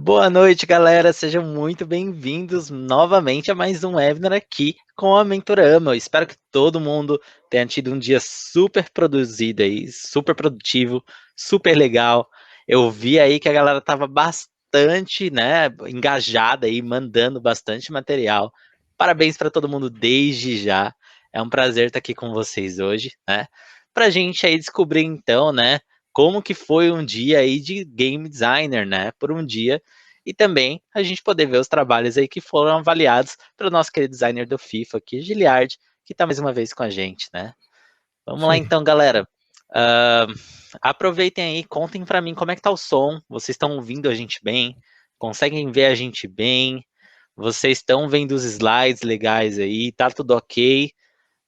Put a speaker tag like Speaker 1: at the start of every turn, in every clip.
Speaker 1: Boa noite, galera. Sejam muito bem-vindos novamente a mais um webinar aqui com a Mentorama. Eu espero que todo mundo tenha tido um dia super produzido aí, super produtivo, super legal. Eu vi aí que a galera estava bastante, né, engajada aí, mandando bastante material. Parabéns para todo mundo desde já. É um prazer estar aqui com vocês hoje, né? Para a gente aí descobrir então, né, como que foi um dia aí de game designer, né, por um dia, e também a gente poder ver os trabalhos aí que foram avaliados pelo nosso querido designer do FIFA aqui, Giliard, que está mais uma vez com a gente, né. Vamos lá
Speaker 2: Sim.
Speaker 1: então, galera. Ah, aproveitem aí, contem para mim como é que tá o som, vocês estão ouvindo a gente bem? Conseguem ver a gente bem? Vocês estão vendo os slides legais aí? Tá tudo ok?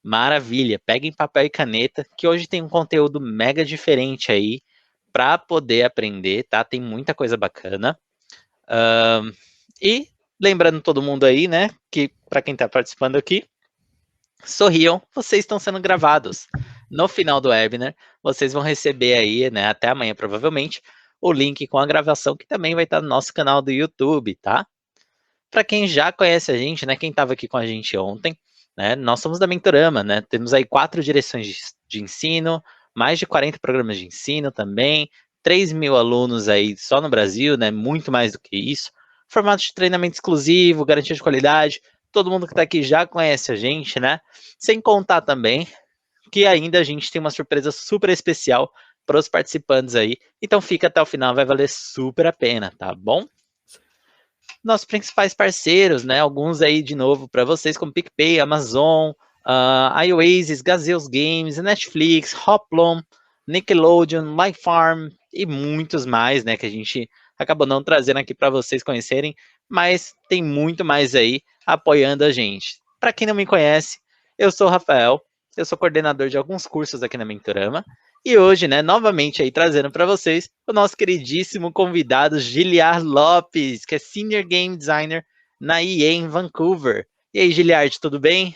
Speaker 1: Maravilha, peguem papel e caneta, que hoje tem um conteúdo mega diferente aí para poder aprender, tá? Tem muita coisa bacana. E lembrando todo mundo aí, né, que para quem está participando aqui, sorriam, vocês estão sendo gravados. No final do webinar, vocês vão receber aí, né, até amanhã provavelmente, o link com a gravação que também vai estar no nosso canal do YouTube, tá? Para quem já conhece a gente, né, quem estava aqui com a gente ontem, né, nós somos da Mentorama, né, temos aí 4 direções de ensino, mais de 40 programas de ensino também, 3.000 alunos aí só no Brasil, né, muito mais do que isso, formato de treinamento exclusivo, garantia de qualidade, todo mundo que está aqui já conhece a gente, né, sem contar também que ainda a gente tem uma surpresa super especial para os participantes aí, então fica até o final, vai valer super a pena, tá bom? Nossos principais parceiros, né? Alguns aí de novo para vocês, como PicPay, Amazon, iOasis, Gazeus Games, Netflix, Hoplon, Nickelodeon, MyFarm e muitos mais, né? Que a gente acabou não trazendo aqui para vocês conhecerem, mas tem muito mais aí apoiando a gente. Para quem não me conhece, eu sou o Rafael, eu sou coordenador de alguns cursos aqui na Mentorama. E hoje, né, novamente aí trazendo para vocês o nosso queridíssimo convidado Giliard Lopes, que é Senior Game Designer na EA em Vancouver. E aí, Giliard, tudo bem?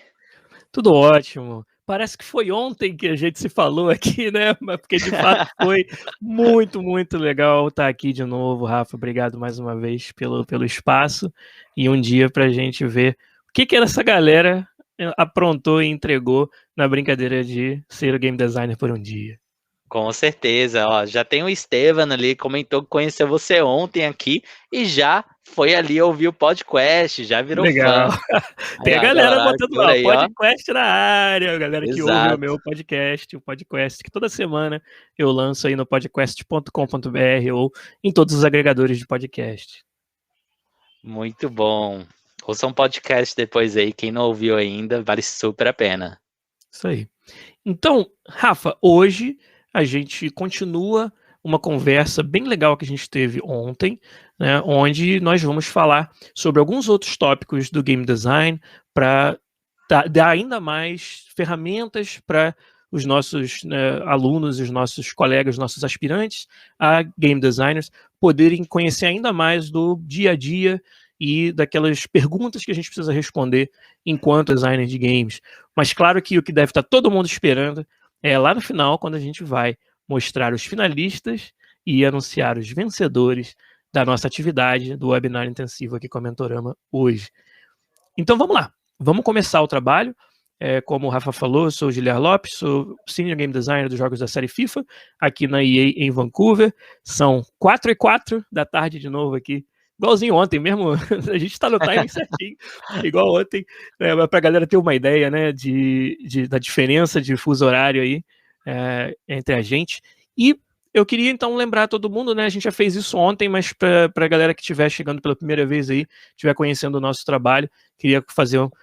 Speaker 2: Tudo ótimo. Parece que foi ontem que a gente se falou aqui, né? Mas porque de fato foi muito, muito legal estar aqui de novo, Rafa. Obrigado mais uma vez pelo espaço e um dia para a gente ver o que essa galera aprontou e entregou na brincadeira de ser o game designer por um dia.
Speaker 1: Com certeza, ó, já tem o Estevam ali, comentou que conheceu você ontem aqui e já foi ali ouvir o podcast, já virou
Speaker 2: Legal.
Speaker 1: fã.
Speaker 2: Tem
Speaker 1: Aí,
Speaker 2: a
Speaker 1: ó, a
Speaker 2: galera
Speaker 1: galera
Speaker 2: botando lá,
Speaker 1: aí, ó.
Speaker 2: podcast na área, a galera que ouve o
Speaker 1: Exato.
Speaker 2: meu podcast, o podcast que toda semana eu lanço aí no podcast.com.br ou em todos os agregadores de podcast.
Speaker 1: Muito bom. Ouça um podcast depois aí, quem não ouviu ainda, vale super a pena.
Speaker 2: Isso aí. Então, Rafa, hoje a gente continua uma conversa bem legal que a gente teve ontem, né, onde nós vamos falar sobre alguns outros tópicos do game design para dar ainda mais ferramentas para os nossos, né, alunos, os nossos colegas, os nossos aspirantes a game designers poderem conhecer ainda mais do dia a dia e daquelas perguntas que a gente precisa responder enquanto designer de games. Mas claro que o que deve estar todo mundo esperando é lá no final, quando a gente vai mostrar os finalistas e anunciar os vencedores da nossa atividade do webinar intensivo aqui com a Mentorama hoje. Então vamos lá, vamos começar o trabalho. Como o Rafa falou, eu sou o Giliard Lopes, sou Senior Game Designer dos jogos da série FIFA, aqui na EA em Vancouver. São 4h04 da tarde de novo aqui, igualzinho ontem mesmo, a gente está no timing certinho, igual ontem, né, para a galera ter uma ideia, né, da diferença de fuso horário aí entre a gente. E eu queria então lembrar todo mundo, né? A gente já fez isso ontem, mas para a galera que estiver chegando pela primeira vez aí, estiver conhecendo o nosso trabalho, queria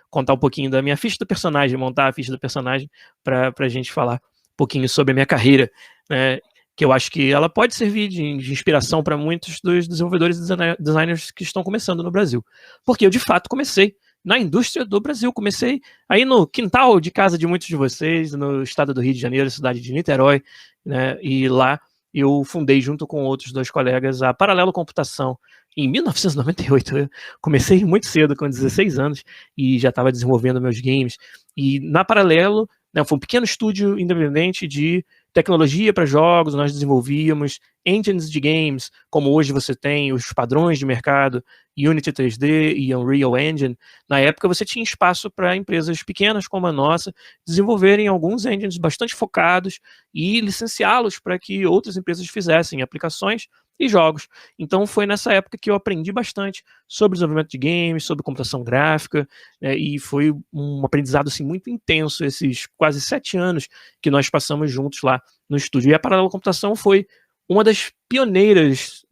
Speaker 2: contar um pouquinho da minha ficha do personagem, montar a ficha do personagem para a gente falar um pouquinho sobre a minha carreira, né? Que eu acho que ela pode servir de inspiração para muitos dos desenvolvedores e designers que estão começando no Brasil. Porque eu, de fato, comecei na indústria do Brasil. Comecei aí no quintal de casa de muitos de vocês, no estado do Rio de Janeiro, cidade de Niterói, né? E lá eu fundei, junto com outros 2 colegas, a Paralelo Computação em 1998. Eu comecei muito cedo, com 16 anos, e já estava desenvolvendo meus games. E na Paralelo, né, foi um pequeno estúdio independente de tecnologia para jogos, nós desenvolvíamos engines de games, como hoje você tem os padrões de mercado, Unity 3D e Unreal Engine. Na época você tinha espaço para empresas pequenas como a nossa desenvolverem alguns engines bastante focados e licenciá-los para que outras empresas fizessem aplicações e jogos. Então foi nessa época que eu aprendi bastante sobre desenvolvimento de games, sobre computação gráfica, e foi um aprendizado assim, muito intenso, esses quase 7 anos que nós passamos juntos lá no estúdio. E a Paralelo Computação foi uma das pioneiras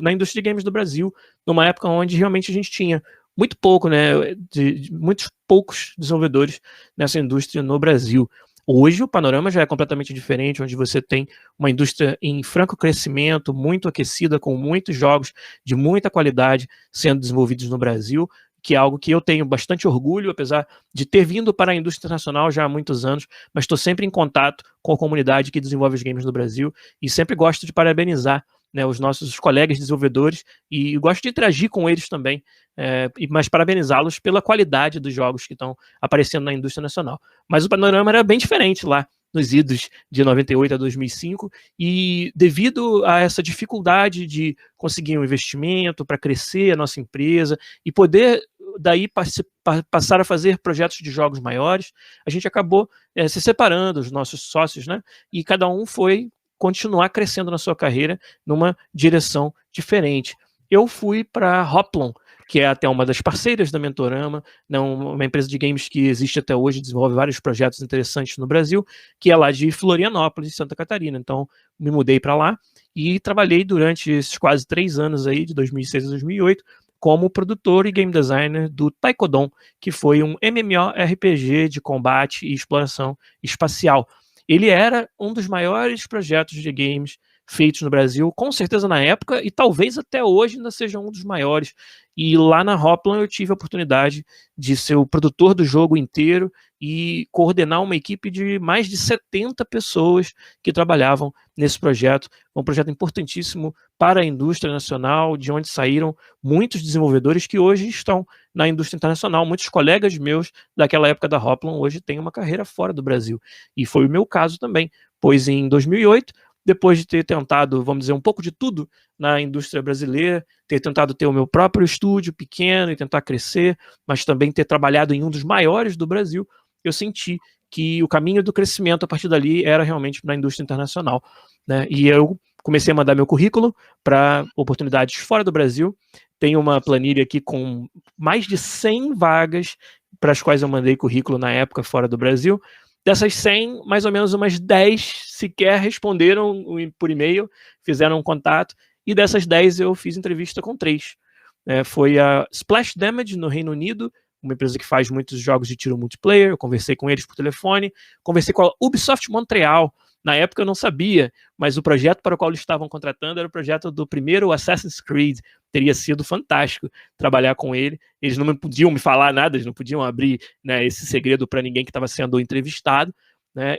Speaker 2: na indústria de games do Brasil, numa época onde realmente a gente tinha muito pouco, né, de muitos poucos desenvolvedores nessa indústria no Brasil. Hoje o panorama já é completamente diferente, onde você tem uma indústria em franco crescimento, muito aquecida, com muitos jogos de muita qualidade sendo desenvolvidos no Brasil, que é algo que eu tenho bastante orgulho, apesar de ter vindo para a indústria internacional já há muitos anos, mas estou sempre em contato com a comunidade que desenvolve os games no Brasil e sempre gosto de parabenizar, né, os nossos colegas desenvolvedores e gosto de interagir com eles também, mas parabenizá-los pela qualidade dos jogos que estão aparecendo na indústria nacional. Mas o panorama era bem diferente lá nos idos de 98 a 2005, e devido a essa dificuldade de conseguir um investimento para crescer a nossa empresa e poder daí passar a fazer projetos de jogos maiores, a gente acabou se separando, os nossos sócios, né? E cada um foi continuar crescendo na sua carreira numa direção diferente. Eu fui para a Hoplon, que é até uma das parceiras da Mentorama, né, uma empresa de games que existe até hoje, desenvolve vários projetos interessantes no Brasil, que é lá de Florianópolis, Santa Catarina. Então, me mudei para lá e trabalhei durante esses quase 3 anos aí, de 2006 a 2008, como produtor e game designer do Taekwondo, que foi um MMORPG de combate e exploração espacial. Ele era um dos maiores projetos de games feitos no Brasil, com certeza na época, e talvez até hoje ainda seja um dos maiores. E lá na Hoplon eu tive a oportunidade de ser o produtor do jogo inteiro e coordenar uma equipe de mais de 70 pessoas que trabalhavam nesse projeto. Um projeto importantíssimo para a indústria nacional, de onde saíram muitos desenvolvedores que hoje estão na indústria internacional. Muitos colegas meus daquela época da Hoplon hoje têm uma carreira fora do Brasil. E foi o meu caso também, pois em 2008, depois de ter tentado, vamos dizer, um pouco de tudo na indústria brasileira, ter tentado ter o meu próprio estúdio pequeno e tentar crescer, mas também ter trabalhado em um dos maiores do Brasil, eu senti que o caminho do crescimento a partir dali era realmente na indústria internacional, né? E eu comecei a mandar meu currículo para oportunidades fora do Brasil. Tenho uma planilha aqui com mais de 100 vagas para as quais eu mandei currículo na época fora do Brasil. Dessas 100, mais ou menos umas 10 sequer responderam por e-mail, fizeram um contato, e dessas 10 eu fiz entrevista com 3. Foi a Splash Damage, no Reino Unido, uma empresa que faz muitos jogos de tiro multiplayer. Eu conversei com eles por telefone, conversei com a Ubisoft Montreal. Na época eu não sabia, mas o projeto para o qual eles estavam contratando era o projeto do primeiro Assassin's Creed. Teria sido fantástico trabalhar com ele. Eles não podiam me falar nada, eles não podiam abrir, né, esse segredo para ninguém que estava sendo entrevistado, né?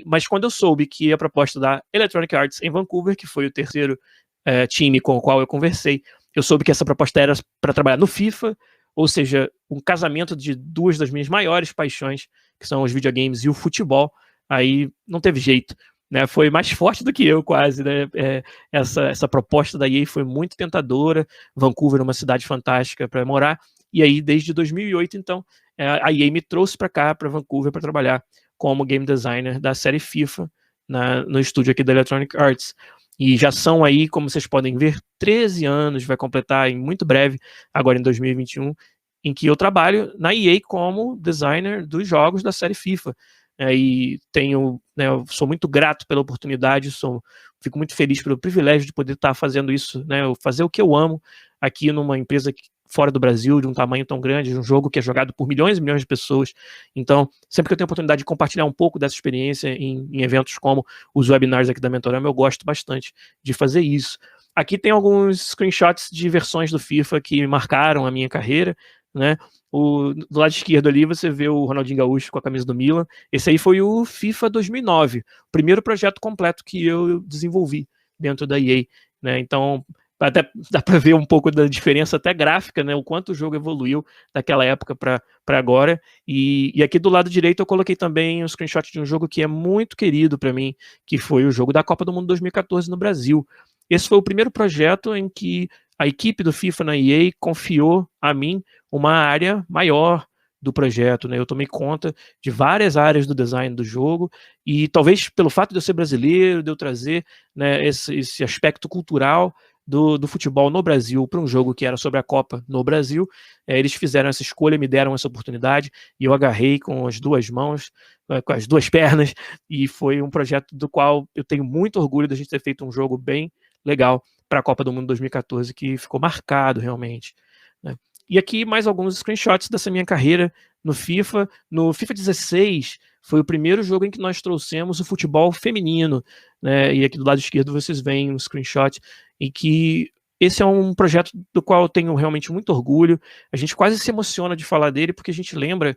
Speaker 2: Mas quando eu soube que a proposta da Electronic Arts em Vancouver, que foi o terceiro time com o qual eu conversei, eu soube que essa proposta era para trabalhar no FIFA, ou seja, um casamento de 2 das minhas maiores paixões, que são os videogames e o futebol. Aí não teve jeito, né? Foi mais forte do que eu, quase, né? Essa proposta da EA foi muito tentadora. Vancouver é uma cidade fantástica para morar, e aí desde 2008, então, a EA me trouxe para cá, para Vancouver, para trabalhar como game designer da série FIFA no estúdio aqui da Electronic Arts. E já são aí, como vocês podem ver, 13 anos, vai completar em muito breve, agora em 2021, em que eu trabalho na EA como designer dos jogos da série FIFA. E tenho, né, eu sou muito grato pela oportunidade, fico muito feliz pelo privilégio de poder estar fazendo isso, né, fazer o que eu amo aqui numa empresa fora do Brasil, de um tamanho tão grande, de um jogo que é jogado por milhões e milhões de pessoas. Então, sempre que eu tenho a oportunidade de compartilhar um pouco dessa experiência em eventos como os webinars aqui da Mentorama, eu gosto bastante de fazer isso. Aqui tem alguns screenshots de versões do FIFA que marcaram a minha carreira, né? Do lado esquerdo ali você vê o Ronaldinho Gaúcho com a camisa do Milan. Esse aí foi o FIFA 2009, o primeiro projeto completo que eu desenvolvi dentro da EA, né? Então, Até dá para ver um pouco da diferença até gráfica, né? O quanto o jogo evoluiu daquela época para agora. E aqui do lado direito eu coloquei também um screenshot de um jogo que é muito querido para mim, que foi o jogo da Copa do Mundo 2014 no Brasil. Esse foi o primeiro projeto em que a equipe do FIFA na EA confiou a mim uma área maior do projeto, né? Eu tomei conta de várias áreas do design do jogo e talvez pelo fato de eu ser brasileiro, de eu trazer, né, esse aspecto cultural do futebol no Brasil para um jogo que era sobre a Copa no Brasil, eles fizeram essa escolha, me deram essa oportunidade e eu agarrei com as duas mãos, com as duas pernas, e foi um projeto do qual eu tenho muito orgulho da gente ter feito um jogo bem legal para a Copa do Mundo 2014, que ficou marcado realmente, né? E aqui mais alguns screenshots dessa minha carreira no FIFA. No FIFA 16 foi o primeiro jogo em que nós trouxemos o futebol feminino, né? E aqui do lado esquerdo vocês veem um screenshot em que esse é um projeto do qual eu tenho realmente muito orgulho. A gente quase se emociona de falar dele porque a gente lembra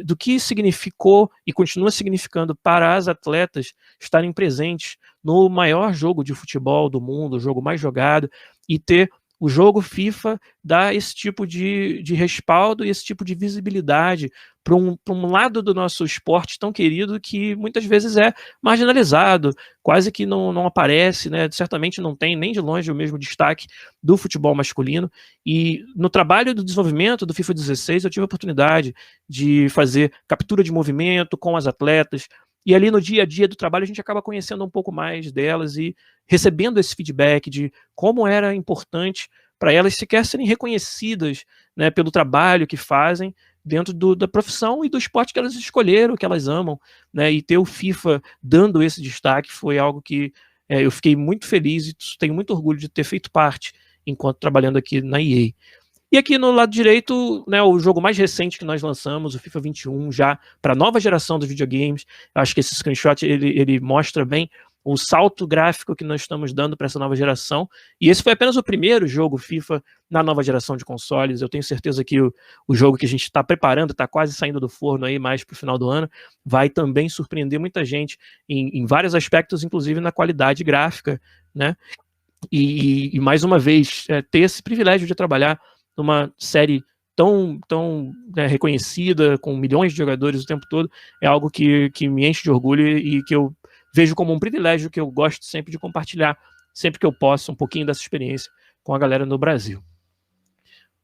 Speaker 2: do que significou e continua significando para as atletas estarem presentes no maior jogo de futebol do mundo, o jogo mais jogado, e ter o jogo FIFA dá esse tipo de respaldo e esse tipo de visibilidade para um lado do nosso esporte tão querido que muitas vezes é marginalizado, quase que não aparece, né? Certamente não tem nem de longe o mesmo destaque do futebol masculino. E no trabalho do desenvolvimento do FIFA 16 eu tive a oportunidade de fazer captura de movimento com as atletas, e ali no dia a dia do trabalho a gente acaba conhecendo um pouco mais delas e recebendo esse feedback de como era importante para elas sequer serem reconhecidas, né, pelo trabalho que fazem dentro da profissão e do esporte que elas escolheram, que elas amam, né, e ter o FIFA dando esse destaque foi algo que eu fiquei muito feliz e tenho muito orgulho de ter feito parte enquanto trabalhando aqui na EA. E aqui no lado direito, né, o jogo mais recente que nós lançamos, o FIFA 21, já para a nova geração dos videogames. Eu acho que esse screenshot ele mostra bem o salto gráfico que nós estamos dando para essa nova geração. E esse foi apenas o primeiro jogo FIFA na nova geração de consoles. Eu tenho certeza que o jogo que a gente está preparando, está quase saindo do forno aí mais para o final do ano, vai também surpreender muita gente em vários aspectos, inclusive na qualidade gráfica, né? E mais uma vez, ter esse privilégio de trabalhar numa série tão né, reconhecida, com milhões de jogadores o tempo todo, é algo que me enche de orgulho e que eu vejo como um privilégio que eu gosto sempre de compartilhar, sempre que eu posso, um pouquinho dessa experiência com a galera no Brasil.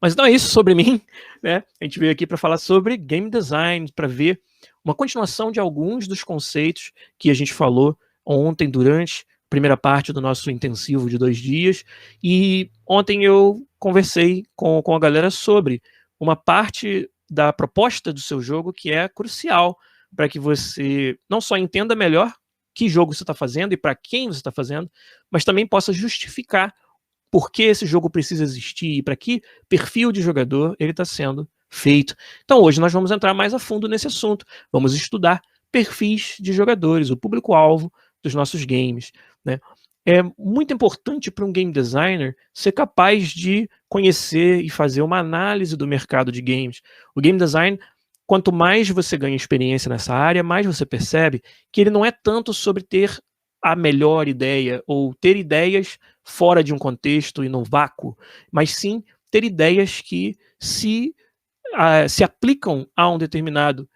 Speaker 2: Mas não é isso sobre mim, né? A gente veio aqui para falar sobre game design, para ver uma continuação de alguns dos conceitos que a gente falou ontem durante a primeira parte do nosso intensivo de 2 dias. E ontem eu conversei com a galera sobre uma parte da proposta do seu jogo que é crucial para que você não só entenda melhor que jogo você está fazendo e para quem você está fazendo, mas também possa justificar por que esse jogo precisa existir e para que perfil de jogador ele está sendo feito. Então hoje nós vamos entrar mais a fundo nesse assunto, vamos estudar perfis de jogadores, o público-alvo dos nossos games, né? É muito importante para um game designer ser capaz de conhecer e fazer uma análise do mercado de games. O game design, quanto mais você ganha experiência nessa área, mais você percebe que ele não é tanto sobre ter a melhor ideia ou ter ideias fora de um contexto e no vácuo, mas sim ter ideias que se aplicam a um determinado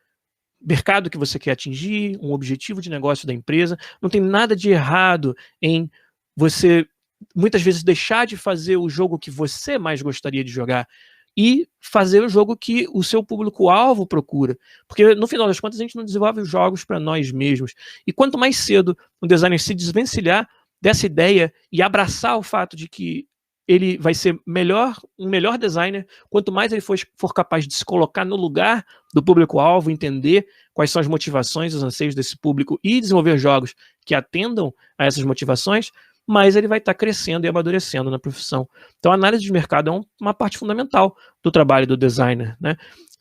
Speaker 2: mercado que você quer atingir, um objetivo de negócio da empresa. Não tem nada de errado em você, muitas vezes, deixar de fazer o jogo que você mais gostaria de jogar e fazer o jogo que o seu público-alvo procura. Porque, no final das contas, a gente não desenvolve os jogos para nós mesmos. E quanto mais cedo o designer se desvencilhar dessa ideia e abraçar o fato de que ele vai ser um melhor designer, quanto mais ele for capaz de se colocar no lugar do público-alvo, entender quais são as motivações, os anseios desse público e desenvolver jogos que atendam a essas motivações, mais ele vai estar crescendo e amadurecendo na profissão. Então a análise de mercado é uma parte fundamental do trabalho do designer, né?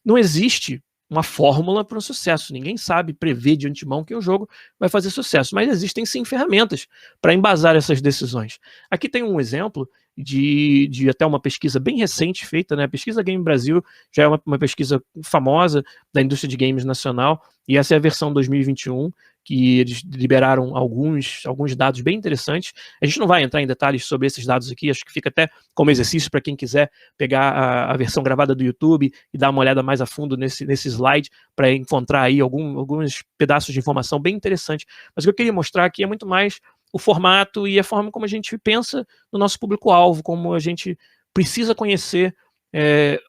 Speaker 2: Não existe uma fórmula para o sucesso, ninguém sabe prever de antemão que o jogo vai fazer sucesso, mas existem sim ferramentas para embasar essas decisões. Aqui tem um exemplo de até uma pesquisa bem recente feita, né? A pesquisa Game Brasil já é uma pesquisa famosa da indústria de games nacional, e essa é a versão 2021, que eles liberaram alguns dados bem interessantes. A gente não vai entrar em detalhes sobre esses dados aqui, acho que fica até como exercício para quem quiser pegar a versão gravada do YouTube e dar uma olhada mais a fundo nesse slide para encontrar aí alguns pedaços de informação bem interessantes. Mas o que eu queria mostrar aqui é muito mais o formato e a forma como a gente pensa no nosso público-alvo, como a gente precisa conhecer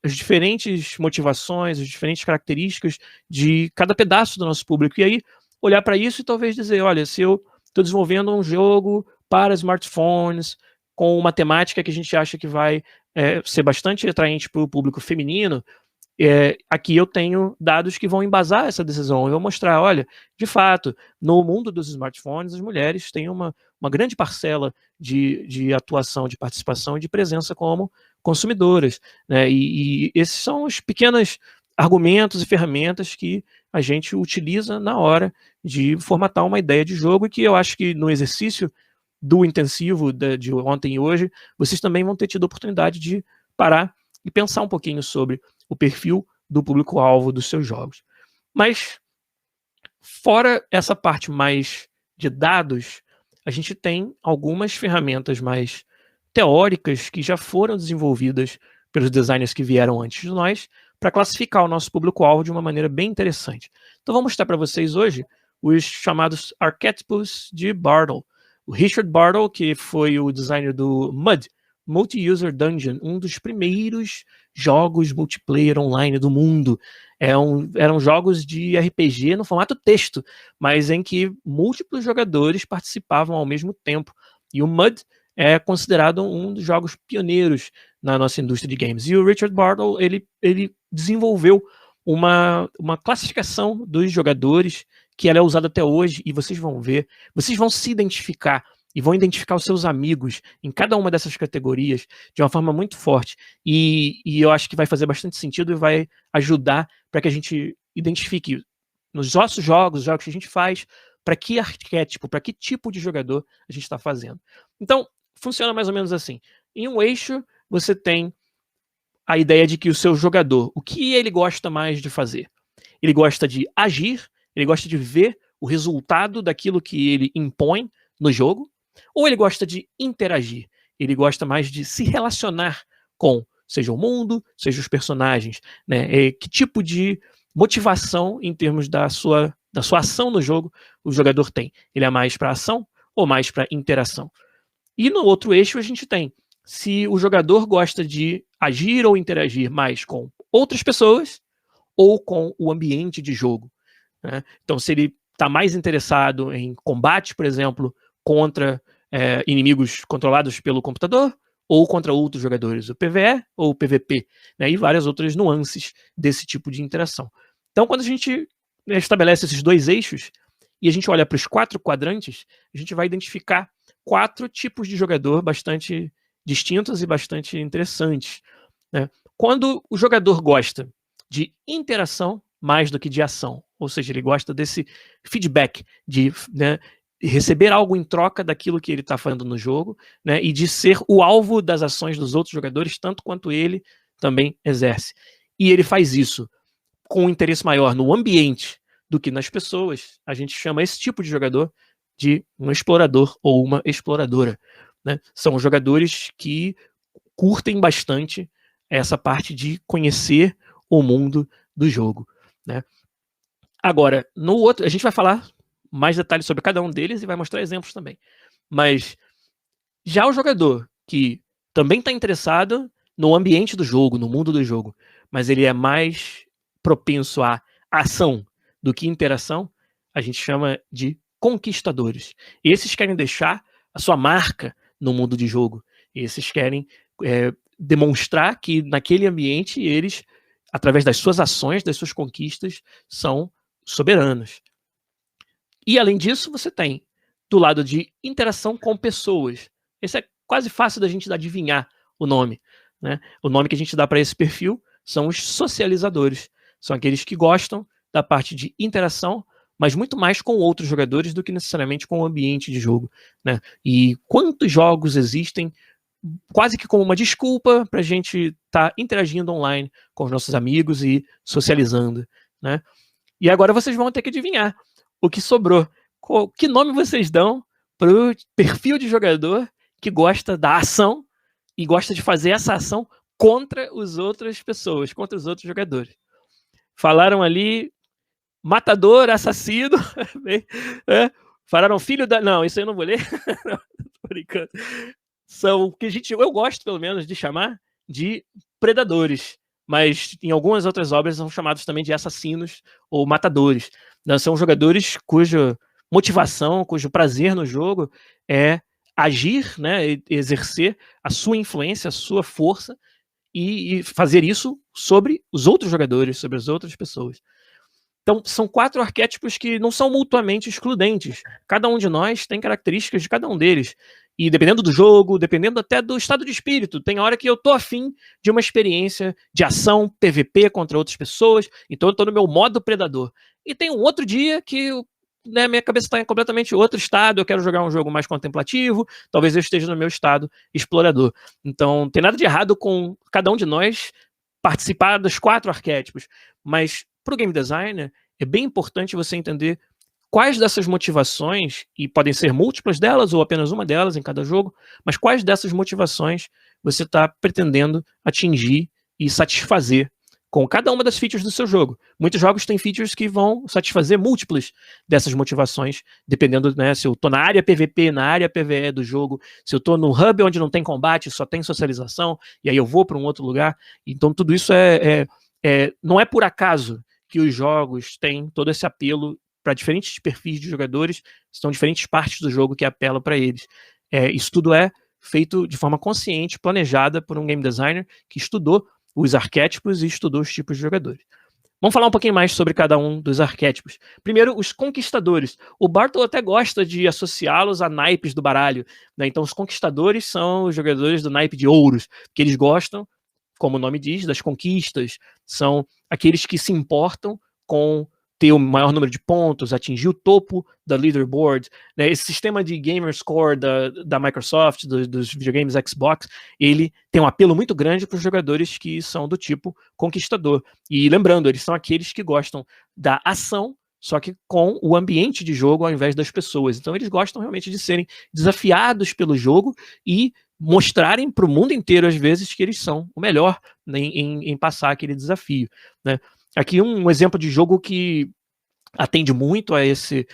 Speaker 2: as diferentes motivações, as diferentes características de cada pedaço do nosso público. E aí, olhar para isso e talvez dizer, olha, se eu estou desenvolvendo um jogo para smartphones com uma temática que a gente acha que vai ser bastante atraente para o público feminino, aqui eu tenho dados que vão embasar essa decisão. Eu vou mostrar, olha, de fato, no mundo dos smartphones, as mulheres têm uma grande parcela de atuação, de participação e de presença como consumidoras, né? E esses são os pequenos argumentos e ferramentas que a gente utiliza na hora de formatar uma ideia de jogo, e que eu acho que no exercício do intensivo de ontem e hoje, vocês também vão ter tido a oportunidade de parar e pensar um pouquinho sobre o perfil do público-alvo dos seus jogos. Mas, fora essa parte mais de dados, a gente tem algumas ferramentas mais teóricas que já foram desenvolvidas pelos designers que vieram antes de nós para classificar o nosso público-alvo de uma maneira bem interessante. Então, vou mostrar para vocês hoje os chamados arquétipos de Bartle. O Richard Bartle, que foi o designer do MUD, Multi-User Dungeon, um dos primeiros jogos multiplayer online do mundo. Eram jogos de RPG no formato texto, mas em que múltiplos jogadores participavam ao mesmo tempo. E o MUD é considerado um dos jogos pioneiros na nossa indústria de games. E o Richard Bartle, ele desenvolveu uma classificação dos jogadores que ela é usada até hoje, e vocês vão ver, vocês vão se identificar e vão identificar os seus amigos em cada uma dessas categorias de uma forma muito forte. E eu acho que vai fazer bastante sentido e vai ajudar para que a gente identifique nos nossos jogos, os jogos que a gente faz, para que arquétipo, para que tipo de jogador a gente está fazendo. Então, funciona mais ou menos assim. Em um eixo, você tem a ideia de que o seu jogador, o que ele gosta mais de fazer? Ele gosta de agir, ele gosta de ver o resultado daquilo que ele impõe no jogo, ou ele gosta de interagir, ele gosta mais de se relacionar com, seja o mundo, seja os personagens, né? Que tipo de motivação em termos da sua ação no jogo o jogador tem? Ele é mais para ação ou mais para interação? E no outro eixo a gente tem se o jogador gosta de agir ou interagir mais com outras pessoas ou com o ambiente de jogo, né? Então, se ele está mais interessado em combate, por exemplo, contra inimigos controlados pelo computador ou contra outros jogadores, o PvE ou o PvP, né? E várias outras nuances desse tipo de interação. Então, quando a gente estabelece esses dois eixos e a gente olha para os 4 quadrantes, a gente vai identificar 4 tipos de jogador bastante distintos e bastante interessantes, né? Quando o jogador gosta de interação mais do que de ação, ou seja, ele gosta desse feedback, de, né, receber algo em troca daquilo que ele está fazendo no jogo, né, e de ser o alvo das ações dos outros jogadores, tanto quanto ele também exerce. E ele faz isso com um interesse maior no ambiente do que nas pessoas. A gente chama esse tipo de jogador de um explorador ou uma exploradora, né? São jogadores que curtem bastante essa parte de conhecer o mundo do jogo, né? Agora, no outro, a gente vai falar mais detalhes sobre cada um deles e vai mostrar exemplos também. Mas já o jogador que também está interessado no ambiente do jogo, no mundo do jogo, mas ele é mais propenso à ação do que interação, a gente chama de conquistadores. Esses querem deixar a sua marca no mundo de jogo. Esses querem demonstrar que naquele ambiente eles, através das suas ações, das suas conquistas, são soberanos. E além disso, você tem do lado de interação com pessoas. Esse é quase fácil da gente adivinhar o nome, né? O nome que a gente dá para esse perfil são os socializadores. São aqueles que gostam da parte de interação, mas muito mais com outros jogadores do que necessariamente com o ambiente de jogo, né? E quantos jogos existem quase que como uma desculpa para a gente estar interagindo online com os nossos amigos e socializando, né? E agora vocês vão ter que adivinhar o que sobrou, Que nome vocês dão pro perfil de jogador que gosta da ação e gosta de fazer essa ação contra as outras pessoas, contra os outros jogadores? Falaram ali matador, assassino, falaram filho da... Não, isso aí eu não vou ler. Não, tô brincando. São que eu gosto, pelo menos, de chamar de predadores, mas em algumas outras obras são chamados também de assassinos ou matadores. São jogadores cuja motivação, cujo prazer no jogo é agir, né, exercer a sua influência, a sua força e fazer isso sobre os outros jogadores, sobre as outras pessoas. Então, são 4 arquétipos que não são mutuamente excludentes. Cada um de nós tem características de cada um deles. E dependendo do jogo, dependendo até do estado de espírito, tem hora que eu tô afim de uma experiência de ação, PVP contra outras pessoas, então eu tô no meu modo predador. E tem um outro dia que minha cabeça está em completamente outro estado, eu quero jogar um jogo mais contemplativo, talvez eu esteja no meu estado explorador. Então, não tem nada de errado com cada um de nós participar dos 4 arquétipos, mas para o game designer é bem importante você entender quais dessas motivações, e podem ser múltiplas delas ou apenas uma delas em cada jogo, mas quais dessas motivações você está pretendendo atingir e satisfazer com cada uma das features do seu jogo. Muitos jogos têm features que vão satisfazer múltiplas dessas motivações, dependendo, né, se eu estou na área PVP, na área PVE do jogo, se eu estou no hub onde não tem combate, só tem socialização, e aí eu vou para um outro lugar. Então tudo isso não é por acaso que os jogos têm todo esse apelo para diferentes perfis de jogadores, são diferentes partes do jogo que apelam para eles. Isso tudo é feito de forma consciente, planejada por um game designer que estudou os arquétipos e estudou os tipos de jogadores. Vamos falar um pouquinho mais sobre cada um dos arquétipos. Primeiro, os conquistadores. O Bartol até gosta de associá-los a naipes do baralho, né? Então, os conquistadores são os jogadores do naipe de ouros, que eles gostam, como o nome diz, das conquistas. São aqueles que se importam com ter o maior número de pontos, atingir o topo da leaderboard, né? Esse sistema de gamer score da Microsoft, dos videogames Xbox, ele tem um apelo muito grande para os jogadores que são do tipo conquistador. E lembrando, eles são aqueles que gostam da ação, só que com o ambiente de jogo ao invés das pessoas. Então eles gostam realmente de serem desafiados pelo jogo e mostrarem para o mundo inteiro, às vezes, que eles são o melhor, né, em passar aquele desafio, né? Aqui um exemplo de jogo que atende muito a esse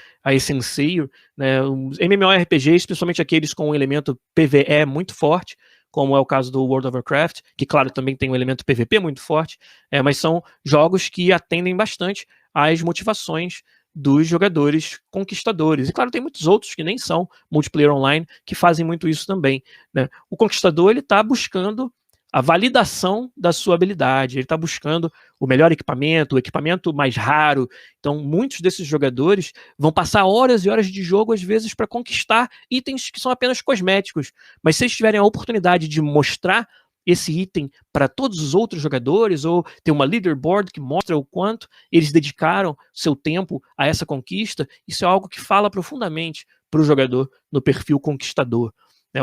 Speaker 2: anseio, né? Os MMORPGs, principalmente aqueles com um elemento PvE muito forte, como é o caso do World of Warcraft, que claro também tem um elemento PvP muito forte, mas são jogos que atendem bastante às motivações dos jogadores conquistadores. E claro, tem muitos outros que nem são multiplayer online que fazem muito isso também, né? O conquistador, ele está buscando a validação da sua habilidade, ele está buscando o melhor equipamento, o equipamento mais raro. Então, muitos desses jogadores vão passar horas e horas de jogo, às vezes, para conquistar itens que são apenas cosméticos. Mas se eles tiverem a oportunidade de mostrar esse item para todos os outros jogadores, ou ter uma leaderboard que mostra o quanto eles dedicaram seu tempo a essa conquista, isso é algo que fala profundamente para o jogador no perfil conquistador.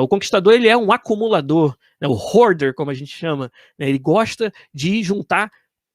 Speaker 2: O conquistador, ele é um acumulador, né, o hoarder, como a gente chama, né, ele gosta de juntar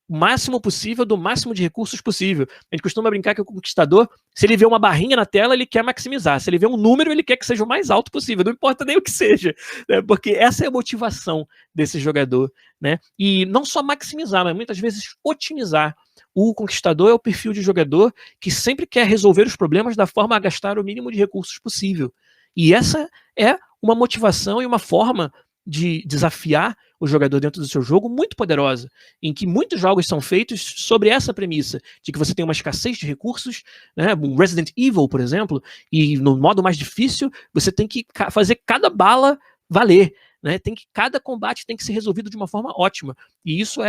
Speaker 2: o máximo possível do máximo de recursos possível. A gente costuma brincar que o conquistador, se ele vê uma barrinha na tela, ele quer maximizar. Se ele vê um número, ele quer que seja o mais alto possível, não importa nem o que seja, né, porque essa é a motivação desse jogador, né? E não só maximizar, mas muitas vezes otimizar. O conquistador é o perfil de jogador que sempre quer resolver os problemas da forma a gastar o mínimo de recursos possível. E essa é uma motivação e uma forma de desafiar o jogador dentro do seu jogo muito poderosa, em que muitos jogos são feitos sobre essa premissa, de que você tem uma escassez de recursos, né? Um Resident Evil, por exemplo, e no modo mais difícil, você tem que fazer cada bala valer, né? Cada combate tem que ser resolvido de uma forma ótima, e isso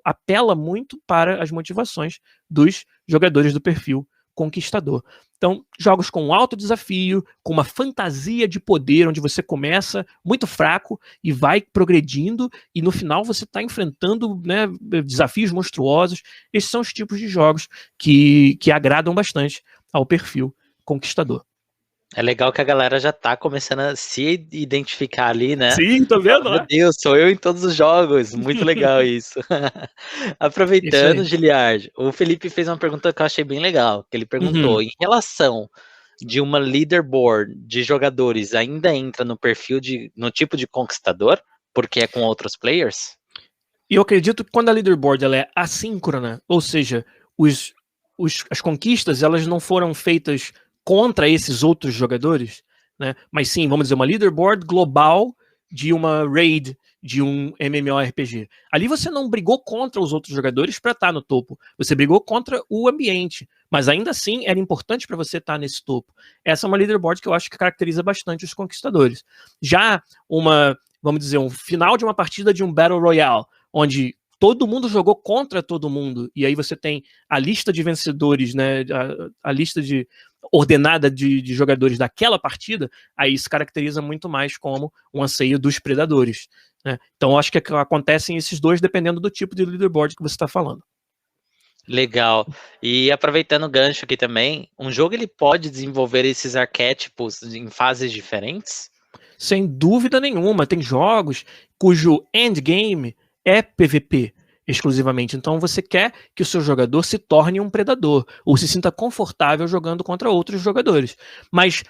Speaker 2: apela muito para as motivações dos jogadores do perfil conquistador. Então, jogos com alto desafio, com uma fantasia de poder, onde você começa muito fraco e vai progredindo, e no final você está enfrentando, né, desafios monstruosos. Esses são os tipos de jogos que agradam bastante ao perfil conquistador.
Speaker 1: É legal que a galera já tá começando a se identificar ali, né?
Speaker 2: Sim, tô vendo,
Speaker 1: Meu Deus, sou eu em todos os jogos. Muito legal isso. Aproveitando, Giliard, o Felipe fez uma pergunta que eu achei bem legal, que ele perguntou, em relação de uma leaderboard de jogadores ainda entra no perfil no tipo de conquistador, porque é com outros players?
Speaker 2: E eu acredito que quando a leaderboard ela é assíncrona, ou seja, as conquistas elas não foram feitas contra esses outros jogadores, né? Mas sim, vamos dizer, uma leaderboard global de uma raid de um MMORPG. Ali você não brigou contra os outros jogadores para estar no topo, você brigou contra o ambiente, mas ainda assim era importante para você estar nesse topo. Essa é uma leaderboard que eu acho que caracteriza bastante os conquistadores. Já vamos dizer, um final de uma partida de um Battle Royale, onde todo mundo jogou contra todo mundo, e aí você tem a lista de vencedores, né, a lista ordenada de jogadores daquela partida, aí isso caracteriza muito mais como um anseio dos predadores, né? Então acho que acontecem esses dois dependendo do tipo de leaderboard que você está falando.
Speaker 1: Legal. E aproveitando o gancho aqui também, um jogo ele pode desenvolver esses arquétipos em fases diferentes?
Speaker 2: Sem dúvida nenhuma, tem jogos cujo endgame é PVP exclusivamente. Então você quer que o seu jogador se torne um predador ou se sinta confortável jogando contra outros jogadores. Mas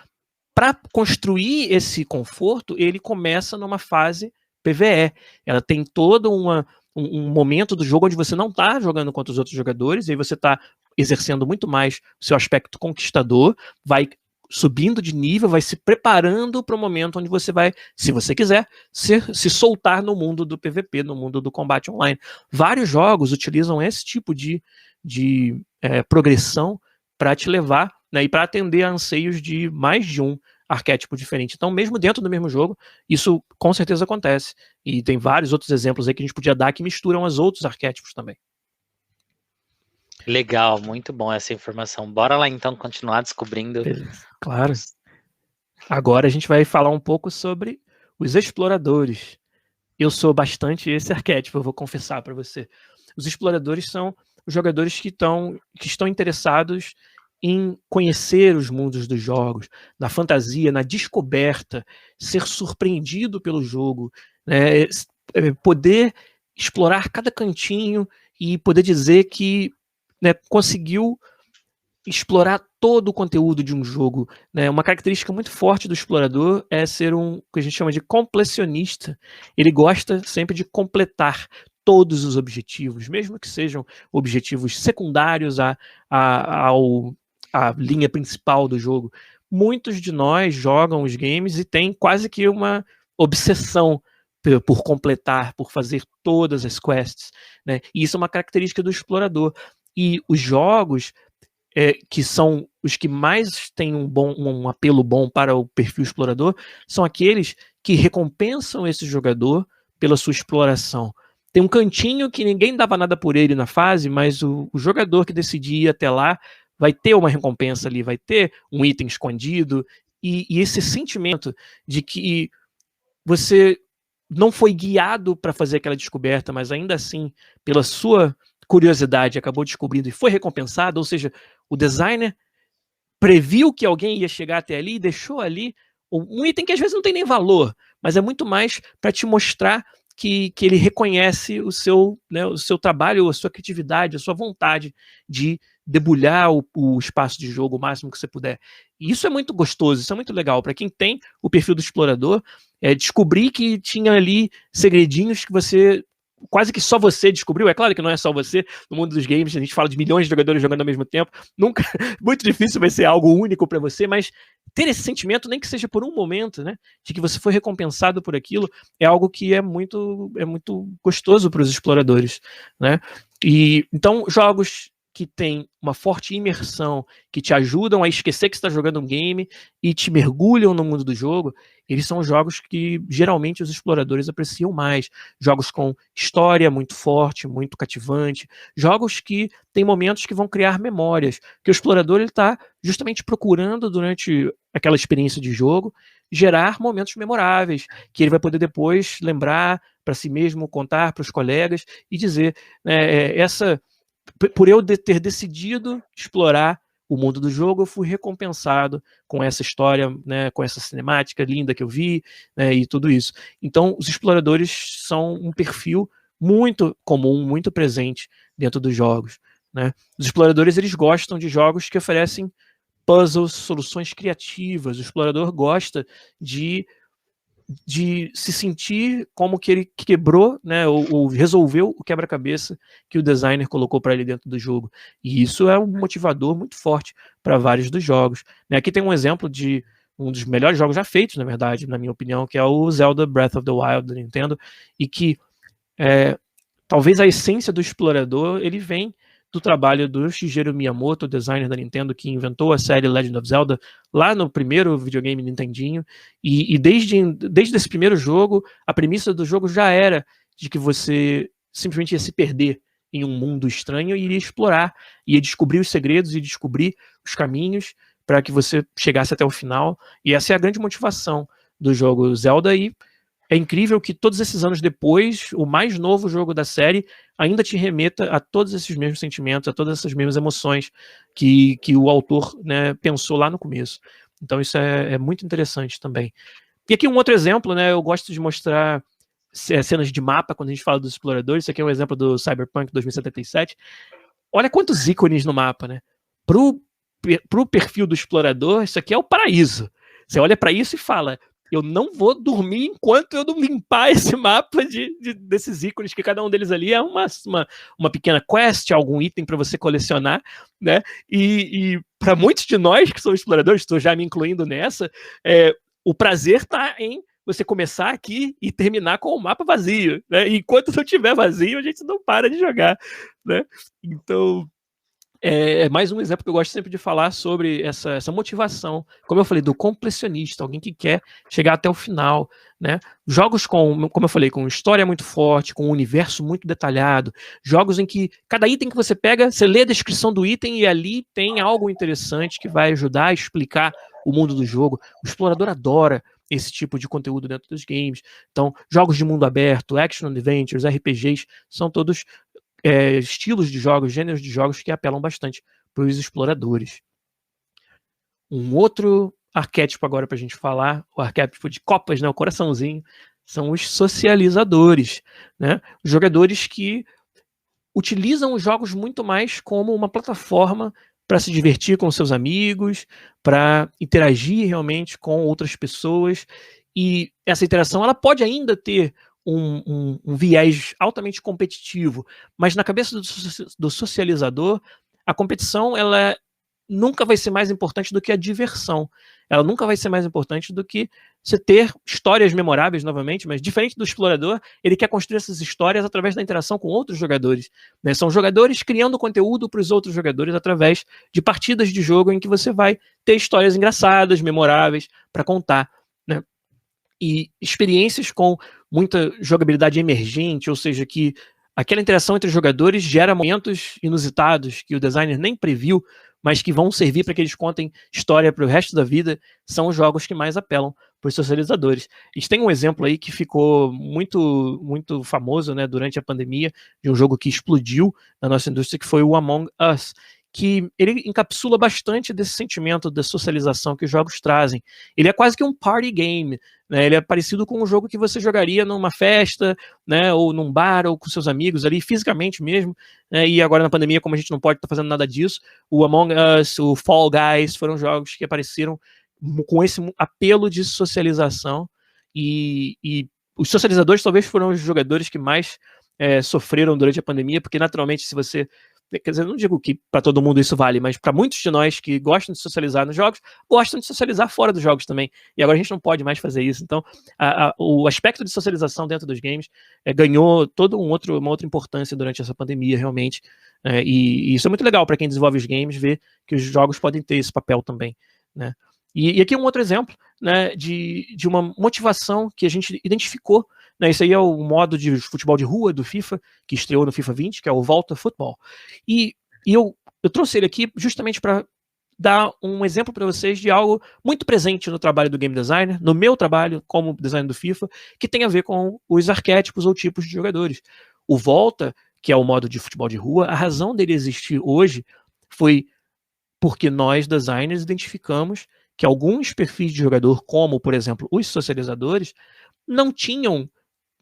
Speaker 2: para construir esse conforto, ele começa numa fase PVE. Ela tem todo um momento do jogo onde você não está jogando contra os outros jogadores, e aí você está exercendo muito mais o seu aspecto conquistador, vai subindo de nível, vai se preparando para o momento onde você vai, se você quiser, se soltar no mundo do PVP, no mundo do combate online. Vários jogos utilizam esse tipo de progressão para te levar, né, e para atender a anseios de mais de um arquétipo diferente. Então, mesmo dentro do mesmo jogo, isso com certeza acontece. E tem vários outros exemplos aí que a gente podia dar que misturam os outros arquétipos também.
Speaker 1: Legal, muito bom essa informação. Bora lá então continuar descobrindo.
Speaker 2: Beleza. Claro. Agora a gente vai falar um pouco sobre os exploradores. Eu sou bastante esse arquétipo, eu vou confessar para você. Os exploradores são os jogadores que estão interessados em conhecer os mundos dos jogos, na fantasia, na descoberta, ser surpreendido pelo jogo, né, poder explorar cada cantinho e poder dizer que, né, conseguiu explorar todo o conteúdo de um jogo, né? Uma característica muito forte do explorador é ser um que a gente chama de completionista. Ele gosta sempre de completar todos os objetivos, mesmo que sejam objetivos secundários à linha principal do jogo. Muitos de nós jogam os games e têm quase que uma obsessão por completar, por fazer todas as quests, né? E isso é uma característica do explorador. E os jogos que são os que mais têm um apelo bom para o perfil explorador, são aqueles que recompensam esse jogador pela sua exploração. Tem um cantinho que ninguém dava nada por ele na fase, mas o jogador que decidir ir até lá vai ter uma recompensa ali, vai ter um item escondido, e esse sentimento de que você não foi guiado para fazer aquela descoberta, mas ainda assim, pela sua curiosidade, acabou descobrindo e foi recompensado, ou seja, o designer previu que alguém ia chegar até ali e deixou ali um item que às vezes não tem nem valor, mas é muito mais para te mostrar que ele reconhece o seu trabalho, a sua criatividade, a sua vontade de debulhar o espaço de jogo o máximo que você puder. E isso é muito gostoso, isso é muito legal. Para quem tem o perfil do explorador, descobrir que tinha ali segredinhos que você quase que só você descobriu. É claro que não é só você. No mundo dos games a gente fala de milhões de jogadores jogando ao mesmo tempo, nunca, muito difícil vai ser algo único para você, mas ter esse sentimento, nem que seja por um momento, né, de que você foi recompensado por aquilo, é algo que é muito gostoso para os exploradores, né? E então jogos que tem uma forte imersão, que te ajudam a esquecer que você está jogando um game e te mergulham no mundo do jogo, eles são jogos que geralmente os exploradores apreciam mais. Jogos com história muito forte, muito cativante, jogos que tem momentos que vão criar memórias, que o explorador está justamente procurando durante aquela experiência de jogo gerar momentos memoráveis, que ele vai poder depois lembrar para si mesmo, contar para os colegas e dizer, por eu ter decidido explorar o mundo do jogo, eu fui recompensado com essa história, né, com essa cinemática linda que eu vi, né, e tudo isso. Então, os exploradores são um perfil muito comum, muito presente dentro dos jogos, né? Os exploradores, eles gostam de jogos que oferecem puzzles, soluções criativas. O explorador gosta de se sentir como que ele quebrou, né, ou resolveu o quebra-cabeça que o designer colocou para ele dentro do jogo. E isso é um motivador muito forte para vários dos jogos. Né? Aqui tem um exemplo de um dos melhores jogos já feitos, na verdade, na minha opinião, que é o Zelda Breath of the Wild da Nintendo, e que talvez a essência do explorador ele vem do trabalho do Shigeru Miyamoto, designer da Nintendo, que inventou a série Legend of Zelda lá no primeiro videogame Nintendinho, e desde esse primeiro jogo, a premissa do jogo já era de que você simplesmente ia se perder em um mundo estranho e iria explorar, ia descobrir os segredos e descobrir os caminhos para que você chegasse até o final, e essa é a grande motivação do jogo Zelda. E é incrível que todos esses anos depois, o mais novo jogo da série ainda te remeta a todos esses mesmos sentimentos, a todas essas mesmas emoções que o autor, né, pensou lá no começo. Então isso é muito interessante também. E aqui um outro exemplo, né, eu gosto de mostrar cenas de mapa quando a gente fala dos exploradores. Isso aqui é um exemplo do Cyberpunk 2077. Olha quantos ícones no mapa, né? Pro perfil do explorador, isso aqui é o paraíso. Você olha para isso e fala: eu não vou dormir enquanto eu não limpar esse mapa desses ícones, que cada um deles ali é uma pequena quest, algum item para você colecionar, né? E para muitos de nós que somos exploradores, estou já me incluindo nessa, o prazer está em você começar aqui e terminar com o mapa vazio, né? E enquanto não tiver vazio, a gente não para de jogar, né? Então, é mais um exemplo que eu gosto sempre de falar sobre essa motivação, como eu falei, do completionista, alguém que quer chegar até o final, né? Jogos como eu falei, com história muito forte, com um universo muito detalhado, jogos em que cada item que você pega, você lê a descrição do item e ali tem algo interessante que vai ajudar a explicar o mundo do jogo. O explorador adora esse tipo de conteúdo dentro dos games. Então, jogos de mundo aberto, action adventures, RPGs, são todos estilos de jogos, gêneros de jogos que apelam bastante para os exploradores. Um outro arquétipo agora para a gente falar, o arquétipo de copas, né, o coraçãozinho, são os socializadores, né? Os jogadores que utilizam os jogos muito mais como uma plataforma para se divertir com seus amigos, para interagir realmente com outras pessoas, e essa interação ela pode ainda ter um viés altamente competitivo, mas na cabeça do socializador, a competição ela nunca vai ser mais importante do que a diversão. Ela nunca vai ser mais importante do que você ter histórias memoráveis novamente, mas diferente do explorador, ele quer construir essas histórias através da interação com outros jogadores, né? São jogadores criando conteúdo para os outros jogadores através de partidas de jogo em que você vai ter histórias engraçadas, memoráveis para contar, né? E experiências com muita jogabilidade emergente, ou seja, que aquela interação entre jogadores gera momentos inusitados que o designer nem previu, mas que vão servir para que eles contem história para o resto da vida, são os jogos que mais apelam para os socializadores. A gente tem um exemplo aí que ficou muito, muito famoso, né, durante a pandemia, de um jogo que explodiu na nossa indústria, que foi o Among Us, que ele encapsula bastante desse sentimento da socialização que os jogos trazem. Ele é quase que um party game, né? Ele é parecido com um jogo que você jogaria numa festa, né, ou num bar, ou com seus amigos ali, fisicamente mesmo, né? E agora na pandemia, como a gente não pode estar fazendo nada disso, o Among Us, o Fall Guys, foram jogos que apareceram com esse apelo de socialização, e os socializadores talvez foram os jogadores que mais sofreram durante a pandemia, porque naturalmente se você... Quer dizer, eu não digo que para todo mundo isso vale, mas para muitos de nós que gostam de socializar nos jogos, gostam de socializar fora dos jogos também. E agora a gente não pode mais fazer isso. Então, o aspecto de socialização dentro dos games ganhou toda uma outra importância durante essa pandemia, realmente. E isso é muito legal para quem desenvolve os games, ver que os jogos podem ter esse papel também, né? E aqui um outro exemplo, né, de uma motivação que a gente identificou, né? Isso aí é o modo de futebol de rua do FIFA, que estreou no FIFA 20, que é o Volta Futebol. E eu trouxe ele aqui justamente para dar um exemplo para vocês de algo muito presente no trabalho do game designer, no meu trabalho como designer do FIFA, que tem a ver com os arquétipos ou tipos de jogadores. O Volta, que é o modo de futebol de rua, a razão dele existir hoje foi porque nós, designers, identificamos que alguns perfis de jogador, como, por exemplo, os socializadores, não tinham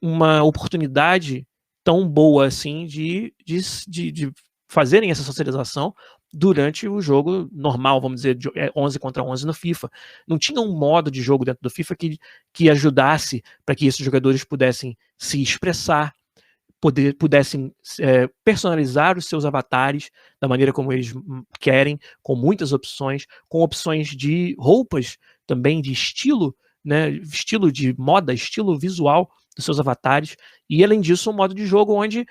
Speaker 2: uma oportunidade tão boa assim de fazerem essa socialização durante o jogo normal, vamos dizer, 11 contra 11 no FIFA. Não tinha um modo de jogo dentro do FIFA que ajudasse para que esses jogadores pudessem se expressar, pudessem personalizar os seus avatares da maneira como eles querem, com muitas opções, com opções de roupas também, de estilo, né, estilo de moda, estilo visual dos seus avatares, e além disso um modo de jogo onde,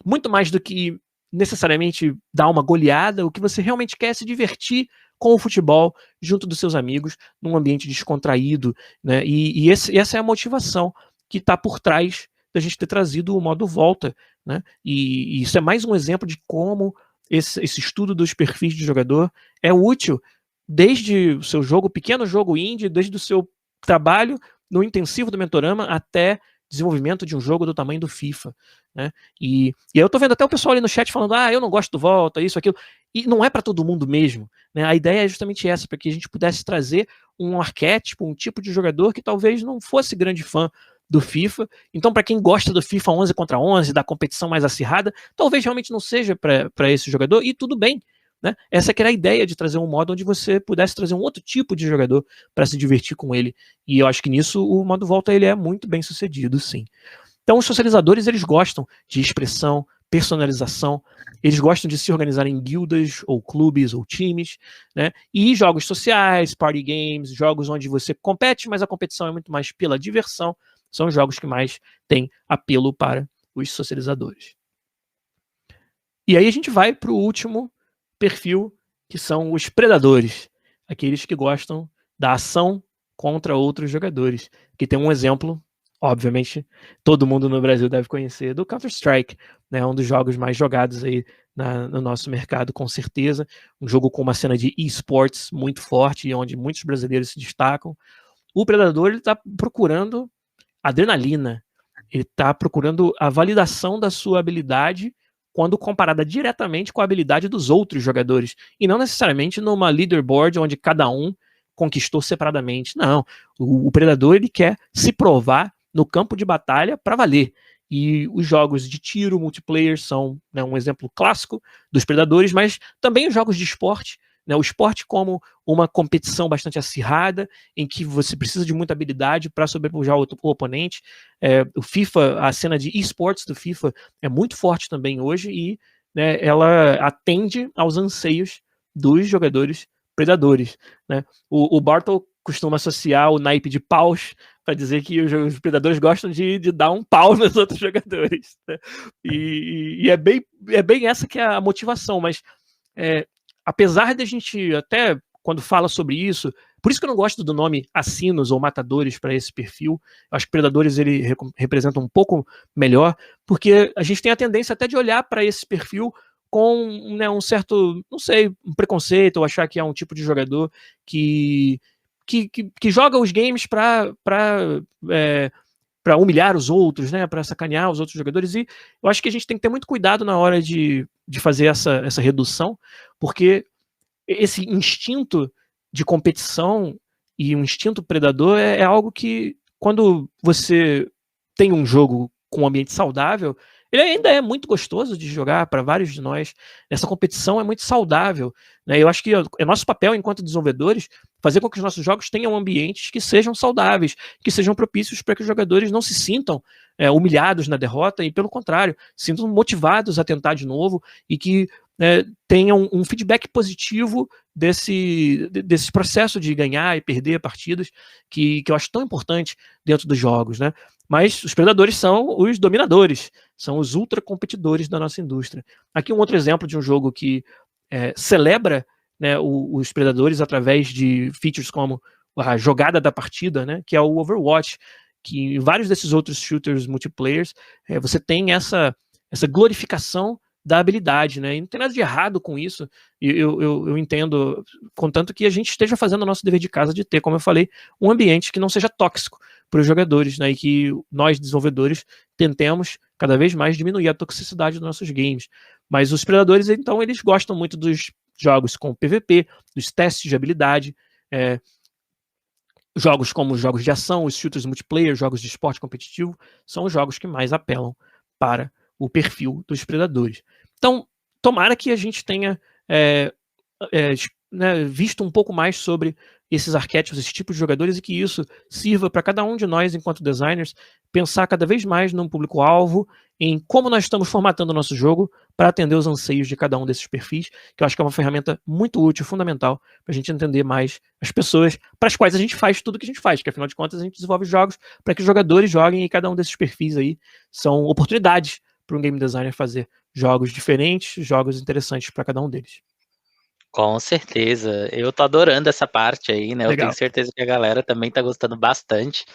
Speaker 2: muito mais do que necessariamente dar uma goleada, o que você realmente quer é se divertir com o futebol junto dos seus amigos, num ambiente descontraído, né? E essa é a motivação que está por trás da gente ter trazido o modo volta, né? E isso é mais um exemplo de como esse estudo dos perfis de jogador é útil desde o seu jogo, pequeno jogo indie, desde o seu trabalho no intensivo do Mentorama até desenvolvimento de um jogo do tamanho do FIFA, né? E eu tô vendo até o pessoal ali no chat falando, eu não gosto do volta, isso, aquilo, e não é para todo mundo mesmo, né? A ideia é justamente essa, para que a gente pudesse trazer um arquétipo, um tipo de jogador que talvez não fosse grande fã do FIFA. Então, para quem gosta do FIFA 11 contra 11, da competição mais acirrada, talvez realmente não seja para esse jogador, e tudo bem, né? Essa que era a ideia de trazer um modo onde você pudesse trazer um outro tipo de jogador para se divertir com ele. E eu acho que nisso o modo volta ele é muito bem sucedido, sim. Então os socializadores eles gostam de expressão, personalização, eles gostam de se organizar em guildas ou clubes ou times, né? E jogos sociais, party games, jogos onde você compete, mas a competição é muito mais pela diversão, são os jogos que mais têm apelo para os socializadores. E aí a gente vai para o último perfil, que são os predadores, aqueles que gostam da ação contra outros jogadores, que tem um exemplo, obviamente, todo mundo no Brasil deve conhecer, do Counter-Strike, né, um dos jogos mais jogados aí no nosso mercado, com certeza, um jogo com uma cena de esports muito forte, onde muitos brasileiros se destacam. O predador está procurando adrenalina, ele está procurando a validação da sua habilidade quando comparada diretamente com a habilidade dos outros jogadores, e não necessariamente numa leaderboard onde cada um conquistou separadamente. Não, o predador ele quer se provar no campo de batalha para valer. E os jogos de tiro multiplayer são, né, um exemplo clássico dos predadores, mas também os jogos de esporte, né, o esporte como uma competição bastante acirrada, em que você precisa de muita habilidade para sobrepujar o oponente. O FIFA, a cena de esportes do FIFA é muito forte também hoje e, né, ela atende aos anseios dos jogadores predadores, né? O Bartol costuma associar o naipe de paus para dizer que os predadores gostam de dar um pau nos outros jogadores, né? E é bem essa que é a motivação, mas apesar de a gente até, quando fala sobre isso, por isso que eu não gosto do nome assassinos ou matadores para esse perfil, eu acho que predadores ele representa um pouco melhor, porque a gente tem a tendência até de olhar para esse perfil com, né, um certo, não sei, um preconceito, ou achar que é um tipo de jogador que joga os games para humilhar os outros, né, para sacanear os outros jogadores, e eu acho que a gente tem que ter muito cuidado na hora de fazer essa redução, porque esse instinto de competição e um instinto predador é algo que, quando você tem um jogo com um ambiente saudável, ele ainda é muito gostoso de jogar para vários de nós. Essa competição é muito saudável, né? Eu acho que é nosso papel enquanto desenvolvedores fazer com que os nossos jogos tenham ambientes que sejam saudáveis, que sejam propícios para que os jogadores não se sintam humilhados na derrota e, pelo contrário, se sintam motivados a tentar de novo e que tenham um feedback positivo desse processo de ganhar e perder partidas, que eu acho tão importante dentro dos jogos, né? Mas os predadores são os dominadores, são os ultra competidores da nossa indústria. Aqui um outro exemplo de um jogo que celebra, né, os predadores através de features como a jogada da partida, né, que é o Overwatch, que em vários desses outros shooters multiplayers você tem essa glorificação da habilidade, né? E não tem nada de errado com isso. Eu entendo, contanto que a gente esteja fazendo o nosso dever de casa de ter, como eu falei, um ambiente que não seja tóxico para os jogadores, né? E que nós, desenvolvedores, tentemos cada vez mais diminuir a toxicidade dos nossos games. Mas os predadores, então, eles gostam muito dos jogos com PVP, dos testes de habilidade, jogos como os jogos de ação, os shooters multiplayer, jogos de esporte competitivo, são os jogos que mais apelam para o perfil dos predadores. Então, tomara que a gente tenha é, né, visto um pouco mais sobre esses arquétipos, esses tipos de jogadores, e que isso sirva para cada um de nós, enquanto designers, pensar cada vez mais no público-alvo, em como nós estamos formatando o nosso jogo para atender os anseios de cada um desses perfis, que eu acho que é uma ferramenta muito útil, fundamental, para a gente entender mais as pessoas para as quais a gente faz tudo o que a gente faz, que afinal de contas a gente desenvolve jogos para que os jogadores joguem, e cada um desses perfis aí são oportunidades para um game designer fazer jogos diferentes, jogos interessantes para cada um deles.
Speaker 1: Com certeza, eu tô adorando essa parte aí, né? Eu tenho
Speaker 2: Legal.
Speaker 1: certeza que a galera também tá gostando bastante,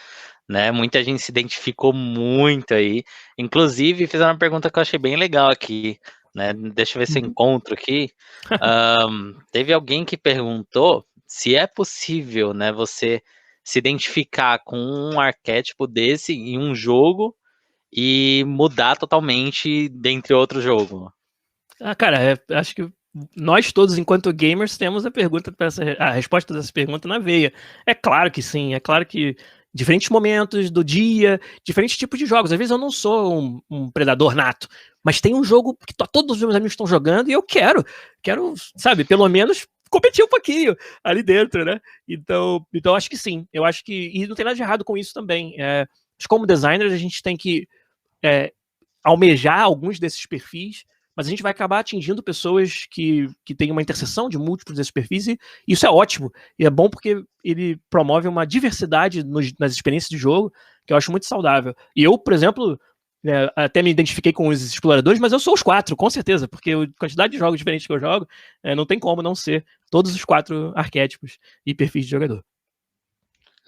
Speaker 1: né? Muita gente se identificou muito aí. Inclusive, fizeram uma pergunta que eu achei bem legal aqui, né? Deixa eu ver se eu
Speaker 2: Uhum.
Speaker 1: encontro aqui. Teve alguém que perguntou se é possível, né, você se identificar com um arquétipo desse em um jogo e mudar totalmente dentre outro jogo.
Speaker 2: Cara, acho que nós todos, enquanto gamers, temos a resposta dessa pergunta na veia. É claro que sim, é claro que diferentes momentos do dia, diferentes tipos de jogos. Às vezes eu não sou um predador nato, mas tem um jogo que todos os meus amigos estão jogando e eu quero, sabe, pelo menos competir um pouquinho ali dentro, né? Então acho que sim. Eu acho que e não tem nada de errado com isso também. Como designers, a gente tem que é, almejar alguns desses perfis, mas a gente vai acabar atingindo pessoas que têm uma interseção de múltiplos desses perfis, e isso é ótimo. E é bom porque ele promove uma diversidade nas experiências de jogo, que eu acho muito saudável. E eu, por exemplo, até me identifiquei com os exploradores, mas eu sou os quatro, com certeza, porque a quantidade de jogos diferentes que eu jogo, não tem como não ser todos os quatro arquétipos e perfis de jogador.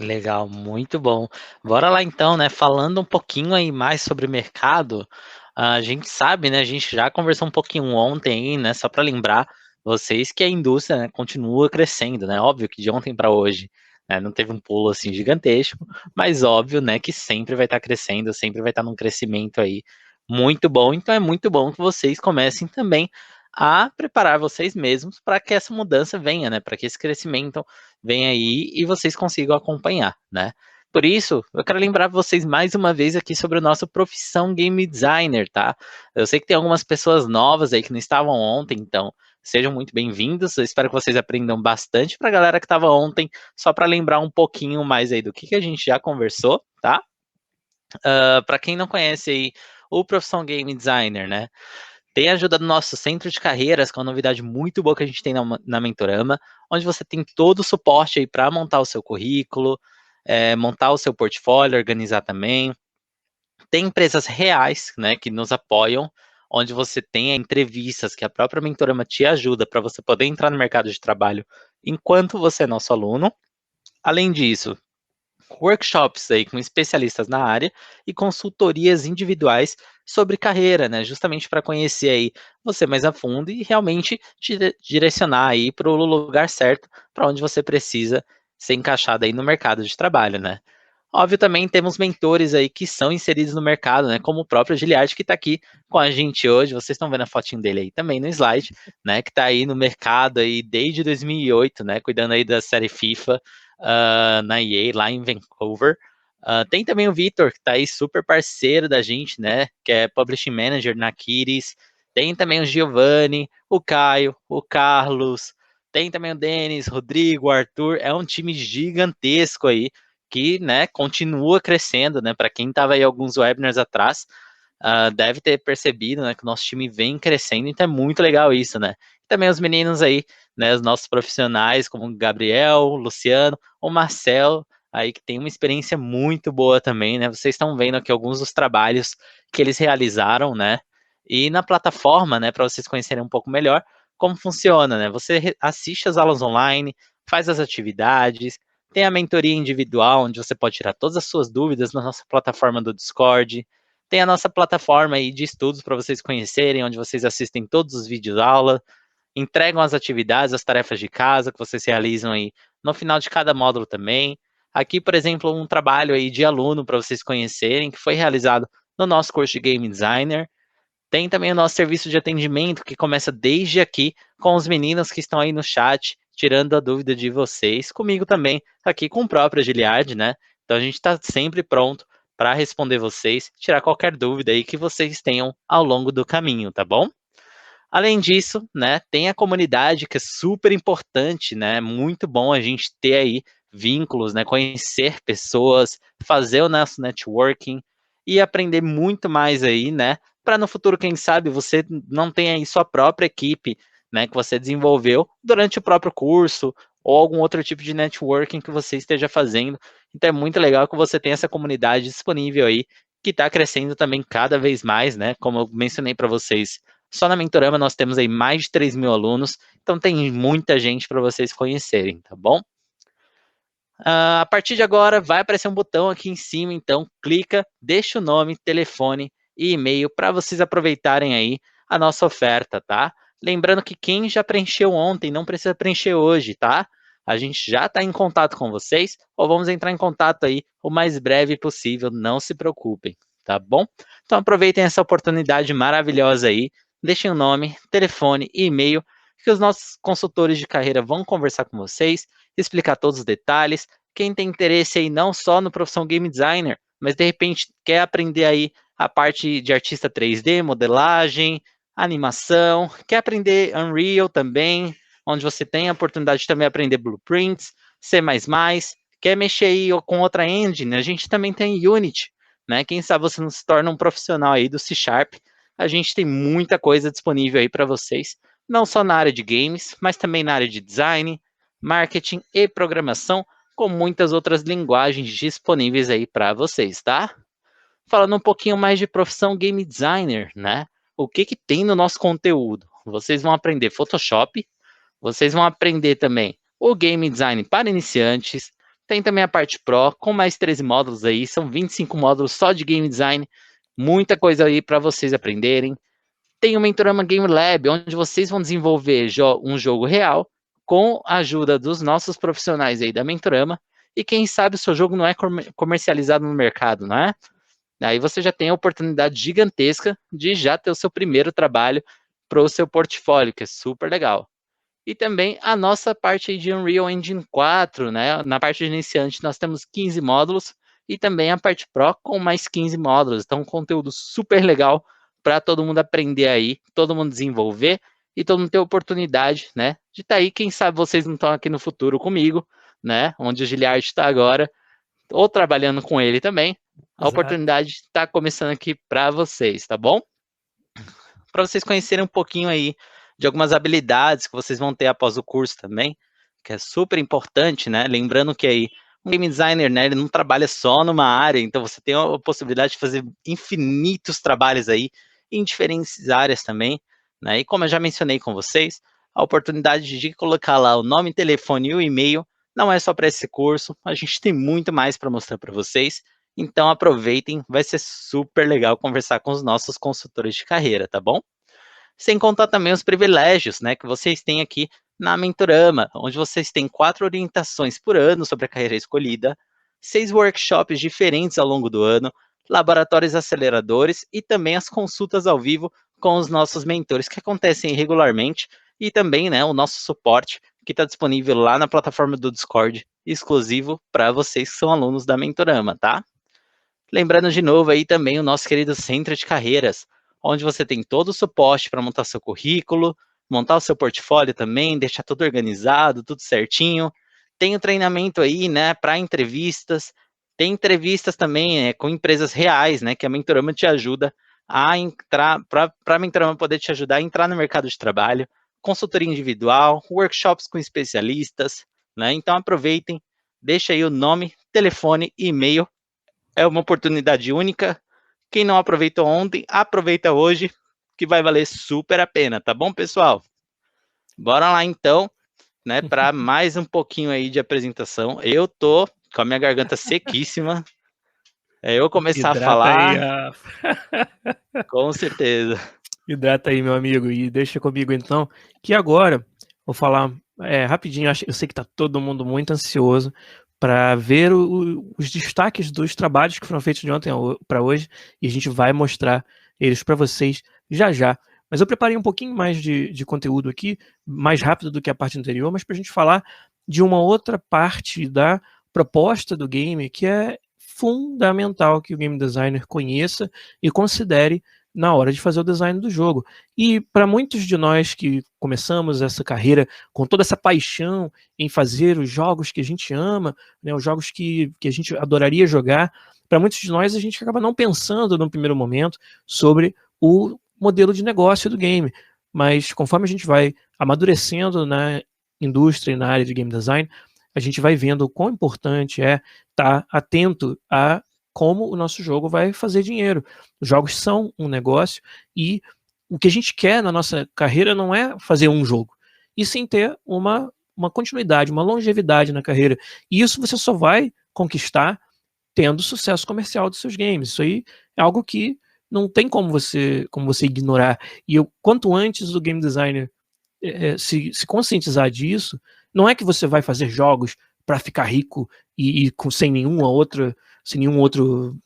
Speaker 1: Legal, muito bom. Bora lá então, né? Falando um pouquinho aí mais sobre o mercado, a gente sabe, né? A gente já conversou um pouquinho ontem aí, né? Só para lembrar vocês que a indústria, né, continua crescendo, né? Óbvio que de ontem para hoje, né, não teve um pulo assim gigantesco, mas óbvio, né, que sempre vai estar crescendo, sempre vai estar num crescimento aí muito bom. Então é muito bom que vocês comecem também a preparar vocês mesmos para que essa mudança venha, né? Para que esse crescimento venha aí e vocês consigam acompanhar, né? Por isso, eu quero lembrar vocês mais uma vez aqui sobre o nosso profissão game designer, tá? Eu sei que tem algumas pessoas novas aí que não estavam ontem, então sejam muito bem-vindos. Eu espero que vocês aprendam bastante para a galera que estava ontem, só para lembrar um pouquinho mais aí do que a gente já conversou, tá? Para quem não conhece aí o profissão game designer, né? Tem a ajuda do nosso centro de carreiras, que é uma novidade muito boa que a gente tem na Mentorama, onde você tem todo o suporte aí para montar o seu currículo, montar o seu portfólio, organizar também. Tem empresas reais, né, que nos apoiam, onde você tem entrevistas que a própria Mentorama te ajuda para você poder entrar no mercado de trabalho enquanto você é nosso aluno. Além disso, workshops aí com especialistas na área e consultorias individuais sobre carreira, né? Justamente para conhecer aí você mais a fundo e realmente te direcionar aí para o lugar certo, para onde você precisa ser encaixado aí no mercado de trabalho, né? Óbvio, também temos mentores aí que são inseridos no mercado, né? Como o próprio Giliard, que está aqui com a gente hoje. Vocês estão vendo a fotinho dele aí também no slide, né? Que está aí no mercado aí desde 2008, né? Cuidando aí da série FIFA na EA, lá em Vancouver. Tem também o Vitor, que está aí super parceiro da gente, né? Que é Publishing Manager na Kiris. Tem também o Giovanni, o Caio, o Carlos. Tem também o Denis, Rodrigo, o Arthur. É um time gigantesco aí que, né, continua crescendo, né? Para quem estava aí alguns webinars atrás, deve ter percebido, né, que o nosso time vem crescendo, então é muito legal isso, né? Também os meninos aí, né, os nossos profissionais, como o Gabriel, o Luciano, o Marcel, aí que tem uma experiência muito boa também, né? Vocês estão vendo aqui alguns dos trabalhos que eles realizaram, né? E na plataforma, né, para vocês conhecerem um pouco melhor como funciona, né? Você assiste as aulas online, faz as atividades, tem a mentoria individual, onde você pode tirar todas as suas dúvidas na nossa plataforma do Discord. Tem a nossa plataforma aí de estudos para vocês conhecerem, onde vocês assistem todos os vídeos aula, entregam as atividades, as tarefas de casa que vocês realizam aí no final de cada módulo também. Aqui, por exemplo, um trabalho aí de aluno para vocês conhecerem, que foi realizado no nosso curso de Game Designer. Tem também o nosso serviço de atendimento, que começa desde aqui, com os meninos que estão aí no chat, tirando a dúvida de vocês, comigo também, aqui com o próprio Giliard, né? Então a gente está sempre pronto para responder vocês, tirar qualquer dúvida aí que vocês tenham ao longo do caminho, tá bom? Além disso, né, tem a comunidade que é super importante, né? Muito bom a gente ter aí vínculos, né? Conhecer pessoas, fazer o nosso networking e aprender muito mais aí, né? Para no futuro, quem sabe, você não tenha aí sua própria equipe, né? Que você desenvolveu durante o próprio curso ou algum outro tipo de networking que você esteja fazendo. Então é muito legal que você tenha essa comunidade disponível aí, que está crescendo também cada vez mais, né? Como eu mencionei para vocês, só na Mentorama nós temos aí mais de 3.000 alunos, então tem muita gente para vocês conhecerem, tá bom? A partir de agora vai aparecer um botão aqui em cima, então clica, deixa o nome, telefone e e-mail para vocês aproveitarem aí a nossa oferta, tá? Lembrando que quem já preencheu ontem não precisa preencher hoje, tá? A gente já está em contato com vocês, ou vamos entrar em contato aí o mais breve possível, não se preocupem, tá bom? Então aproveitem essa oportunidade maravilhosa aí, deixem o nome, telefone e e-mail, que os nossos consultores de carreira vão conversar com vocês, explicar todos os detalhes. Quem tem interesse aí não só no profissão game designer, mas de repente quer aprender aí a parte de artista 3D, modelagem, animação, quer aprender Unreal também, onde você tem a oportunidade de também aprender Blueprints, C++, quer mexer aí com outra engine, a gente também tem Unity, né? Quem sabe você não se torna um profissional aí do C Sharp, a gente tem muita coisa disponível aí para vocês, não só na área de games, mas também na área de design, marketing e programação, com muitas outras linguagens disponíveis aí para vocês, tá? Falando um pouquinho mais de profissão game designer, né? O que que tem no nosso conteúdo? Vocês vão aprender Photoshop, vocês vão aprender também o game design para iniciantes, tem também a parte Pro, com mais 13 módulos aí, são 25 módulos só de game design, muita coisa aí para vocês aprenderem. Tem o Mentorama Game Lab, onde vocês vão desenvolver um jogo real com a ajuda dos nossos profissionais aí da Mentorama, e quem sabe o seu jogo não é comercializado no mercado, não é? Aí você já tem a oportunidade gigantesca de já ter o seu primeiro trabalho para o seu portfólio, que é super legal. E também a nossa parte de Unreal Engine 4, né? Na parte de iniciante nós temos 15 módulos e também a parte Pro com mais 15 módulos. Então, um conteúdo super legal para todo mundo aprender aí, todo mundo desenvolver e todo mundo ter oportunidade, né? De estar aí, quem sabe vocês não estão aqui no futuro comigo, né? Onde o Giliard está agora, ou trabalhando com ele também. A
Speaker 2: Exato.
Speaker 1: oportunidade está começando aqui para vocês, tá bom? Para vocês conhecerem um pouquinho aí de algumas habilidades que vocês vão ter após o curso também, que é super importante, né? Lembrando que aí um game designer, né, ele não trabalha só numa área, então você tem a possibilidade de fazer infinitos trabalhos aí em diferentes áreas também, né? E como eu já mencionei com vocês, a oportunidade de colocar lá o nome, telefone e o e-mail não é só para esse curso, a gente tem muito mais para mostrar para vocês. Então aproveitem, vai ser super legal conversar com os nossos consultores de carreira, tá bom? Sem contar também os privilégios, né, que vocês têm aqui na Mentorama, onde vocês têm 4 orientações por ano sobre a carreira escolhida, 6 workshops diferentes ao longo do ano, laboratórios aceleradores e também as consultas ao vivo com os nossos mentores que acontecem regularmente e também, né, o nosso suporte que está disponível lá na plataforma do Discord, exclusivo para vocês que são alunos da Mentorama, tá? Lembrando de novo aí também o nosso querido Centro de Carreiras, onde você tem todo o suporte para montar seu currículo, montar o seu portfólio também, deixar tudo organizado, tudo certinho. Tem o treinamento aí, né, para entrevistas. Tem entrevistas também com empresas reais, né, que a Mentorama te ajuda a entrar, para a Mentorama poder te ajudar a entrar no mercado de trabalho, consultoria individual, workshops com especialistas, né? Então aproveitem, deixa aí o nome, telefone e e-mail, é uma oportunidade única. Quem não aproveitou ontem, aproveita hoje, que vai valer super a pena, tá bom, pessoal? Bora lá então, né, para mais um pouquinho aí de apresentação. Eu tô com a minha garganta sequíssima. Eu começar
Speaker 2: Hidrata
Speaker 1: a falar,
Speaker 2: aí, Rafa.
Speaker 1: com certeza.
Speaker 2: Hidrata aí, meu amigo, e deixa comigo então, que agora vou falar rapidinho. Eu sei que tá todo mundo muito ansioso para ver os destaques dos trabalhos que foram feitos de ontem para hoje, e a gente vai mostrar eles para vocês já já. Mas eu preparei um pouquinho mais de conteúdo aqui, mais rápido do que a parte anterior, mas para a gente falar de uma outra parte da proposta do game que é fundamental que o game designer conheça e considere na hora de fazer o design do jogo. E para muitos de nós que começamos essa carreira com toda essa paixão em fazer os jogos que a gente ama, né, os jogos que a gente adoraria jogar, para muitos de nós a gente acaba não pensando no primeiro momento sobre o modelo de negócio do game. Mas conforme a gente vai amadurecendo na indústria e na área de game design, a gente vai vendo o quão importante é estar atento a como o nosso jogo vai fazer dinheiro. Os jogos são um negócio e o que a gente quer na nossa carreira não é fazer um jogo, e sim ter uma continuidade, uma longevidade na carreira. E isso você só vai conquistar tendo sucesso comercial dos seus games. Isso aí é algo que não tem como você ignorar. E quanto antes o game designer se conscientizar disso, não é que você vai fazer jogos para ficar rico sem nenhum outro,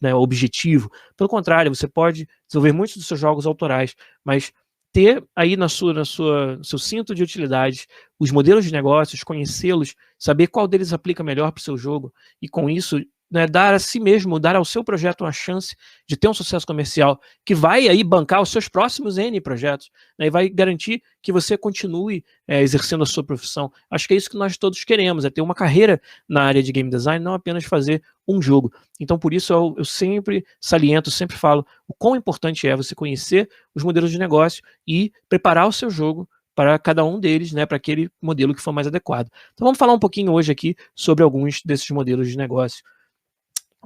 Speaker 2: né, objetivo. Pelo contrário, você pode desenvolver muitos dos seus jogos autorais, mas ter aí no seu cinto de utilidades os modelos de negócios, conhecê-los, saber qual deles aplica melhor para o seu jogo, e com isso, né, dar a si mesmo, dar ao seu projeto uma chance de ter um sucesso comercial que vai aí bancar os seus próximos N projetos, né, e vai garantir que você continue exercendo a sua profissão. Acho que é isso que nós todos queremos, é ter uma carreira na área de game design, não apenas fazer um jogo. Então, por isso, eu sempre saliento, sempre falo o quão importante é você conhecer os modelos de negócio e preparar o seu jogo para cada um deles, né, para aquele modelo que for mais adequado. Então, vamos falar um pouquinho hoje aqui sobre alguns desses modelos de negócio.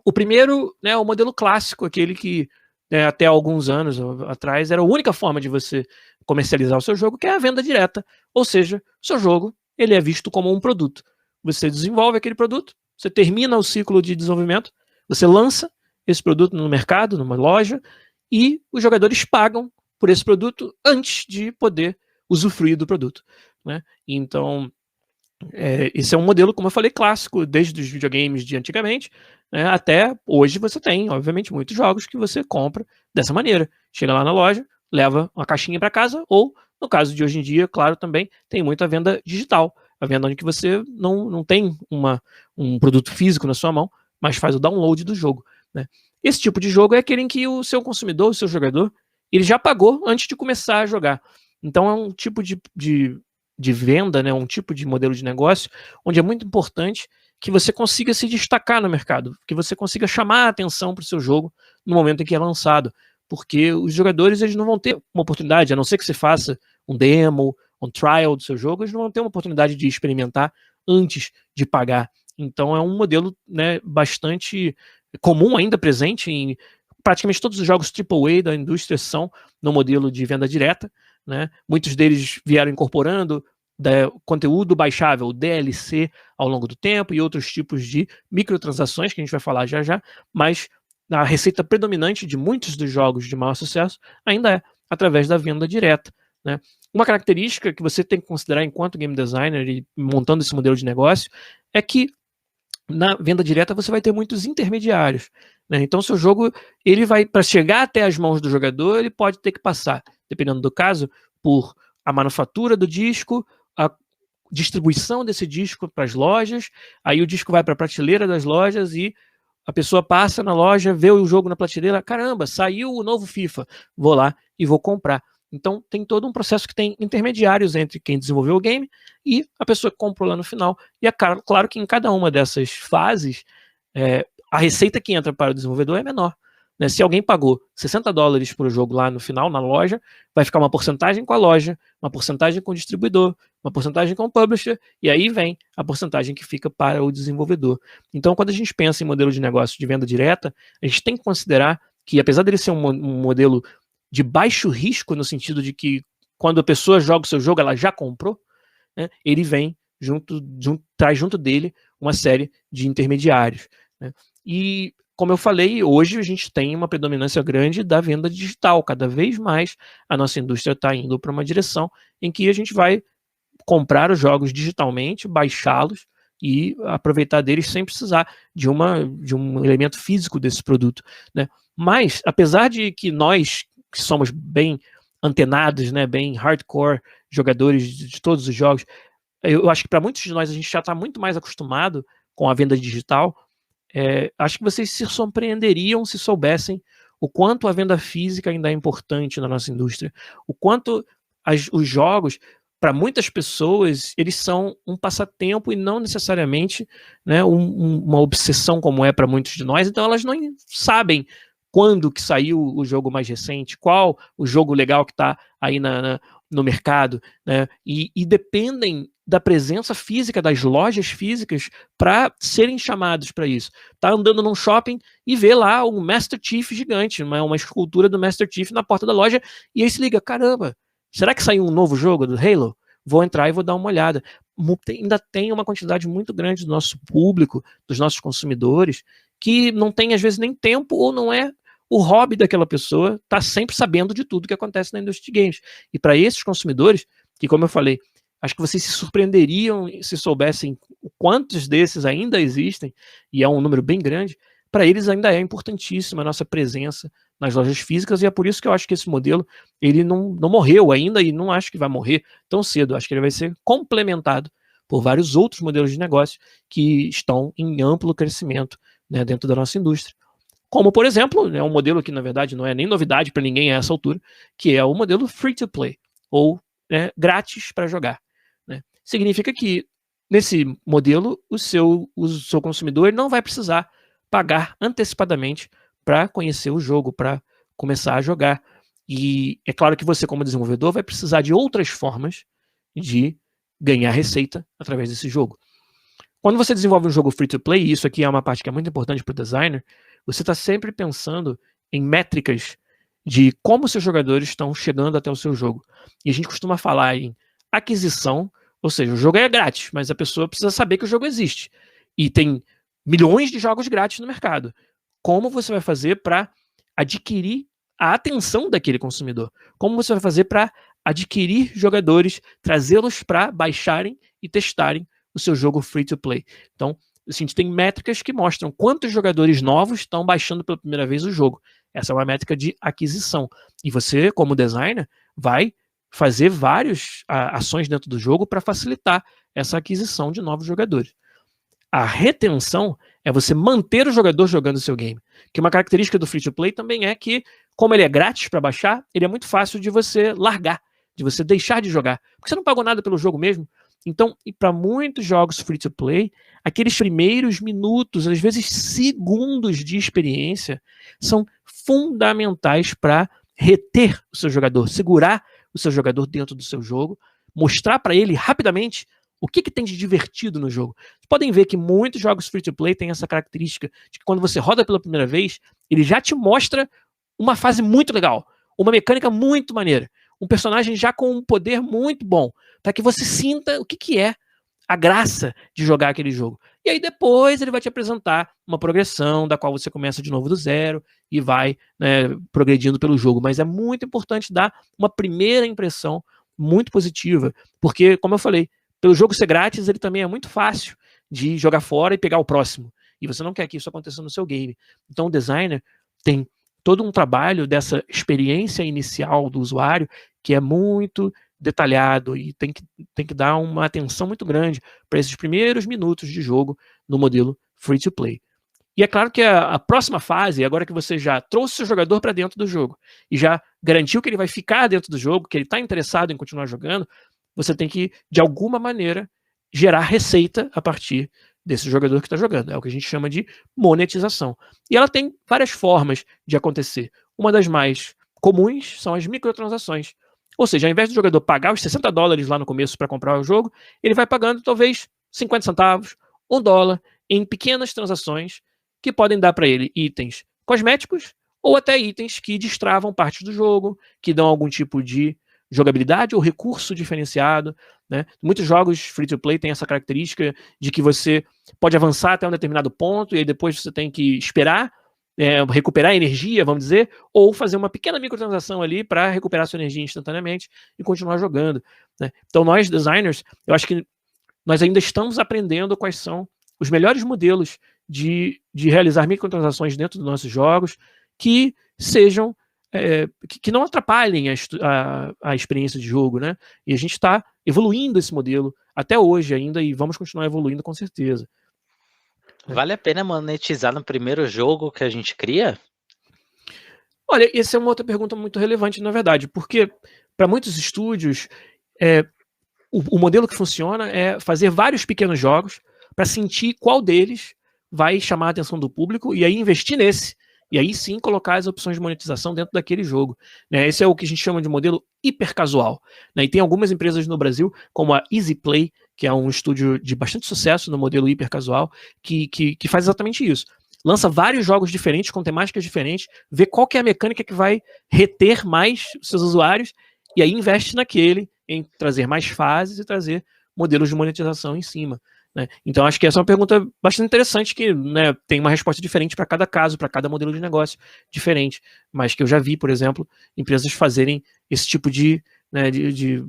Speaker 2: O primeiro, né, o modelo clássico, aquele que, né, até alguns anos atrás era a única forma de você comercializar o seu jogo, que é a venda direta. Ou seja, o seu jogo ele é visto como um produto. Você desenvolve aquele produto, você termina o ciclo de desenvolvimento, você lança esse produto no mercado, numa loja, e os jogadores pagam por esse produto antes de poder usufruir do produto, né? Então, esse é um modelo, como eu falei, clássico, desde os videogames de antigamente, né, até hoje você tem, obviamente, muitos jogos que você compra dessa maneira. Chega lá na loja, leva uma caixinha para casa, ou, no caso de hoje em dia, claro, também tem muita venda digital, a venda onde que você não tem um produto físico na sua mão, mas faz o download do jogo, né? Esse tipo de jogo é aquele em que o seu consumidor, o seu jogador, ele já pagou antes de começar a jogar. Então é um tipo de venda, né, um tipo de modelo de negócio onde é muito importante que você consiga se destacar no mercado, que você consiga chamar a atenção para o seu jogo no momento em que é lançado, porque os jogadores eles não vão ter uma oportunidade, a não ser que você faça um demo, um trial do seu jogo, eles não vão ter uma oportunidade de experimentar antes de pagar. Então é um modelo, né, bastante comum, ainda presente em praticamente todos os jogos AAA da indústria são no modelo de venda direta, né? Muitos deles vieram incorporando conteúdo baixável, DLC, ao longo do tempo, e outros tipos de microtransações, que a gente vai falar já já, mas a receita predominante de muitos dos jogos de maior sucesso ainda é através da venda direta, né? Uma característica que você tem que considerar enquanto game designer e montando esse modelo de negócio é que na venda direta você vai ter muitos intermediários, né? Então seu jogo, ele vai, para chegar até as mãos do jogador, ele pode ter que passar, dependendo do caso, por a manufatura do disco, a distribuição desse disco para as lojas, aí o disco vai para a prateleira das lojas e a pessoa passa na loja, vê o jogo na prateleira, caramba, saiu o novo FIFA, vou lá e vou comprar. Então tem todo um processo que tem intermediários entre quem desenvolveu o game e a pessoa que comprou lá no final. E é claro que em cada uma dessas fases, a receita que entra para o desenvolvedor é menor, né? Se alguém pagou $60 por o jogo lá no final, na loja, vai ficar uma porcentagem com a loja, uma porcentagem com o distribuidor, uma porcentagem com o publisher, e aí vem a porcentagem que fica para o desenvolvedor. Então, quando a gente pensa em modelo de negócio de venda direta, a gente tem que considerar que, apesar dele ser um modelo de baixo risco, no sentido de que quando a pessoa joga o seu jogo, ela já comprou, né, ele vem traz junto dele uma série de intermediários, né? E, como eu falei, hoje a gente tem uma predominância grande da venda digital. Cada vez mais a nossa indústria está indo para uma direção em que a gente vai comprar os jogos digitalmente, baixá-los e aproveitar deles sem precisar de um elemento físico desse produto, né? Mas, apesar de que nós, que somos bem antenados, né, bem hardcore jogadores de todos os jogos, eu acho que para muitos de nós a gente já está muito mais acostumado com a venda digital. Acho que vocês se surpreenderiam se soubessem o quão difícil é, né, a venda digital. Porque o quanto a venda física ainda é importante na nossa indústria, o quanto os jogos, para muitas pessoas, eles são um passatempo e não necessariamente, né, uma obsessão como é para muitos de nós. Então elas não sabem quando que saiu o jogo mais recente, qual o jogo legal que está aí no mercado, né, e dependem da presença física, das lojas físicas, para serem chamados para isso. Tá andando num shopping e vê lá um Master Chief gigante, uma escultura do Master Chief na porta da loja, e aí se liga, caramba, será que saiu um novo jogo do Halo? Vou entrar e vou dar uma olhada. Ainda tem uma quantidade muito grande do nosso público, dos nossos consumidores, que não tem, às vezes, nem tempo ou não é o hobby daquela pessoa, tá sempre sabendo de tudo que acontece na indústria de games. E para esses consumidores, que como eu falei, acho que vocês se surpreenderiam se soubessem quantos desses ainda existem, e é um número bem grande, para eles ainda é importantíssima a nossa presença nas lojas físicas, e é por isso que eu acho que esse modelo ele não morreu ainda, e não acho que vai morrer tão cedo. Acho que ele vai ser complementado por vários outros modelos de negócio que estão em amplo crescimento, né, dentro da nossa indústria. Como, por exemplo, né, um modelo que, na verdade, não é nem novidade para ninguém a essa altura, que é o modelo free-to-play, ou grátis para jogar. Né? Significa que, nesse modelo, o seu consumidor não vai precisar pagar antecipadamente para conhecer o jogo, para começar a jogar. E é claro que você, como desenvolvedor, vai precisar de outras formas de ganhar receita através desse jogo. Quando você desenvolve um jogo free-to-play, e isso aqui é uma parte que é muito importante para o designer, você está sempre pensando em métricas de como seus jogadores estão chegando até o seu jogo. E a gente costuma falar em aquisição, ou seja, o jogo é grátis, mas a pessoa precisa saber que o jogo existe. E tem milhões de jogos grátis no mercado. Como você vai fazer para adquirir a atenção daquele consumidor? Como você vai fazer para adquirir jogadores, trazê-los para baixarem e testarem o seu jogo free-to-play? Então, a gente tem métricas que mostram quantos jogadores novos estão baixando pela primeira vez o jogo. Essa é uma métrica de aquisição. E você, como designer, vai fazer várias ações dentro do jogo para facilitar essa aquisição de novos jogadores. A retenção é você manter o jogador jogando o seu game. Que uma característica do free-to-play também é que, como ele é grátis para baixar, ele é muito fácil de você largar, de você deixar de jogar. Porque você não pagou nada pelo jogo mesmo. Então, e para muitos jogos free-to-play, aqueles primeiros minutos, às vezes segundos de experiência, são fundamentais para reter o seu jogador, segurar o seu jogador dentro do seu jogo, mostrar para ele rapidamente o que tem de divertido no jogo. Vocês podem ver que muitos jogos free-to-play têm essa característica de que quando você roda pela primeira vez, ele já te mostra uma fase muito legal, uma mecânica muito maneira, um personagem já com um poder muito bom, para que você sinta o que é a graça de jogar aquele jogo. E aí depois ele vai te apresentar uma progressão da qual você começa de novo do zero e vai, né, progredindo pelo jogo. Mas é muito importante dar uma primeira impressão muito positiva, porque, como eu falei, pelo jogo ser grátis, ele também é muito fácil de jogar fora e pegar o próximo. E você não quer que isso aconteça no seu game. Então o designer tem todo um trabalho dessa experiência inicial do usuário que é muito detalhado e tem que dar uma atenção muito grande para esses primeiros minutos de jogo no modelo free-to-play. E é claro que a próxima fase, agora que você já trouxe seu jogador para dentro do jogo e já garantiu que ele vai ficar dentro do jogo, que ele está interessado em continuar jogando, você tem que, de alguma maneira, gerar receita a partir desse jogador que está jogando. É o que a gente chama de monetização. E ela tem várias formas de acontecer. Uma das mais comuns são as microtransações. Ou seja, ao invés do jogador pagar os $60 lá no começo para comprar o jogo, ele vai pagando talvez 50 centavos, $1 em pequenas transações que podem dar para ele itens cosméticos ou até itens que destravam partes do jogo, que dão algum tipo de jogabilidade ou recurso diferenciado. Né? Muitos jogos free-to-play têm essa característica de que você pode avançar até um determinado ponto e aí depois você tem que esperar recuperar energia, vamos dizer, ou fazer uma pequena microtransação ali para recuperar sua energia instantaneamente e continuar jogando. Né? Então nós, designers, eu acho que nós ainda estamos aprendendo quais são os melhores modelos de realizar microtransações dentro dos nossos jogos que sejam que não atrapalhem a experiência de jogo, né? E a gente está evoluindo esse modelo até hoje ainda e vamos continuar evoluindo com certeza.
Speaker 1: Vale a pena monetizar no primeiro jogo que a gente cria?
Speaker 2: Olha, essa é uma outra pergunta muito relevante, na verdade, porque para muitos estúdios, o modelo que funciona é fazer vários pequenos jogos para sentir qual deles vai chamar a atenção do público e aí investir nesse. E aí sim colocar as opções de monetização dentro daquele jogo. Né? Esse é o que a gente chama de modelo hipercasual. Né? E tem algumas empresas no Brasil, como a Easy Play, que é um estúdio de bastante sucesso no modelo hipercasual, que faz exatamente isso. Lança vários jogos diferentes, com temáticas diferentes, vê qual que é a mecânica que vai reter mais seus usuários, e aí investe naquele, em trazer mais fases e trazer modelos de monetização em cima. Né? Então, acho que essa é uma pergunta bastante interessante, que, né, tem uma resposta diferente para cada caso, para cada modelo de negócio diferente, mas que eu já vi, por exemplo, empresas fazerem esse tipo de, né, de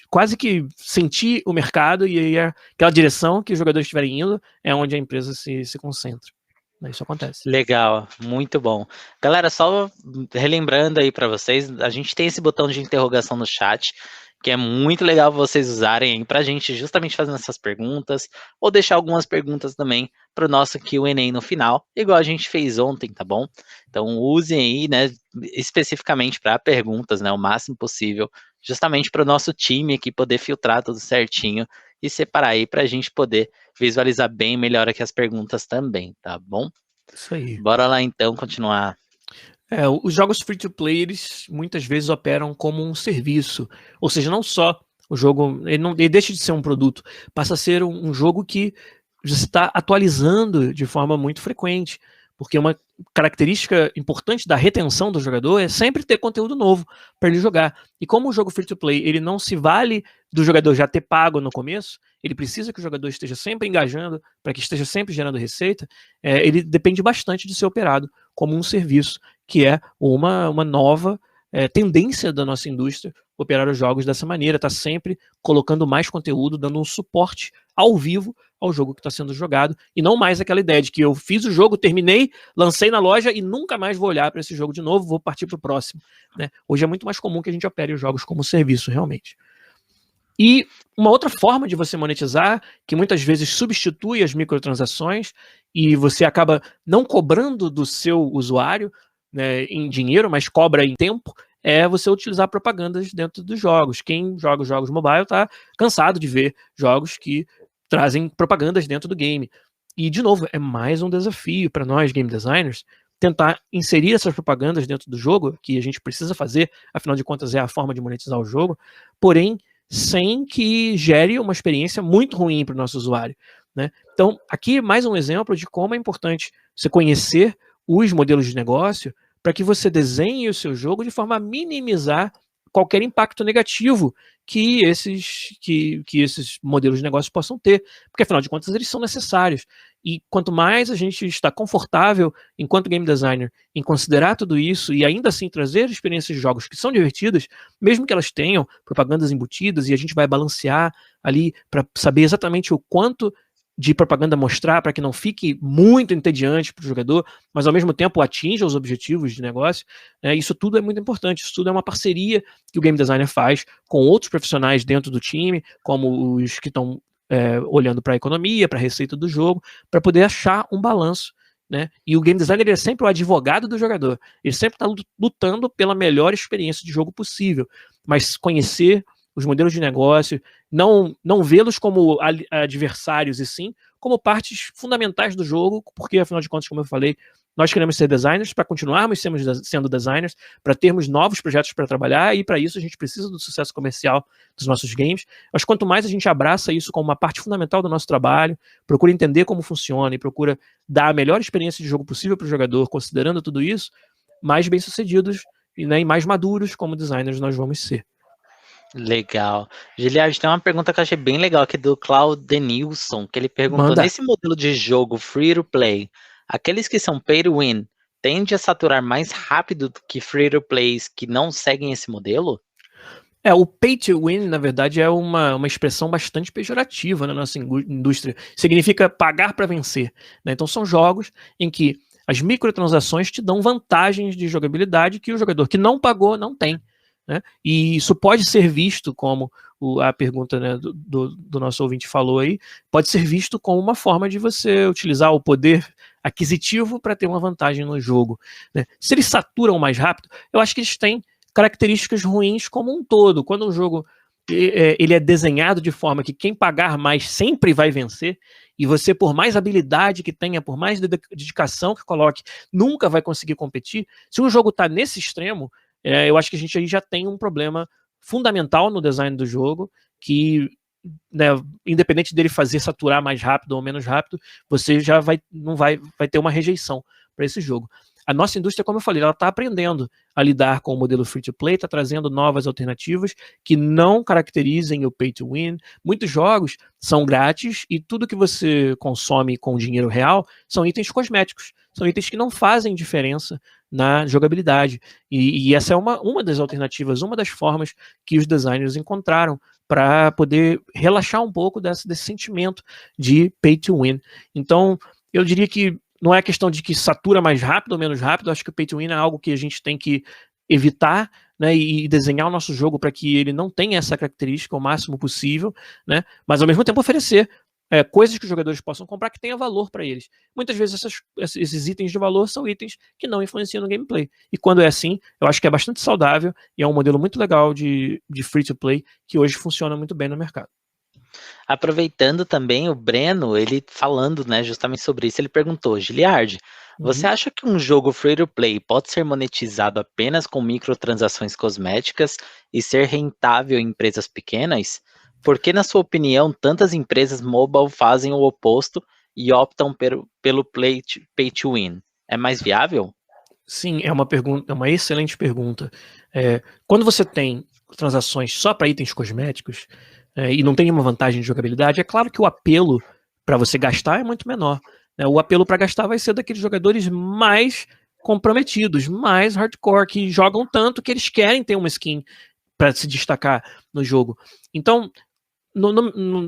Speaker 2: quase que sentir o mercado, e aí aquela direção que os jogadores estiverem indo é onde a empresa se concentra. Isso acontece.
Speaker 1: Legal, muito bom. Galera, só relembrando aí para vocês, a gente tem esse botão de interrogação no chat, que é muito legal vocês usarem para a gente justamente fazendo essas perguntas, ou deixar algumas perguntas também para o nosso Q&A no final, igual a gente fez ontem, tá bom? Então usem aí, né, especificamente para perguntas, né, o máximo possível, justamente para o nosso time aqui poder filtrar tudo certinho e separar aí para a gente poder visualizar bem melhor aqui as perguntas também, tá bom?
Speaker 2: Isso aí.
Speaker 1: Bora lá então continuar.
Speaker 2: Os jogos free-to-play, eles muitas vezes operam como um serviço, ou seja, não só o jogo, ele deixa de ser um produto, passa a ser um jogo que você está atualizando de forma muito frequente, porque uma característica importante da retenção do jogador é sempre ter conteúdo novo para ele jogar. E como o jogo free-to-play ele não se vale do jogador já ter pago no começo, ele precisa que o jogador esteja sempre engajando, para que esteja sempre gerando receita, ele depende bastante de ser operado como um serviço, que é uma nova tendência da nossa indústria, operar os jogos dessa maneira, tá sempre colocando mais conteúdo, dando um suporte ao vivo ao jogo que está sendo jogado, e não mais aquela ideia de que eu fiz o jogo, terminei, lancei na loja e nunca mais vou olhar para esse jogo de novo, vou partir para o próximo. Né? Hoje é muito mais comum que a gente opere os jogos como serviço, realmente. E uma outra forma de você monetizar, que muitas vezes substitui as microtransações, e você acaba não cobrando do seu usuário, né, em dinheiro, mas cobra em tempo, é você utilizar propagandas dentro dos jogos. Quem joga jogos mobile está cansado de ver jogos que trazem propagandas dentro do game. E, de novo, é mais um desafio para nós, game designers, tentar inserir essas propagandas dentro do jogo, que a gente precisa fazer, afinal de contas é a forma de monetizar o jogo, porém, sem que gere uma experiência muito ruim para o nosso usuário. Né? Então, aqui mais um exemplo de como é importante você conhecer os modelos de negócio para que você desenhe o seu jogo de forma a minimizar qualquer impacto negativo que esses modelos de negócio possam ter, porque afinal de contas eles são necessários. E quanto mais a gente está confortável, enquanto game designer, em considerar tudo isso e ainda assim trazer experiências de jogos que são divertidas, mesmo que elas tenham propagandas embutidas, e a gente vai balancear ali para saber exatamente o quanto de propaganda mostrar para que não fique muito entediante para o jogador, mas ao mesmo tempo atinja os objetivos de negócio, né? Isso tudo é muito importante, isso tudo é uma parceria que o game designer faz com outros profissionais dentro do time, como os que estão olhando para a economia, para a receita do jogo, para poder achar um balanço. Né? E o game designer é sempre o advogado do jogador, ele sempre está lutando pela melhor experiência de jogo possível, mas conhecer os modelos de negócio, não vê-los como adversários, e sim como partes fundamentais do jogo, porque, afinal de contas, como eu falei, nós queremos ser designers para continuarmos sendo designers, para termos novos projetos para trabalhar, e para isso a gente precisa do sucesso comercial dos nossos games. Mas quanto mais a gente abraça isso como uma parte fundamental do nosso trabalho, procura entender como funciona e procura dar a melhor experiência de jogo possível para o jogador, considerando tudo isso, mais bem-sucedidos e, né, e mais maduros como designers nós vamos ser.
Speaker 1: Legal. Giliard, tem uma pergunta que eu achei bem legal aqui do Claudenilson, que ele perguntou,
Speaker 2: Manda.
Speaker 1: nesse modelo de jogo free to play, aqueles que são pay to win, tende a saturar mais rápido do que free to plays que não seguem esse modelo?
Speaker 2: O pay to win, na verdade, é uma expressão bastante pejorativa na nossa indústria. Significa pagar para vencer. Né? Então são jogos em que as microtransações te dão vantagens de jogabilidade que o jogador que não pagou não tem. né? E isso pode ser visto como, a pergunta, né, do nosso ouvinte falou aí, pode ser visto como uma forma de você utilizar o poder aquisitivo para ter uma vantagem no jogo, né? Se eles saturam mais rápido, eu acho que eles têm características ruins como um todo. Quando um jogo ele é desenhado de forma que quem pagar mais sempre vai vencer, e você, por mais habilidade que tenha, por mais dedicação que coloque, nunca vai conseguir competir. Se um jogo está nesse extremo, eu acho que a gente aí já tem um problema fundamental no design do jogo, que, né, independente dele fazer saturar mais rápido ou menos rápido, você já vai ter uma rejeição para esse jogo. A nossa indústria, como eu falei, ela está aprendendo a lidar com o modelo free-to-play, está trazendo novas alternativas que não caracterizem o pay-to-win. Muitos jogos são grátis e tudo que você consome com dinheiro real são itens cosméticos, são itens que não fazem diferença na jogabilidade. E essa é uma das alternativas, uma das formas que os designers encontraram para poder relaxar um pouco desse sentimento de pay-to-win. Então, eu diria que não é questão de que satura mais rápido ou menos rápido, acho que o pay-to-win é algo que a gente tem que evitar, né, e desenhar o nosso jogo para que ele não tenha essa característica o máximo possível, né, mas ao mesmo tempo oferecer coisas que os jogadores possam comprar que tenha valor para eles. Muitas vezes esses itens de valor são itens que não influenciam no gameplay. E quando é assim, eu acho que é bastante saudável e é um modelo muito legal de free-to-play que hoje funciona muito bem no mercado.
Speaker 1: Aproveitando também o Breno, ele falando, né, justamente sobre isso, ele perguntou: Giliard, você acha que um jogo free-to-play pode ser monetizado apenas com microtransações cosméticas e ser rentável em empresas pequenas? Por que, na sua opinião, tantas empresas mobile fazem o oposto e optam pelo pay-to-win? É mais viável?
Speaker 2: Sim, é uma excelente pergunta. Quando você tem transações só para itens cosméticos, e não tem nenhuma vantagem de jogabilidade, é claro que o apelo para você gastar é muito menor, né? O apelo para gastar vai ser daqueles jogadores mais comprometidos, mais hardcore, que jogam tanto que eles querem ter uma skin para se destacar no jogo. Então,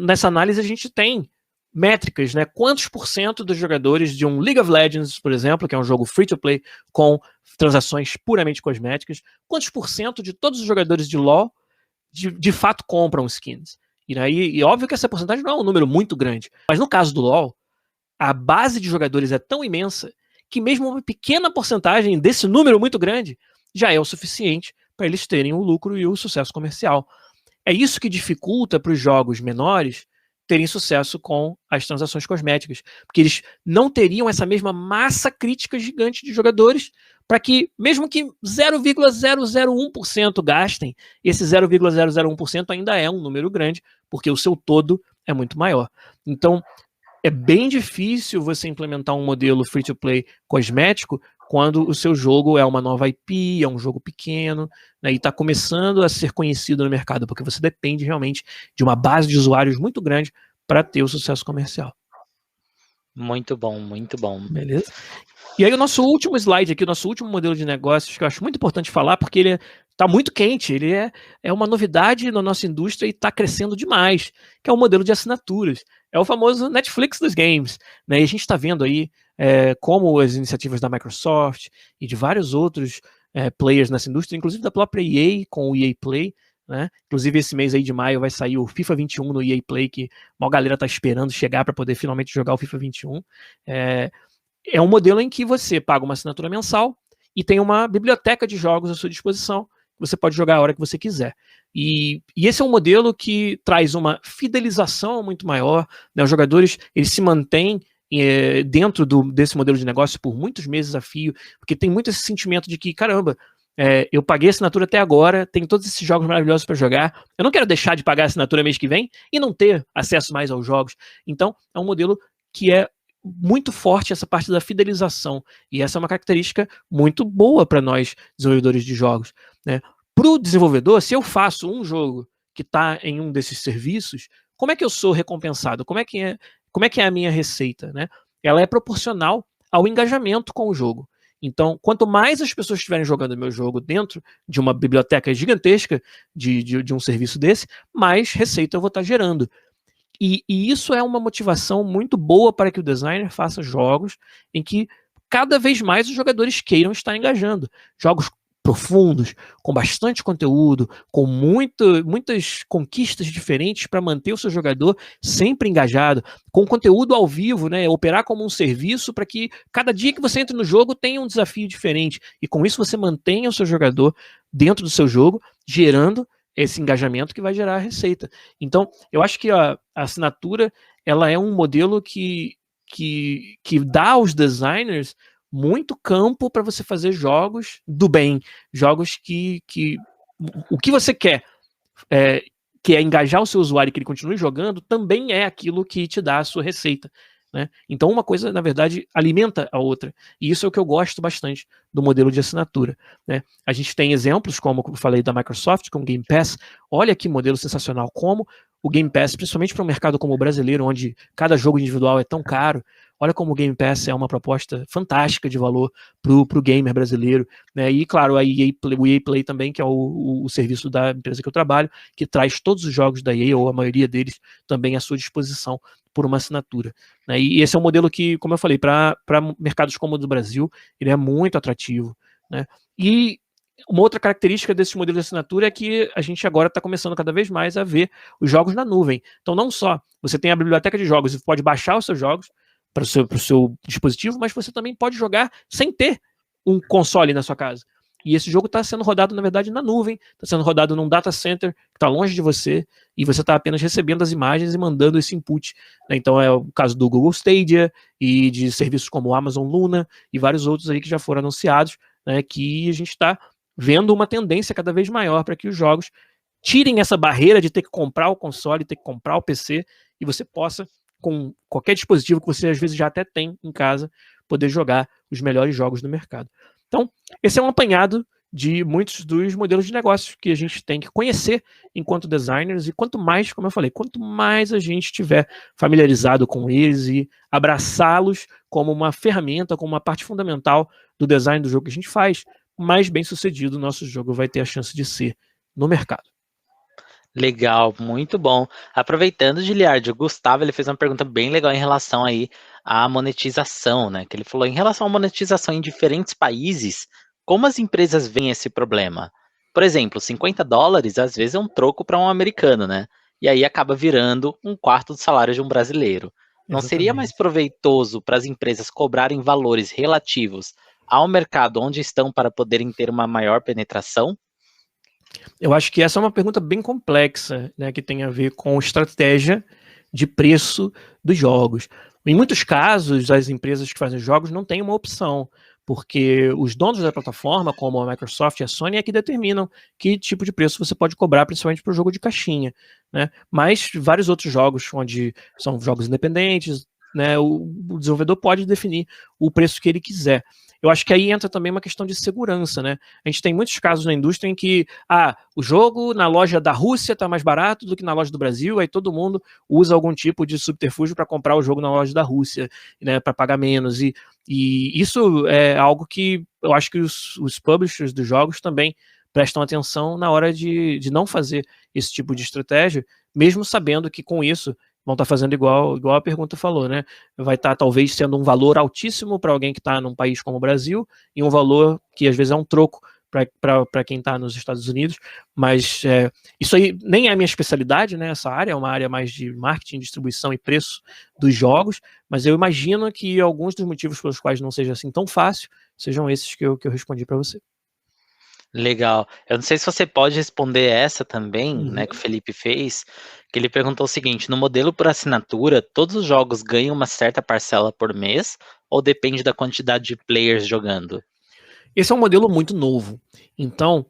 Speaker 2: nessa análise a gente tem métricas, né? Quantos % dos jogadores de um League of Legends, por exemplo, que é um jogo free-to-play com transações puramente cosméticas, quantos % de todos os jogadores de LoL de fato compram skins? E óbvio que essa porcentagem não é um número muito grande, mas no caso do LoL, a base de jogadores é tão imensa que mesmo uma pequena porcentagem desse número muito grande já é o suficiente para eles terem o lucro e o sucesso comercial. É isso que dificulta para os jogos menores terem sucesso com as transações cosméticas, porque eles não teriam essa mesma massa crítica gigante de jogadores para que, mesmo que 0,001% gastem, esse 0,001% ainda é um número grande, porque o seu todo é muito maior. Então, é bem difícil você implementar um modelo free-to-play cosmético quando o seu jogo é uma nova IP, é um jogo pequeno, né, e está começando a ser conhecido no mercado, porque você depende realmente de uma base de usuários muito grande para ter o sucesso comercial.
Speaker 1: Muito bom, muito bom.
Speaker 2: Beleza? E aí o nosso último slide aqui, o nosso último modelo de negócios, que eu acho muito importante falar, porque ele está muito quente, ele é uma novidade na nossa indústria e está crescendo demais, que é o modelo de assinaturas. É o famoso Netflix dos games, né? E a gente está vendo aí como as iniciativas da Microsoft e de vários outros players nessa indústria, inclusive da própria EA com o EA Play, né? Inclusive esse mês aí de maio vai sair o FIFA 21 no EA Play, que a galera está esperando chegar para poder finalmente jogar o FIFA 21. É um modelo em que você paga uma assinatura mensal e tem uma biblioteca de jogos à sua disposição, que você pode jogar a hora que você quiser. E esse é um modelo que traz uma fidelização muito maior, né? Os jogadores eles se mantêm dentro desse modelo de negócio por muitos meses a fio, porque tem muito esse sentimento de que, caramba, eu paguei a assinatura até agora, tenho todos esses jogos maravilhosos para jogar, eu não quero deixar de pagar a assinatura mês que vem e não ter acesso mais aos jogos. Então, é um modelo que é muito forte essa parte da fidelização, e essa é uma característica muito boa para nós, desenvolvedores de jogos, né? Para o desenvolvedor, se eu faço um jogo que está em um desses serviços, como é que eu sou recompensado? Como é que é a minha receita, né? Ela é proporcional ao engajamento com o jogo. Então, quanto mais as pessoas estiverem jogando o meu jogo dentro de uma biblioteca gigantesca de um serviço desse, mais receita eu vou estar gerando. E isso é uma motivação muito boa para que o designer faça jogos em que cada vez mais os jogadores queiram estar engajando. Jogos profundos, com bastante conteúdo, com muitas conquistas diferentes para manter o seu jogador sempre engajado, com conteúdo ao vivo, né? Operar como um serviço para que cada dia que você entra no jogo tenha um desafio diferente. E com isso você mantenha o seu jogador dentro do seu jogo, gerando esse engajamento que vai gerar a receita. Então, eu acho que a assinatura ela é um modelo que dá aos designers muito campo para você fazer jogos do bem, jogos que o que você quer, que é engajar o seu usuário e que ele continue jogando, também é aquilo que te dá a sua receita. Né? Então uma coisa, na verdade, alimenta a outra. E isso é o que eu gosto bastante do modelo de assinatura. Né? A gente tem exemplos, como eu falei da Microsoft, com o Game Pass. Olha que modelo sensacional, como o Game Pass, principalmente para um mercado como o brasileiro, onde cada jogo individual é tão caro. Olha como o Game Pass é uma proposta fantástica de valor para o gamer brasileiro. Né? E, claro, o EA Play também, que é o serviço da empresa que eu trabalho, que traz todos os jogos da EA, ou a maioria deles, também à sua disposição por uma assinatura. Né? E esse é um modelo que, como eu falei, para mercados como o do Brasil, ele é muito atrativo. Né? E uma outra característica desse modelo de assinatura é que a gente agora está começando cada vez mais a ver os jogos na nuvem. Então, não só você tem a biblioteca de jogos e pode baixar os seus jogos para o seu dispositivo, mas você também pode jogar sem ter um console na sua casa. E esse jogo está sendo rodado, na verdade, na nuvem, está sendo rodado num data center que está longe de você, e você está apenas recebendo as imagens e mandando esse input. Né? Então é o caso do Google Stadia e de serviços como o Amazon Luna e vários outros aí que já foram anunciados, né, que a gente está vendo uma tendência cada vez maior para que os jogos tirem essa barreira de ter que comprar o console, ter que comprar o PC, e você possa, com qualquer dispositivo que você às vezes já até tem em casa, poder jogar os melhores jogos do mercado. Então, esse é um apanhado de muitos dos modelos de negócio que a gente tem que conhecer enquanto designers, e quanto mais, como eu falei, quanto mais a gente estiver familiarizado com eles e abraçá-los como uma ferramenta, como uma parte fundamental do design do jogo que a gente faz, mais bem sucedido o nosso jogo vai ter a chance de ser no mercado.
Speaker 1: Legal, muito bom. Aproveitando, Giliard, o Gustavo ele fez uma pergunta bem legal em relação aí à monetização, né? Que ele falou em relação à monetização em diferentes países, como as empresas veem esse problema? Por exemplo, $50 às vezes é um troco para um americano, né? E aí acaba virando um quarto do salário de um brasileiro. Não seria mais proveitoso para as empresas cobrarem valores relativos ao mercado onde estão para poderem ter uma maior penetração?
Speaker 2: Eu acho que essa é uma pergunta bem complexa, né, que tem a ver com estratégia de preço dos jogos. Em muitos casos, as empresas que fazem jogos não têm uma opção, porque os donos da plataforma, como a Microsoft e a Sony, é que determinam que tipo de preço você pode cobrar, principalmente para o jogo de caixinha. Né? Mas vários outros jogos, onde são jogos independentes, né, o desenvolvedor pode definir o preço que ele quiser. Eu acho que aí entra também uma questão de segurança, né? A gente tem muitos casos na indústria em que o jogo na loja da Rússia está mais barato do que na loja do Brasil, aí todo mundo usa algum tipo de subterfúgio para comprar o jogo na loja da Rússia, né, para pagar menos. E isso é algo que eu acho que os publishers dos jogos também prestam atenção na hora de não fazer esse tipo de estratégia, mesmo sabendo que com isso vão estar fazendo igual a pergunta falou, né? Vai estar talvez sendo um valor altíssimo para alguém que está num país como o Brasil e um valor que às vezes é um troco para quem está nos Estados Unidos, mas isso aí nem é a minha especialidade, né? Essa área é uma área mais de marketing, distribuição e preço dos jogos, mas eu imagino que alguns dos motivos pelos quais não seja assim tão fácil sejam esses que eu respondi para você.
Speaker 1: Legal. Eu não sei se você pode responder essa também, né, que o Felipe fez, que ele perguntou o seguinte: no modelo por assinatura, todos os jogos ganham uma certa parcela por mês ou depende da quantidade de players jogando?
Speaker 2: Esse é um modelo muito novo, então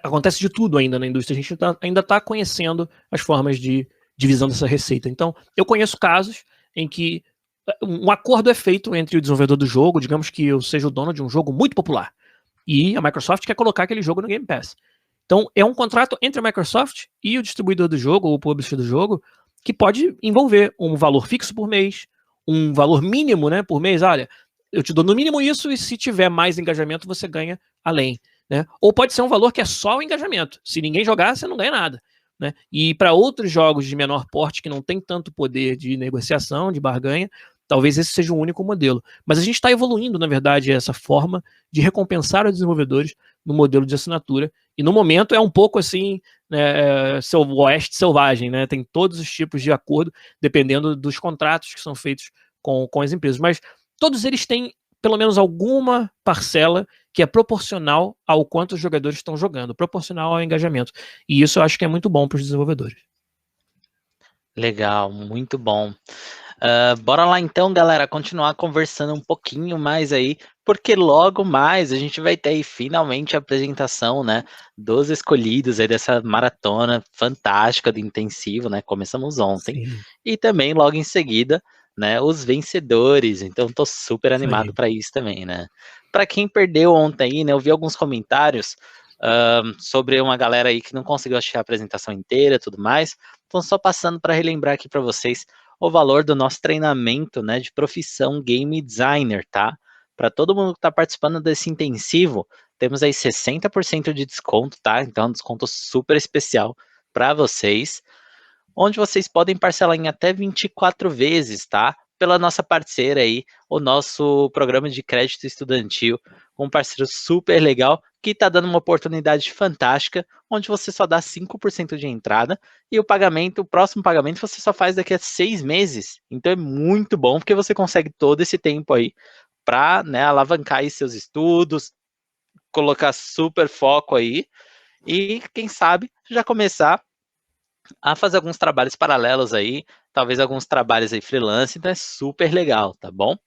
Speaker 2: acontece de tudo ainda na indústria, a gente ainda está conhecendo as formas de divisão dessa receita. Então, eu conheço casos em que um acordo é feito entre o desenvolvedor do jogo, digamos que eu seja o dono de um jogo muito popular, e a Microsoft quer colocar aquele jogo no Game Pass. Então, é um contrato entre a Microsoft e o distribuidor do jogo, ou o publisher do jogo, que pode envolver um valor fixo por mês, um valor mínimo, né, por mês. Olha, eu te dou no mínimo isso, e se tiver mais engajamento, você ganha além. Né? Ou pode ser um valor que é só o engajamento. Se ninguém jogar, você não ganha nada. Né? E para outros jogos de menor porte, que não tem tanto poder de negociação, de barganha, talvez esse seja o único modelo. Mas a gente está evoluindo, na verdade, essa forma de recompensar os desenvolvedores no modelo de assinatura. E no momento é um pouco assim, né, oeste selvagem, né? Tem todos os tipos de acordo, dependendo dos contratos que são feitos com as empresas. Mas todos eles têm pelo menos alguma parcela que é proporcional ao quanto os jogadores estão jogando, proporcional ao engajamento. E isso eu acho que é muito bom para os desenvolvedores.
Speaker 1: Legal, muito bom. Bora lá então, galera, continuar conversando um pouquinho mais aí, porque logo mais a gente vai ter aí finalmente a apresentação, né, dos escolhidos aí dessa maratona fantástica do intensivo, né, começamos ontem,
Speaker 2: Sim.
Speaker 1: e também logo em seguida, né, os vencedores, então tô super animado para isso também, né. Para quem perdeu ontem aí, né, eu vi alguns comentários sobre uma galera aí que não conseguiu assistir a apresentação inteira e tudo mais, então só passando para relembrar aqui para vocês o valor do nosso treinamento, né, de profissão game designer, tá? Para todo mundo que está participando desse intensivo, temos aí 60% de desconto, tá? Então, um desconto super especial para vocês, onde vocês podem parcelar em até 24 vezes, tá? Pela nossa parceira aí, o nosso programa de crédito estudantil, um parceiro super legal, que está dando uma oportunidade fantástica, onde você só dá 5% de entrada, e o pagamento, o próximo pagamento, você só faz daqui a 6 meses. Então é muito bom, porque você consegue todo esse tempo aí para, né, alavancar aí seus estudos, colocar super foco aí, e quem sabe já começar a fazer alguns trabalhos paralelos aí, talvez alguns trabalhos aí freelance, então é super legal, tá bom?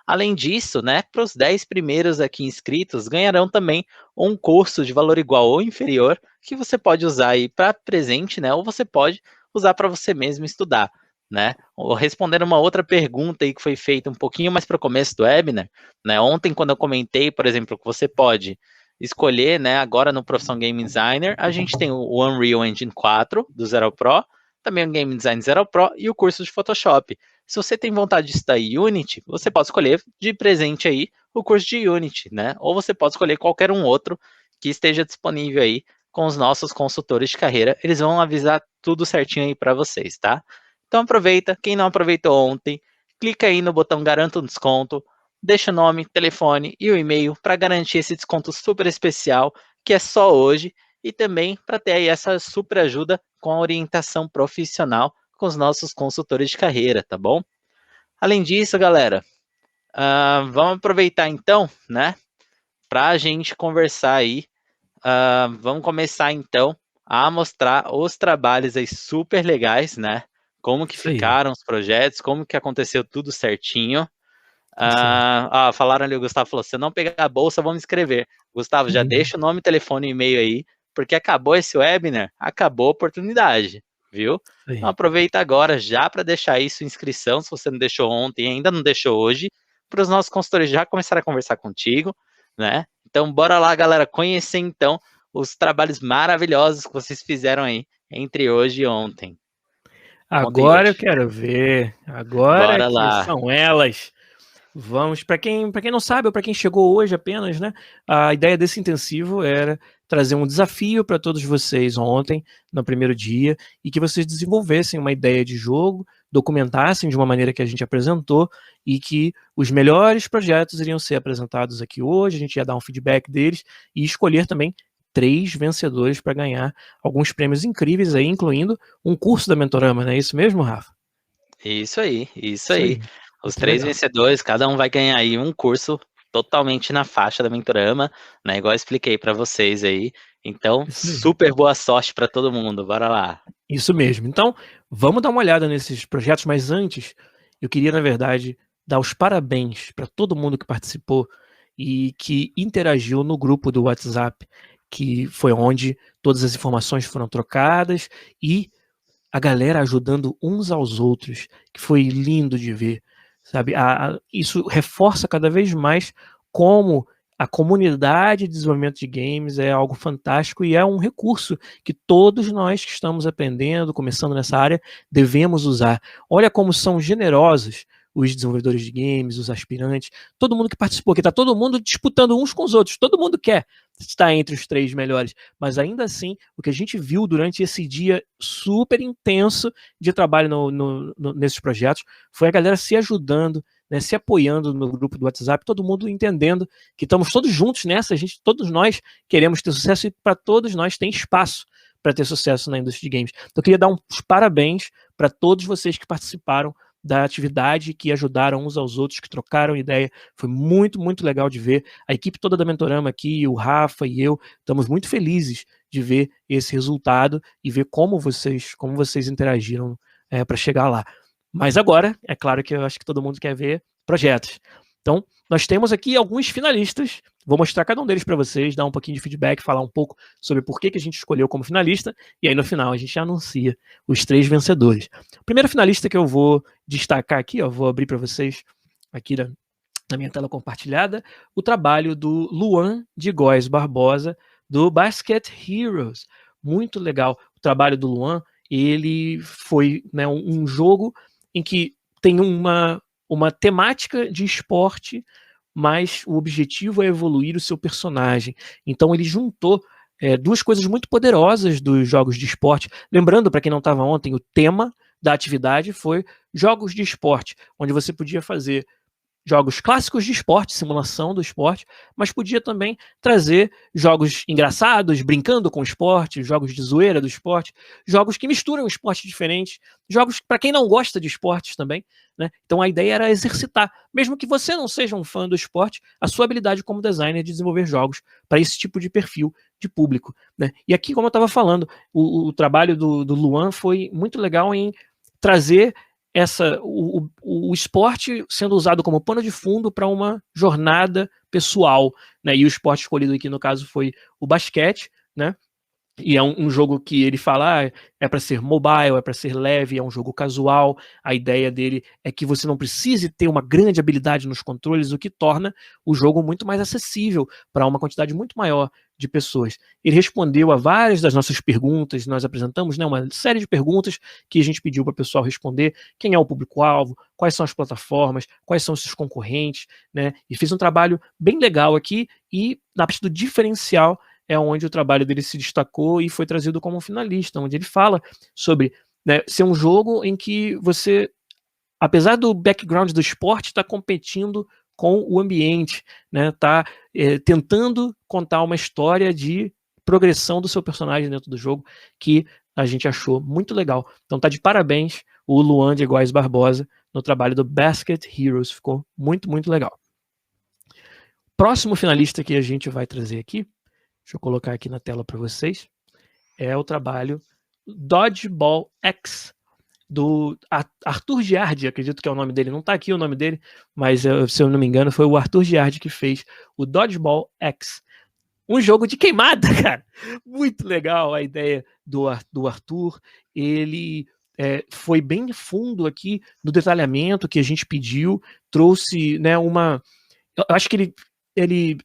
Speaker 1: Além disso, né, para os 10 primeiros aqui inscritos, ganharão também um curso de valor igual ou inferior, que você pode usar aí para presente, né, ou você pode usar para você mesmo estudar, né? Ou respondendo uma outra pergunta aí que foi feita um pouquinho mais para o começo do webinar, né, ontem quando eu comentei, por exemplo, que você pode escolher, né, agora no Profissão Game Designer, a gente tem o Unreal Engine 4 do Zero Pro, também o Game Design Zero Pro e o curso de Photoshop. Se você tem vontade de estudar Unity, você pode escolher de presente aí o curso de Unity, né? Ou você pode escolher qualquer um outro que esteja disponível aí com os nossos consultores de carreira. Eles vão avisar tudo certinho aí para vocês, tá? Então aproveita, quem não aproveitou ontem, clica aí no botão Garanta um Desconto, deixa o nome, telefone e o e-mail para garantir esse desconto super especial que é só hoje e também para ter aí essa super ajuda com a orientação profissional com os nossos consultores de carreira, tá bom? Além disso, galera, vamos aproveitar então, né, para a gente conversar aí. Vamos começar então a mostrar os trabalhos aí super legais, né? Como que ficaram os projetos, como que aconteceu tudo certinho. Falaram ali, o Gustavo falou, se eu não pegar a bolsa, vamos escrever. Gustavo, já deixa o nome, telefone e e-mail aí, porque acabou esse webinar, acabou a oportunidade, viu? Então aproveita agora já para deixar aí sua inscrição, se você não deixou ontem, ainda não deixou hoje, para os nossos consultores já começarem a conversar contigo, né? Então bora lá, galera, conhecer então os trabalhos maravilhosos que vocês fizeram aí entre hoje e ontem.
Speaker 2: Agora eu quero ver. Agora
Speaker 1: Bora
Speaker 2: que
Speaker 1: lá.
Speaker 2: são elas. Vamos, para quem não sabe, ou para quem chegou hoje apenas, né? A ideia desse intensivo era trazer um desafio para todos vocês ontem, no primeiro dia, e que vocês desenvolvessem uma ideia de jogo, documentassem de uma maneira que a gente apresentou, e que os melhores projetos iriam ser apresentados aqui hoje, a gente ia dar um feedback deles, e escolher também 3 vencedores para ganhar alguns prêmios incríveis aí, incluindo um curso da Mentorama, não é isso mesmo, Rafa?
Speaker 1: Isso aí. Os
Speaker 2: Muito
Speaker 1: 3
Speaker 2: legal.
Speaker 1: vencedores, cada um vai ganhar aí um curso totalmente na faixa da Mentorama, né? Igual eu expliquei para vocês aí. Então,
Speaker 2: Isso mesmo.
Speaker 1: super boa sorte para todo mundo. Bora lá.
Speaker 2: Isso mesmo. Então, vamos dar uma olhada nesses projetos, mas antes, eu queria, na verdade, dar os parabéns para todo mundo que participou e que interagiu no grupo do WhatsApp, que foi onde todas as informações foram trocadas e a galera ajudando uns aos outros, que foi lindo de ver, sabe? Isso reforça cada vez mais como a comunidade de desenvolvimento de games é algo fantástico e é um recurso que todos nós que estamos aprendendo, começando nessa área, devemos usar. Olha como são generosos os desenvolvedores de games, os aspirantes, todo mundo que participou, que está todo mundo disputando uns com os outros, todo mundo quer, estar entre os 3 melhores, mas ainda assim, o que a gente viu durante esse dia super intenso de trabalho nesses projetos foi a galera se ajudando, né, se apoiando no grupo do WhatsApp, todo mundo entendendo que estamos todos juntos nessa, todos nós queremos ter sucesso e para todos nós tem espaço para ter sucesso na indústria de games. Então eu queria dar uns parabéns para todos vocês que participaram da atividade, que ajudaram uns aos outros, que trocaram ideia. Foi muito, muito legal de ver. A equipe toda da Mentorama aqui, o Rafa e eu, estamos muito felizes de ver esse resultado e ver como vocês interagiram para chegar lá. Mas agora, é claro que eu acho que todo mundo quer ver projetos. Então, nós temos aqui alguns finalistas. Vou mostrar cada um deles para vocês, dar um pouquinho de feedback, falar um pouco sobre por que a gente escolheu como finalista, e aí no final a gente anuncia os 3 vencedores. O primeiro finalista que eu vou destacar aqui, ó, vou abrir para vocês aqui na minha tela compartilhada, o trabalho do Luan de Góes Barbosa, do Basket Heroes. Muito legal o trabalho do Luan. Ele foi, né, um jogo em que tem uma temática de esporte, mas o objetivo é evoluir o seu personagem. Então ele juntou 2 coisas muito poderosas dos jogos de esporte. Lembrando, para quem não estava ontem, o tema da atividade foi jogos de esporte, onde você podia fazer jogos clássicos de esporte, simulação do esporte, mas podia também trazer jogos engraçados, brincando com o esporte, jogos de zoeira do esporte, jogos que misturam esportes diferentes, jogos para quem não gosta de esportes também, né? Então a ideia era exercitar, mesmo que você não seja um fã do esporte, a sua habilidade como designer de desenvolver jogos para esse tipo de perfil de público, né? E aqui, como eu estava falando, o trabalho do Luan foi muito legal em trazer o esporte sendo usado como pano de fundo para uma jornada pessoal, né? E o esporte escolhido aqui no caso foi o basquete, né? E é um jogo que ele fala, é para ser mobile, é para ser leve, é um jogo casual. A ideia dele é que você não precise ter uma grande habilidade nos controles, o que torna o jogo muito mais acessível para uma quantidade muito maior de pessoas. Ele respondeu a várias das nossas perguntas, nós apresentamos, né, uma série de perguntas que a gente pediu para o pessoal responder: quem é o público-alvo, quais são as plataformas, quais são os seus concorrentes, né? E fez um trabalho bem legal aqui, e na parte do diferencial é onde o trabalho dele se destacou e foi trazido como finalista, onde ele fala sobre, né, ser um jogo em que você, apesar do background do esporte, está competindo com o ambiente, né, tá tentando contar uma história de progressão do seu personagem dentro do jogo, que a gente achou muito legal. Então tá de parabéns o Luan de Góes Barbosa no trabalho do Basket Heroes, ficou muito, muito legal. Próximo finalista que a gente vai trazer aqui, deixa eu colocar aqui na tela para vocês, é o trabalho Dodgeball X, do Arthur Giardi, acredito que é o nome dele, não está aqui o nome dele, mas se eu não me engano foi o Arthur Giardi que fez o Dodgeball X. Um jogo de queimada, cara. Muito legal a ideia do Arthur. Ele foi bem fundo aqui no detalhamento que a gente pediu, trouxe, né, eu acho que ele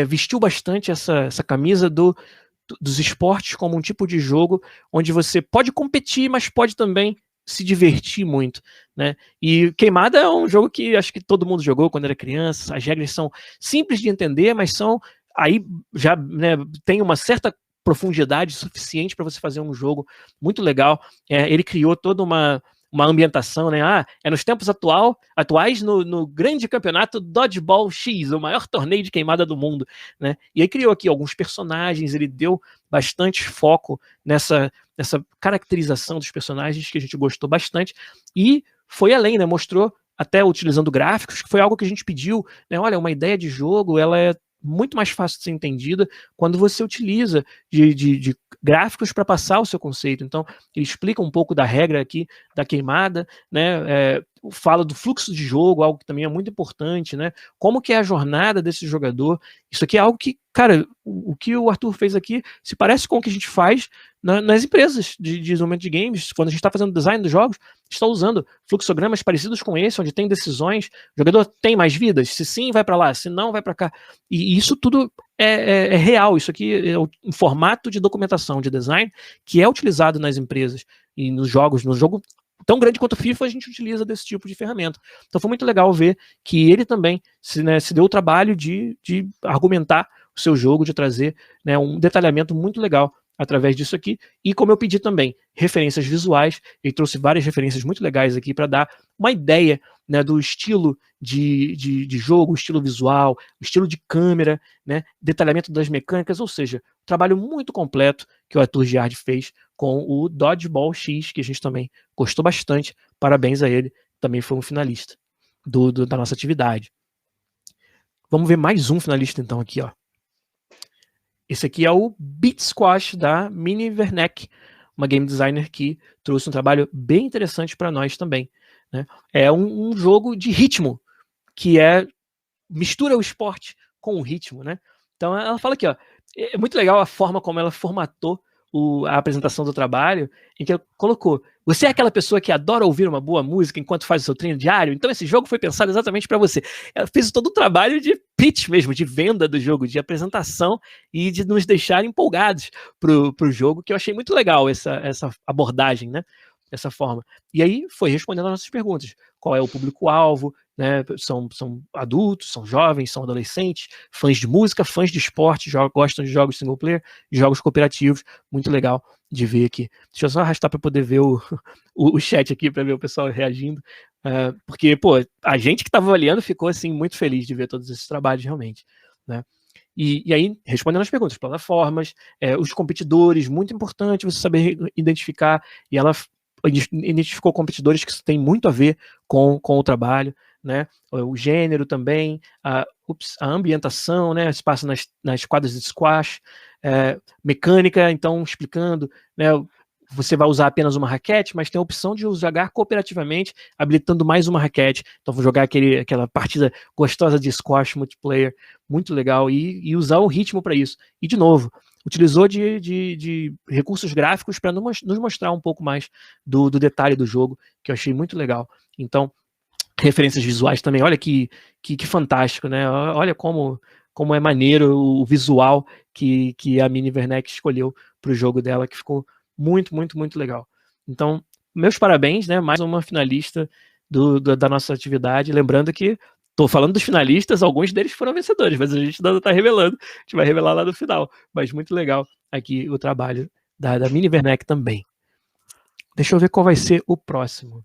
Speaker 2: vestiu bastante essa camisa dos esportes como um tipo de jogo onde você pode competir, mas pode também se divertir muito, né? E Queimada é um jogo que acho que todo mundo jogou quando era criança. As regras são simples de entender, mas aí já, né, tem uma certa profundidade suficiente para você fazer um jogo muito legal. Ele criou toda uma ambientação, né? É nos tempos atuais no grande campeonato Dodgeball X, o maior torneio de queimada do mundo, né? E aí criou aqui alguns personagens, ele deu bastante foco nessa caracterização dos personagens, que a gente gostou bastante, e foi além, né? Mostrou, até utilizando gráficos, que foi algo que a gente pediu, né? Olha, uma ideia de jogo, ela é muito mais fácil de ser entendida quando você utiliza de gráficos para passar o seu conceito. Então, ele explica um pouco da regra aqui da queimada, né? Fala do fluxo de jogo, algo que também é muito importante, né? Como que é a jornada desse jogador. Isso aqui é algo que, cara, o que o Arthur fez aqui se parece com o que a gente faz nas empresas de desenvolvimento de games. Quando a gente está fazendo design dos jogos, está usando fluxogramas parecidos com esse, onde tem decisões. O jogador tem mais vidas? Se sim, vai para lá. Se não, vai para cá. E isso tudo é real. Isso aqui é um formato de documentação de design que é utilizado nas empresas e nos jogos. No jogo tão grande quanto o FIFA, a gente utiliza desse tipo de ferramenta. Então foi muito legal ver que ele também se deu o trabalho de argumentar o seu jogo, de trazer, né, um detalhamento muito legal através disso aqui. E como eu pedi também, referências visuais, ele trouxe várias referências muito legais aqui para dar uma ideia, né, do estilo de jogo, o estilo visual, o estilo de câmera, né, detalhamento das mecânicas, ou seja, um trabalho muito completo que o Arthur Giard fez com o Dodgeball X, que a gente também gostou bastante. Parabéns a ele, também foi um finalista da nossa atividade. Vamos ver mais um finalista então aqui, ó. Esse aqui é o Beat Squash da Mini Werneck, uma game designer que trouxe um trabalho bem interessante para nós também, né? É um jogo de ritmo, que mistura o esporte com o ritmo, né? Então ela fala aqui, ó, é muito legal a forma como ela formatou a apresentação do trabalho, em que ela colocou: você é aquela pessoa que adora ouvir uma boa música enquanto faz o seu treino diário? Então esse jogo foi pensado exatamente para você. Ela fez todo o trabalho de pitch mesmo, de venda do jogo, de apresentação e de nos deixar empolgados pro jogo, que eu achei muito legal essa abordagem, né? Dessa forma. E aí foi respondendo as nossas perguntas. Qual é o público-alvo, né? São adultos, são jovens, são adolescentes, fãs de música, fãs de esporte, gostam de jogos single player, de jogos cooperativos. Muito legal de ver aqui. Deixa eu só arrastar para poder ver o chat aqui, para ver o pessoal reagindo. Porque, pô, a gente que estava avaliando ficou assim muito feliz de ver todos esses trabalhos realmente, né? E aí, respondendo as perguntas, plataformas, os competidores, muito importante você saber identificar, e ela identificou competidores que têm muito a ver com o trabalho, né? O gênero também, a ambientação, né? Espaço nas quadras de squash, mecânica, então explicando, né? Você vai usar apenas uma raquete, mas tem a opção de jogar cooperativamente, habilitando mais uma raquete. Então vou jogar aquela partida gostosa de squash multiplayer, muito legal, e usar o ritmo para isso. E de novo, utilizou de recursos gráficos para nos mostrar um pouco mais do detalhe do jogo, que eu achei muito legal. Então, referências visuais também, olha que fantástico, né? Olha como é maneiro o visual que a Mini Werneck escolheu para o jogo dela, que ficou muito, muito, muito legal. Então, meus parabéns, né? Mais uma finalista da nossa atividade. Lembrando que estou falando dos finalistas, alguns deles foram vencedores, mas a gente ainda está revelando. A gente vai revelar lá no final. Mas muito legal aqui o trabalho da Mini Werneck também. Deixa eu ver qual vai ser o próximo.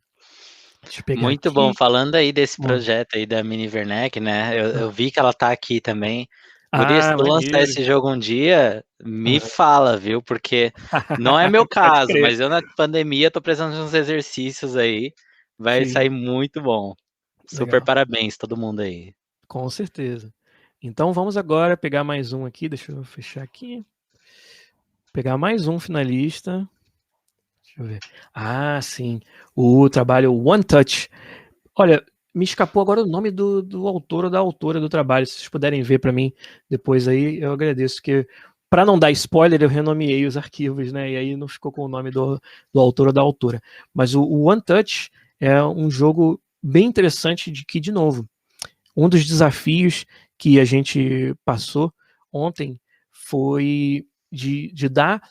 Speaker 2: Deixa eu pegar
Speaker 1: Muito
Speaker 2: aqui.
Speaker 1: bom. Falando aí desse projeto aí da Mini Werneck, né? Eu vi que ela tá aqui também. Guria, se tu lançar esse jogo um dia, me fala, viu? Porque não é meu caso, mas eu na pandemia tô precisando de uns exercícios aí. Vai sair muito bom. Super
Speaker 2: Legal.
Speaker 1: Parabéns todo mundo aí.
Speaker 2: Com certeza. Então vamos agora pegar mais um aqui. Deixa eu fechar aqui. Pegar mais um finalista. Deixa eu ver. Ah, sim. O trabalho One Touch. Olha, me escapou agora o nome do autor ou da autora do trabalho. Se vocês puderem ver para mim depois aí, eu agradeço. Porque, para não dar spoiler, eu renomeei os arquivos, né? E aí não ficou com o nome do autor ou da autora. Mas o One Touch é um jogo bem interessante de novo, um dos desafios que a gente passou ontem foi de dar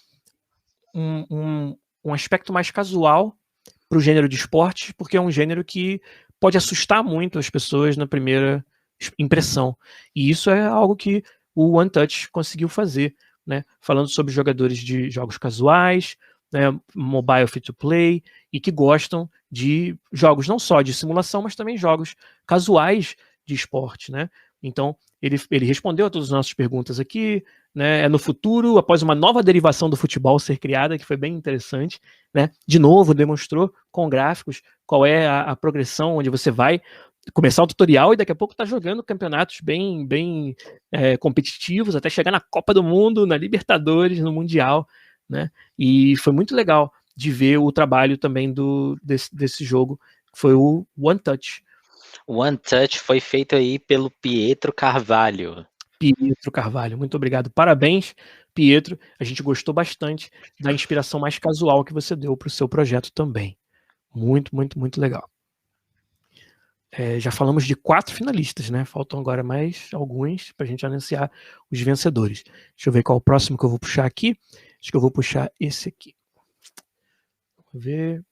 Speaker 2: um aspecto mais casual para o gênero de esporte, porque é um gênero que pode assustar muito as pessoas na primeira impressão. E isso é algo que o One Touch conseguiu fazer, né? Falando sobre jogadores de jogos casuais, né, mobile free-to-play, e que gostam de jogos não só de simulação, mas também jogos casuais de esporte, né? Então, ele respondeu a todas as nossas perguntas aqui, né? É no futuro, após uma nova derivação do futebol ser criada, que foi bem interessante, né? De novo, demonstrou com gráficos qual é a progressão, onde você vai começar o tutorial e daqui a pouco tá jogando campeonatos bem competitivos, até chegar na Copa do Mundo, na Libertadores, no Mundial, né? E foi muito legal de ver o trabalho também desse jogo, que foi o One Touch.
Speaker 1: O One Touch foi feito aí pelo Pietro Carvalho.
Speaker 2: Pietro Carvalho, muito obrigado. Parabéns, Pietro. A gente gostou bastante da inspiração mais casual que você deu para o seu projeto também. Muito, muito, muito legal. Já falamos de 4 finalistas, né? Faltam agora mais alguns para a gente anunciar os vencedores. Deixa eu ver qual é o próximo que eu vou puxar aqui. Acho que eu vou puxar esse aqui. Vamos ver.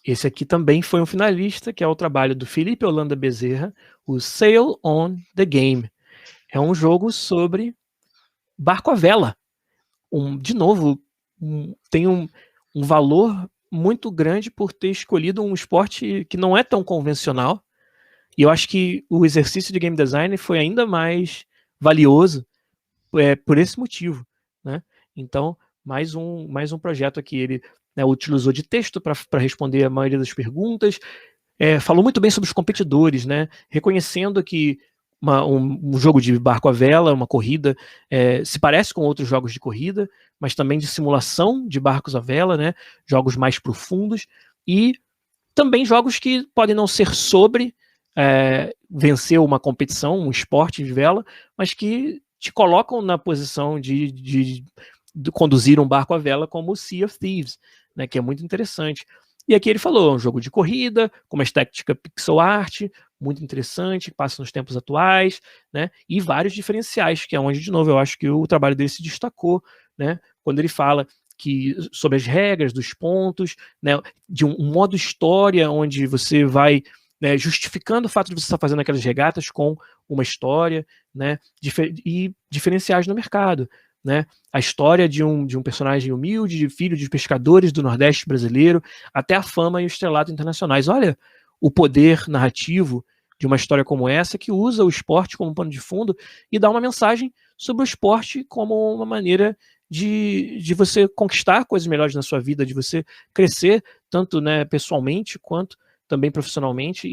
Speaker 2: Esse aqui também foi um finalista, que é o trabalho do Felipe Holanda Bezerra, o Sail on the Game. É um jogo sobre barco à vela. De novo, tem um valor muito grande por ter escolhido um esporte que não é tão convencional. E eu acho que o exercício de game design foi ainda mais valioso por esse motivo, né? Então, mais um projeto aqui. Ele, né, utilizou de texto para responder a maioria das perguntas. Falou muito bem sobre os competidores, né? Reconhecendo que um jogo de barco à vela, uma corrida, se parece com outros jogos de corrida, mas também de simulação de barcos à vela, né? Jogos mais profundos e também jogos que podem não ser sobre vencer uma competição, um esporte de vela, mas que te colocam na posição de conduzir um barco à vela, como o Sea of Thieves, né? Que é muito interessante. E aqui ele falou, é um jogo de corrida, com uma estética pixel art, muito interessante, que passa nos tempos atuais, né? E vários diferenciais, que é onde, de novo, eu acho que o trabalho dele se destacou, né? Quando ele fala sobre as regras dos pontos, né? De um modo história, onde você vai, né, justificando o fato de você estar fazendo aquelas regatas com uma história, né? E diferenciais no mercado, né? A história de um personagem humilde, de filho de pescadores do Nordeste brasileiro, até a fama e o estrelato internacionais. Olha o poder narrativo de uma história como essa, que usa o esporte como pano de fundo e dá uma mensagem sobre o esporte como uma maneira de você conquistar coisas melhores na sua vida, de você crescer, tanto, né, pessoalmente quanto também profissionalmente.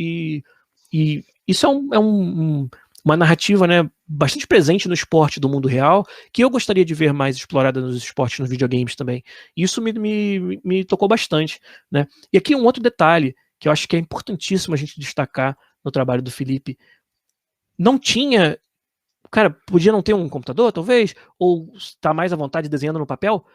Speaker 2: E isso é uma narrativa, né, bastante presente no esporte do mundo real, que eu gostaria de ver mais explorada nos esportes, nos videogames também. Isso me tocou bastante, né? E aqui um outro detalhe que eu acho que é importantíssimo a gente destacar no trabalho do Felipe. Não tinha... Cara, podia não ter um computador, talvez? Ou estar mais à vontade desenhando no papel?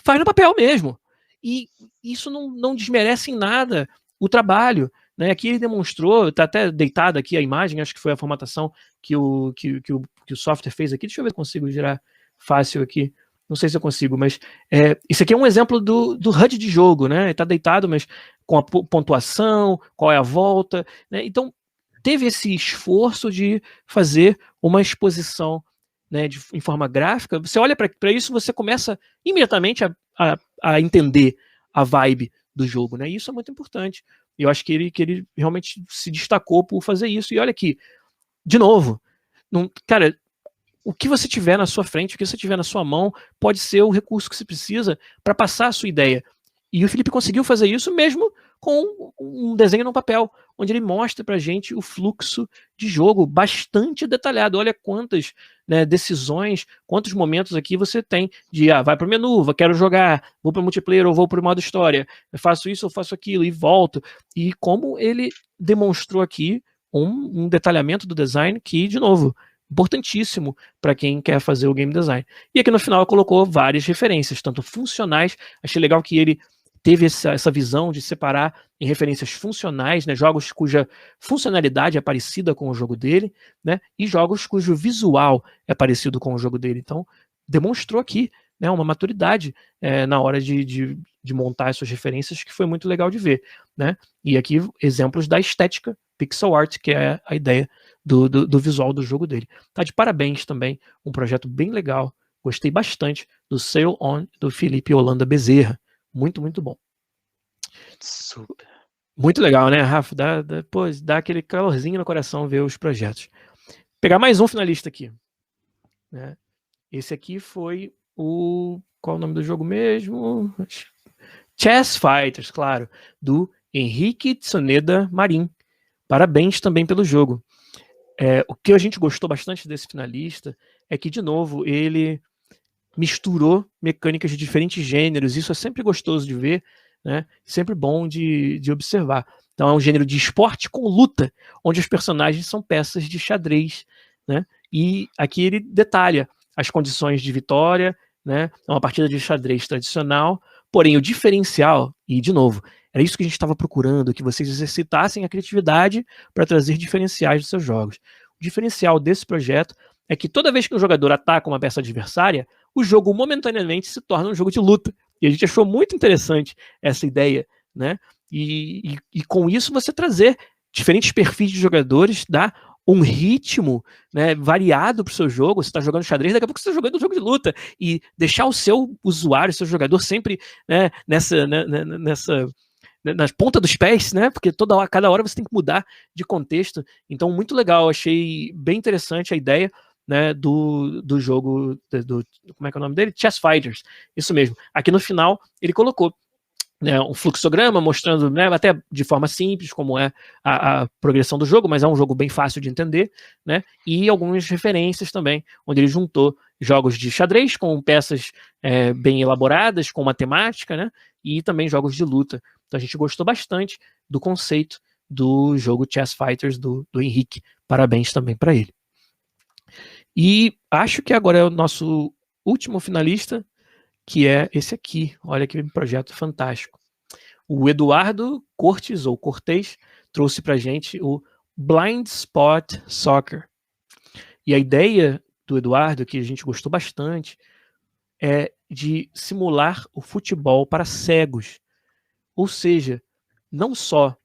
Speaker 2: Faz no papel mesmo. E isso não desmerece em nada o trabalho, né? Aqui ele demonstrou, está até deitado aqui a imagem, acho que foi a formatação que o software fez aqui. Deixa eu ver se eu consigo girar fácil aqui. Não sei se eu consigo, mas isso aqui é um exemplo do HUD de jogo, né? Está deitado, mas com a pontuação, qual é a volta, né? Então, teve esse esforço de fazer uma exposição, né, em forma gráfica. Você olha para isso, você começa imediatamente a entender a vibe do jogo, né? E isso é muito importante. E eu acho que ele realmente se destacou por fazer isso. E olha aqui, de novo, cara, o que você tiver na sua frente, o que você tiver na sua mão, pode ser o recurso que você precisa para passar a sua ideia. E o Felipe conseguiu fazer isso mesmo com um desenho no papel, onde ele mostra pra gente o fluxo de jogo bastante detalhado. Olha quantas, né, decisões, quantos momentos aqui você tem de vai pro menu, quero jogar, vou pro multiplayer ou vou pro modo história, eu faço isso ou faço aquilo e volto. E como ele demonstrou aqui um detalhamento do design que, de novo, importantíssimo para quem quer fazer o game design. E aqui no final colocou várias referências, tanto funcionais. Achei legal que ele teve essa visão de separar em referências funcionais, né, jogos cuja funcionalidade é parecida com o jogo dele, né, e jogos cujo visual é parecido com o jogo dele. Então, demonstrou aqui, né, uma maturidade na hora de montar as suas referências, que foi muito legal de ver, né? E aqui exemplos da estética pixel art, que é a ideia do visual do jogo dele. Tá de parabéns também, um projeto bem legal. Gostei bastante do Sail On, do Felipe Holanda Bezerra. Muito, muito bom.
Speaker 1: Super.
Speaker 2: Muito legal, né, Rafa? Dá aquele calorzinho no coração ver os projetos. Pegar mais um finalista aqui, né? Esse aqui foi qual é o nome do jogo mesmo? Chess Fighters, claro, do Henrique Tsuneda Marin. Parabéns também pelo jogo. O que a gente gostou bastante desse finalista é que, de novo, ele misturou mecânicas de diferentes gêneros. Isso é sempre gostoso de ver, né? Sempre bom de observar. Então é um gênero de esporte com luta, onde os personagens são peças de xadrez, né? E aqui ele detalha as condições de vitória, né? É uma partida de xadrez tradicional, porém o diferencial, e de novo, era isso que a gente estava procurando, que vocês exercitassem a criatividade para trazer diferenciais dos seus jogos. O diferencial desse projeto é que toda vez que um jogador ataca uma peça adversária, o jogo momentaneamente se torna um jogo de luta. E a gente achou muito interessante essa ideia, né? E com isso você trazer diferentes perfis de jogadores dá um ritmo, né, variado para o seu jogo. Você está jogando xadrez, daqui a pouco você está jogando um jogo de luta, e deixar o seu usuário, o seu jogador sempre, né, nas pontas dos pés, né? Porque cada hora você tem que mudar de contexto. Então, muito legal, achei bem interessante a ideia, né, do jogo, como é que é o nome dele? Chess Fighters, isso mesmo. Aqui no final, ele colocou, né, um fluxograma mostrando, né, até de forma simples como é a progressão do jogo, mas é um jogo bem fácil de entender, né, e algumas referências também, onde ele juntou jogos de xadrez com peças bem elaboradas, com matemática, né, e também jogos de luta. Então a gente gostou bastante do conceito do jogo Chess Fighters do Henrique. Parabéns também para ele. E acho que agora é o nosso último finalista, que é esse aqui. Olha que projeto fantástico. O Eduardo Cortes, ou Cortez, trouxe para a gente o Blind Spot Soccer. E a ideia do Eduardo, que a gente gostou bastante, é de simular o futebol para cegos. Ou seja, não só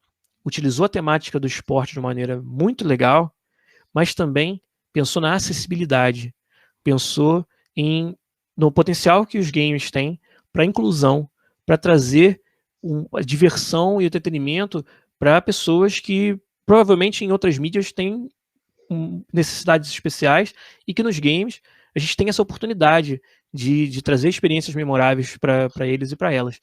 Speaker 2: utilizou a temática do esporte de uma maneira muito legal, mas também pensou na acessibilidade, pensou no potencial que os games têm para inclusão, para trazer a diversão e entretenimento para pessoas que provavelmente em outras mídias têm necessidades especiais, e que nos games a gente tem essa oportunidade de trazer experiências memoráveis para eles e para elas.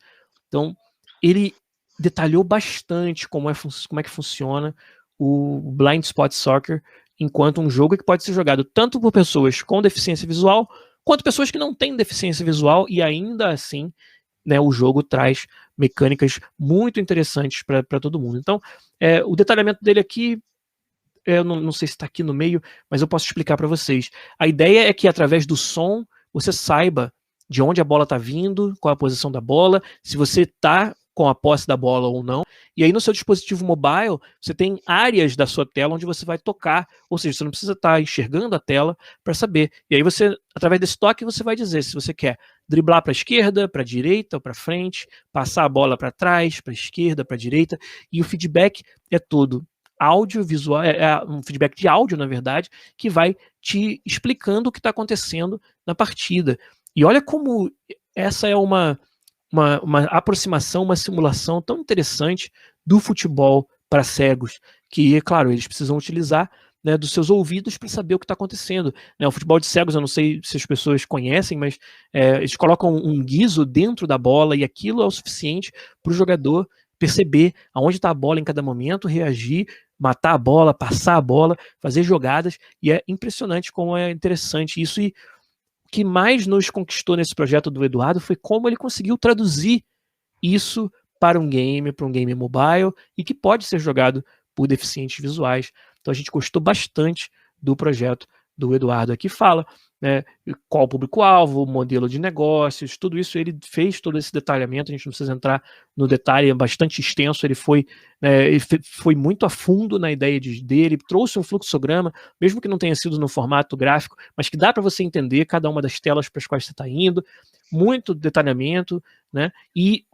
Speaker 2: Então, ele detalhou bastante como é que funciona o Blind Spot Soccer enquanto um jogo que pode ser jogado tanto por pessoas com deficiência visual, quanto pessoas que não têm deficiência visual, e ainda assim, né, o jogo traz mecânicas muito interessantes para todo mundo. Então, o detalhamento dele aqui, eu não sei se está aqui no meio, mas eu posso explicar para vocês. A ideia é que através do som você saiba de onde a bola está vindo, qual a posição da bola, se você está com a posse da bola ou não. E aí no seu dispositivo mobile, você tem áreas da sua tela onde você vai tocar, ou seja, você não precisa estar enxergando a tela para saber. E aí você, através desse toque, você vai dizer se você quer driblar para a esquerda, para a direita ou para frente, passar a bola para trás, para a esquerda, para a direita, e o feedback é todo áudio, visual, um feedback de áudio, na verdade, que vai te explicando o que está acontecendo na partida. E olha como essa é uma aproximação, uma simulação tão interessante do futebol para cegos, que, é claro, eles precisam utilizar, né, dos seus ouvidos para saber o que está acontecendo. Né, o futebol de cegos, eu não sei se as pessoas conhecem, mas eles colocam um guiso dentro da bola, e aquilo é o suficiente para o jogador perceber aonde está a bola em cada momento, reagir, matar a bola, passar a bola, fazer jogadas, e é impressionante como é interessante isso. E o que mais nos conquistou nesse projeto do Eduardo foi como ele conseguiu traduzir isso para um game mobile, e que pode ser jogado por deficientes visuais. Então a gente gostou bastante do projeto do Eduardo. Aqui fala, né, qual o público-alvo, o modelo de negócios, tudo isso ele fez, todo esse detalhamento. A gente não precisa entrar no detalhe, é bastante extenso. Ele foi muito a fundo na ideia dele, trouxe um fluxograma, mesmo que não tenha sido no formato gráfico, mas que dá para você entender cada uma das telas para as quais você está indo, muito detalhamento, né? E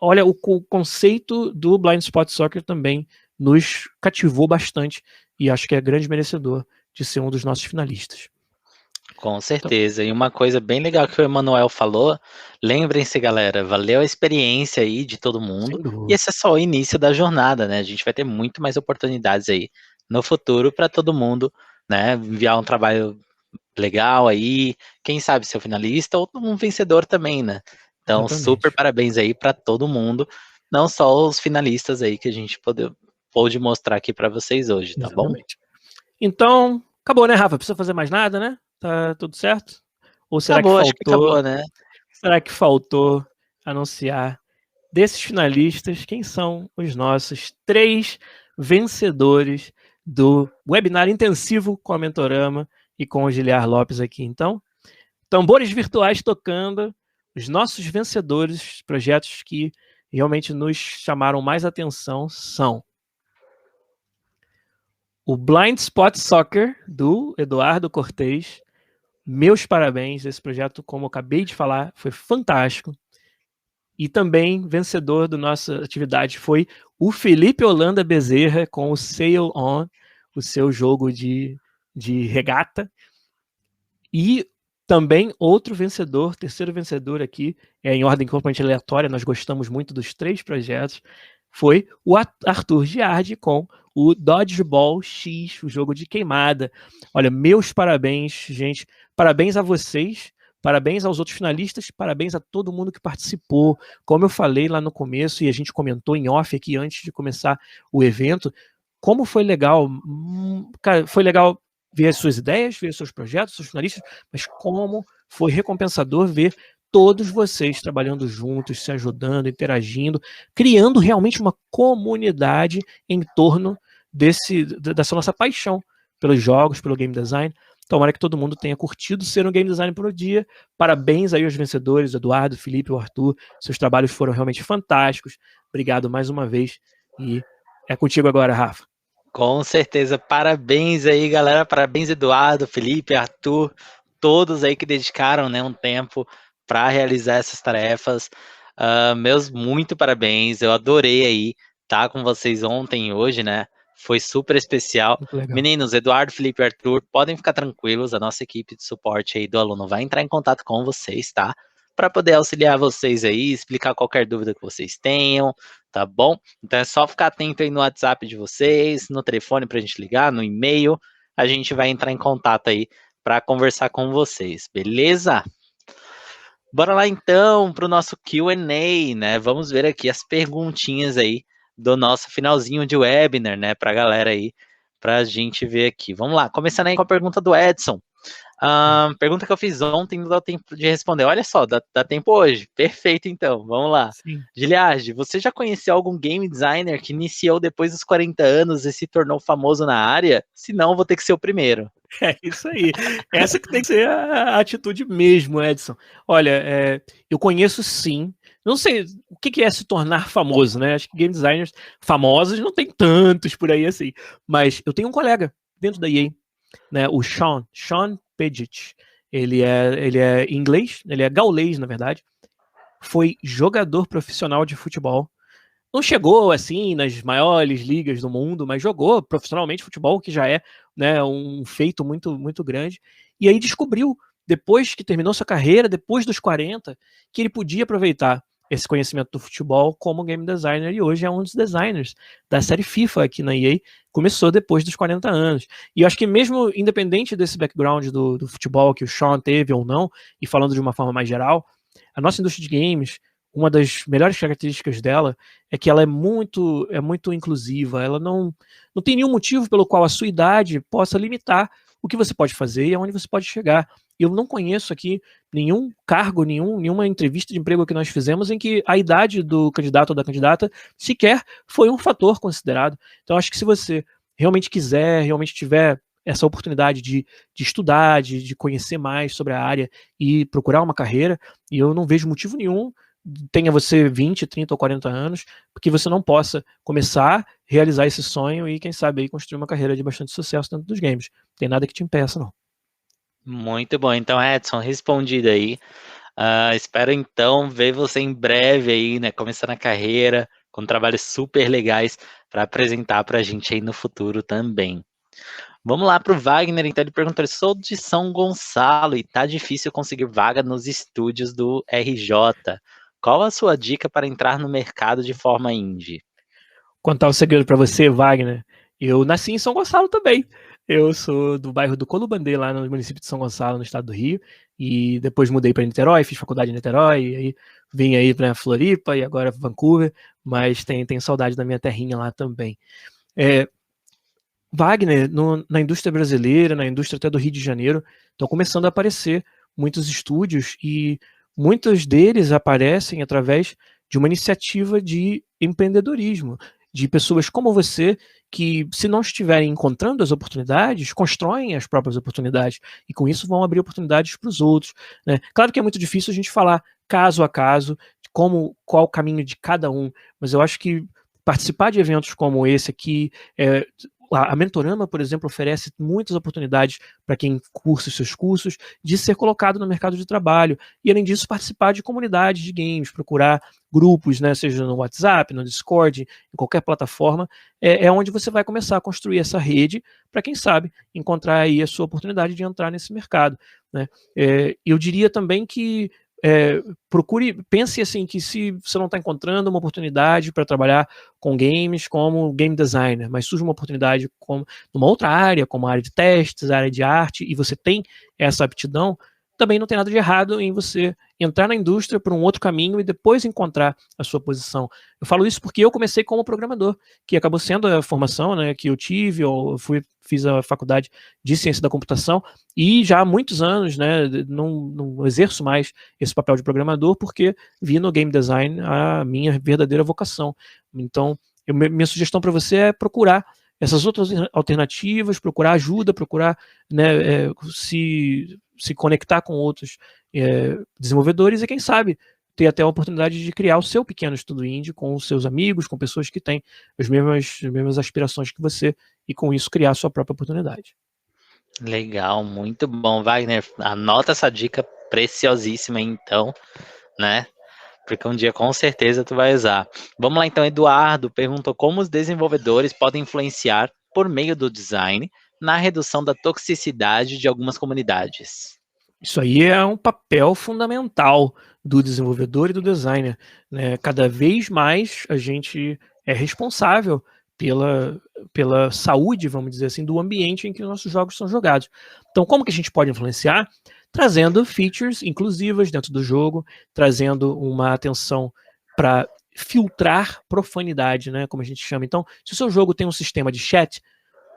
Speaker 2: olha, o conceito do Blind Spot Soccer também nos cativou bastante, e acho que é grande merecedor de ser um dos nossos finalistas.
Speaker 1: Com certeza. E uma coisa bem legal que o Emanuel falou, lembrem-se, galera, valeu a experiência aí de todo mundo, e esse é só o início da jornada, né? A gente vai ter muito mais oportunidades aí no futuro para todo mundo, né? Enviar um trabalho legal aí, quem sabe ser o finalista ou um vencedor também, né? Então,
Speaker 2: Exatamente.
Speaker 1: super parabéns aí para todo mundo, não só os finalistas aí que a gente pôde mostrar aqui para vocês hoje, tá
Speaker 2: Exatamente. Bom? Então, acabou, né, Rafa? Precisa fazer mais nada, né? Tá tudo certo? Ou será
Speaker 1: acabou,
Speaker 2: que faltou?
Speaker 1: acho que acabou, né?
Speaker 2: Será que faltou anunciar desses finalistas quem são os nossos 3 vencedores do webinar intensivo com a Mentorama e com o Giliar Lopes aqui? Então, tambores virtuais tocando, os nossos vencedores, projetos que realmente nos chamaram mais atenção são o Blind Spot Soccer, do Eduardo Cortez. Meus parabéns, esse projeto, como eu acabei de falar, foi fantástico. E também, vencedor da nossa atividade foi o Felipe Holanda Bezerra, com o Sail On, o seu jogo de regata. E também outro vencedor, terceiro vencedor aqui, em ordem completamente aleatória, nós gostamos muito dos 3 projetos, foi o Arthur Giardi com o Dodgeball X, o jogo de queimada. Olha, meus parabéns, gente. Parabéns a vocês, parabéns aos outros finalistas, parabéns a todo mundo que participou. Como eu falei lá no começo, e a gente comentou em off aqui antes de começar o evento, como foi legal. Cara, foi legal ver as suas ideias, ver os seus projetos, os seus finalistas, mas como foi recompensador ver todos vocês trabalhando juntos, se ajudando, interagindo, criando realmente uma comunidade em torno dessa nossa paixão pelos jogos, pelo game design. Tomara que todo mundo tenha curtido ser um game designer por um dia. Parabéns aí aos vencedores, Eduardo, Felipe, o Arthur. Seus trabalhos foram realmente fantásticos. Obrigado mais uma vez. E é contigo agora, Rafa.
Speaker 1: Com certeza. Parabéns aí, galera. Parabéns, Eduardo, Felipe, Arthur, todos aí que dedicaram, né, um tempo para realizar essas tarefas. Meus muito parabéns. Eu adorei aí estar com vocês ontem e hoje, né? Foi super especial. Meninos, Eduardo, Felipe e Arthur, podem ficar tranquilos. A nossa equipe de suporte aí do aluno vai entrar em contato com vocês, tá? Para poder auxiliar vocês aí, explicar qualquer dúvida que vocês tenham, tá bom? Então é só ficar atento aí no WhatsApp de vocês, no telefone para a gente ligar, no e-mail. A gente vai entrar em contato aí para conversar com vocês, beleza? Bora lá então para o nosso Q&A, né? Vamos ver aqui as perguntinhas aí do nosso finalzinho de webinar, né? Para a galera aí, para a gente ver aqui. Vamos lá, começando aí com a pergunta do Edson. Pergunta que eu fiz ontem, não dá tempo de responder. Olha só, dá tempo hoje. Perfeito, então. Vamos lá. Giliardi, você já conheceu algum game designer que iniciou depois dos 40 anos e se tornou famoso na área? Se não, vou ter que ser o primeiro.
Speaker 2: É isso aí. Essa que tem que ser a atitude mesmo, Edson. Olha, eu conheço sim. Não sei o que é se tornar famoso, né? Acho que game designers famosos não tem tantos por aí assim. Mas eu tenho um colega dentro da EA, né? O Sean Paget. Ele é inglês, ele é gaulês, na verdade. Foi jogador profissional de futebol. Não chegou assim nas maiores ligas do mundo, mas jogou profissionalmente futebol, que já é, né, um feito muito, muito grande. E aí descobriu, depois que terminou sua carreira, depois dos 40, que ele podia aproveitar esse conhecimento do futebol como game designer, e hoje é um dos designers da série FIFA aqui na EA, começou depois dos 40 anos. E eu acho que mesmo independente desse background do futebol que o Sean teve ou não, e falando de uma forma mais geral, a nossa indústria de games, uma das melhores características dela é que ela é muito inclusiva, ela não tem nenhum motivo pelo qual a sua idade possa limitar o que você pode fazer e aonde você pode chegar. Eu não conheço aqui nenhum cargo, nenhuma entrevista de emprego que nós fizemos em que a idade do candidato ou da candidata sequer foi um fator considerado. Então, acho que se você realmente quiser, realmente tiver essa oportunidade de estudar, de conhecer mais sobre a área e procurar uma carreira, e eu não vejo motivo nenhum, tenha você 20, 30 ou 40 anos, porque você não possa começar, realizar esse sonho e, quem sabe, aí construir uma carreira de bastante sucesso dentro dos games. Não tem nada que te impeça, não.
Speaker 1: Muito bom. Então, Edson, respondido aí. Espero, então, ver você em breve aí, né, começando a carreira, com trabalhos super legais para apresentar para a gente aí no futuro também. Vamos lá para o Wagner, então ele perguntou, sou de São Gonçalo e tá difícil conseguir vaga nos estúdios do RJ. Qual a sua dica para entrar no mercado de forma indie?
Speaker 2: Contar o segredo para você, Wagner. Eu nasci em São Gonçalo também. Eu sou do bairro do Colubandê, lá no município de São Gonçalo, no estado do Rio. E depois mudei para Niterói, fiz faculdade em Niterói, e aí vim aí para Floripa e agora Vancouver, mas tenho saudade da minha terrinha lá também. Wagner, na indústria brasileira, na indústria até do Rio de Janeiro, estão começando a aparecer muitos estúdios e muitos deles aparecem através de uma iniciativa de empreendedorismo, de pessoas como você que, se não estiverem encontrando as oportunidades, constroem as próprias oportunidades e com isso vão abrir oportunidades para os outros, né? Claro que é muito difícil a gente falar caso a caso qual o caminho de cada um, mas eu acho que participar de eventos como esse aqui, A Mentorama, por exemplo, oferece muitas oportunidades para quem cursa os seus cursos de ser colocado no mercado de trabalho e, além disso, participar de comunidades de games, procurar grupos, né, seja no WhatsApp, no Discord, em qualquer plataforma, é onde você vai começar a construir essa rede para, quem sabe, encontrar aí a sua oportunidade de entrar nesse mercado, né? Eu diria também que pense assim, que se você não está encontrando uma oportunidade para trabalhar com games como game designer, mas surge uma oportunidade numa outra área, como a área de testes, a área de arte, e você tem essa aptidão, também não tem nada de errado em você entrar na indústria por um outro caminho e depois encontrar a sua posição. Eu falo isso porque eu comecei como programador, que acabou sendo a formação, né, que eu tive, fiz a faculdade de ciência da computação, e já há muitos anos, né, não exerço mais esse papel de programador, porque vi no game design a minha verdadeira vocação. Então, minha sugestão para você é procurar essas outras alternativas, procurar ajuda, procurar, né, se conectar com outros desenvolvedores e, quem sabe, ter até a oportunidade de criar o seu pequeno estúdio indie com os seus amigos, com pessoas que têm as mesmas aspirações que você, e com isso criar a sua própria oportunidade.
Speaker 1: Legal, muito bom, Wagner. Anota essa dica preciosíssima, então, né? Porque um dia com certeza tu vai usar. Vamos lá, então. Eduardo perguntou como os desenvolvedores podem influenciar, por meio do design, na redução da toxicidade de algumas comunidades.
Speaker 2: Isso aí é um papel fundamental do desenvolvedor e do designer, né? Cada vez mais a gente é responsável pela saúde, vamos dizer assim, do ambiente em que os nossos jogos são jogados. Então, como que a gente pode influenciar? Trazendo features inclusivas dentro do jogo, trazendo uma atenção para filtrar profanidade, né, como a gente chama. Então, se o seu jogo tem um sistema de chat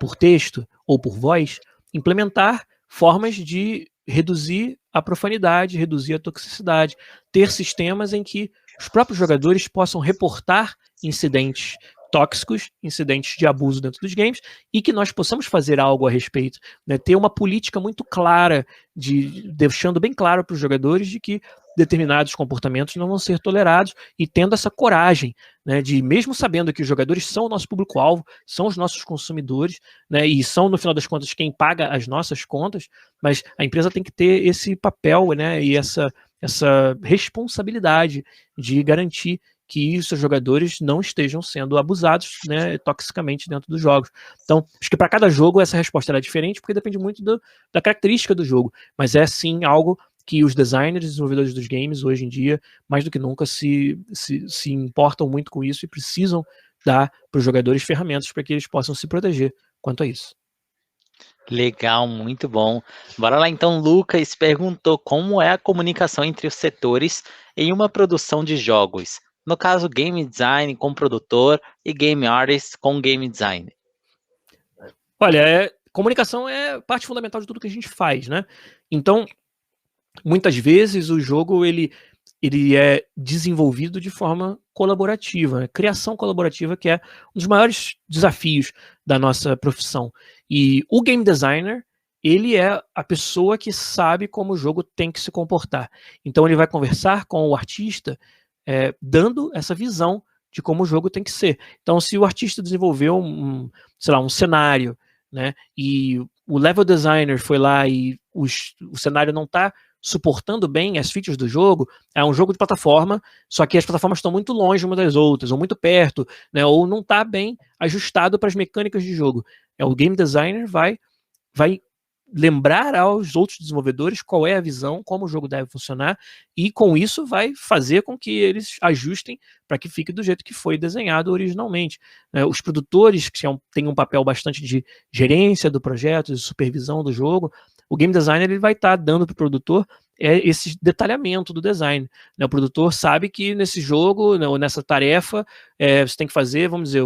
Speaker 2: por texto ou por voz, implementar formas de reduzir a profanidade, reduzir a toxicidade, ter sistemas em que os próprios jogadores possam reportar incidentes tóxicos, incidentes de abuso dentro dos games, e que nós possamos fazer algo a respeito, né? Ter uma política muito clara, deixando bem claro para os jogadores de que determinados comportamentos não vão ser tolerados, e tendo essa coragem, né, de, mesmo sabendo que os jogadores são o nosso público-alvo, são os nossos consumidores, né, e são, no final das contas, quem paga as nossas contas, mas a empresa tem que ter esse papel, né, e essa responsabilidade de garantir que os seus jogadores não estejam sendo abusados, né, toxicamente dentro dos jogos. Então, acho que para cada jogo essa resposta é diferente, porque depende muito da característica do jogo, mas é sim algo que os designers e desenvolvedores dos games, hoje em dia, mais do que nunca, se importam muito com isso e precisam dar para os jogadores ferramentas para que eles possam se proteger quanto a isso.
Speaker 1: Legal, muito bom. Bora lá então, Lucas perguntou como é a comunicação entre os setores em uma produção de jogos. No caso, game design com produtor e game artist com game design.
Speaker 2: Olha, comunicação é parte fundamental de tudo que a gente faz, né? Então, muitas vezes o jogo ele é desenvolvido de forma colaborativa, né? Criação colaborativa, que é um dos maiores desafios da nossa profissão. E o game designer, ele é a pessoa que sabe como o jogo tem que se comportar. Então ele vai conversar com o artista, dando essa visão de como o jogo tem que ser. Então, se o artista desenvolveu sei lá, um cenário, né, e o level designer foi lá e o cenário não está suportando bem as features do jogo, é um jogo de plataforma, só que as plataformas estão muito longe umas das outras, ou muito perto, né, ou não está bem ajustado para as mecânicas de jogo. O game designer vai lembrar aos outros desenvolvedores qual é a visão, como o jogo deve funcionar, e com isso vai fazer com que eles ajustem para que fique do jeito que foi desenhado originalmente. Os produtores, que têm um papel bastante de gerência do projeto, de supervisão do jogo, o game designer ele vai estar dando para o produtor esse detalhamento do design. O produtor sabe que nesse jogo, ou nessa tarefa, você tem que fazer, vamos dizer,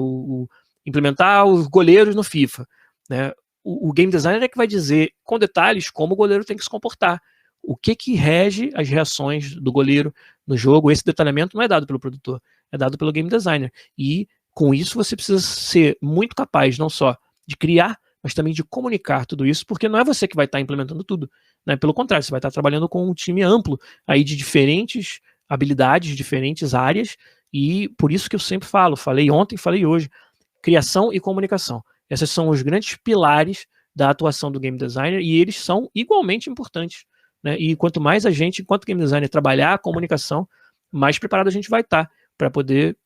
Speaker 2: implementar os goleiros no FIFA, né? O game designer é que vai dizer com detalhes como o goleiro tem que se comportar, o que rege as reações do goleiro no jogo. Esse detalhamento não é dado pelo produtor, é dado pelo game designer. E com isso você precisa ser muito capaz não só de criar, mas também de comunicar tudo isso, porque não é você que vai estar implementando tudo, né? Pelo contrário, você vai estar trabalhando com um time amplo aí de diferentes habilidades, diferentes áreas, e por isso que eu sempre falei ontem, falei hoje, criação e comunicação. Esses são os grandes pilares da atuação do game designer e eles são igualmente importantes, né? E quanto mais a gente, enquanto game designer, trabalhar a comunicação, mais preparado a gente vai estar para poder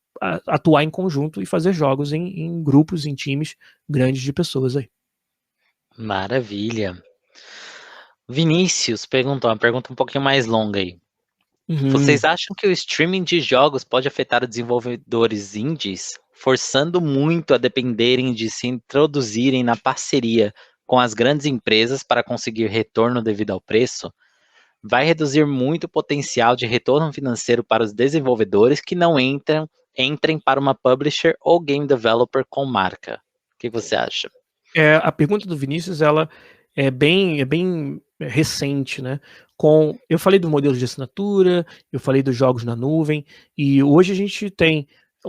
Speaker 2: atuar em conjunto e fazer jogos em grupos, em times grandes de pessoas aí.
Speaker 1: Maravilha. Vinícius perguntou uma pergunta um pouquinho mais longa aí. Vocês acham que o streaming de jogos pode afetar os desenvolvedores indies, forçando muito a dependerem de se introduzirem na parceria com as grandes empresas para conseguir retorno devido ao preço? Vai reduzir muito o potencial de retorno financeiro para os desenvolvedores que não entrem para uma publisher ou game developer com marca. O que você acha?
Speaker 2: A pergunta do Vinícius, ela é bem recente, né? Eu falei do modelo de assinatura, eu falei dos jogos na nuvem, e hoje a gente tem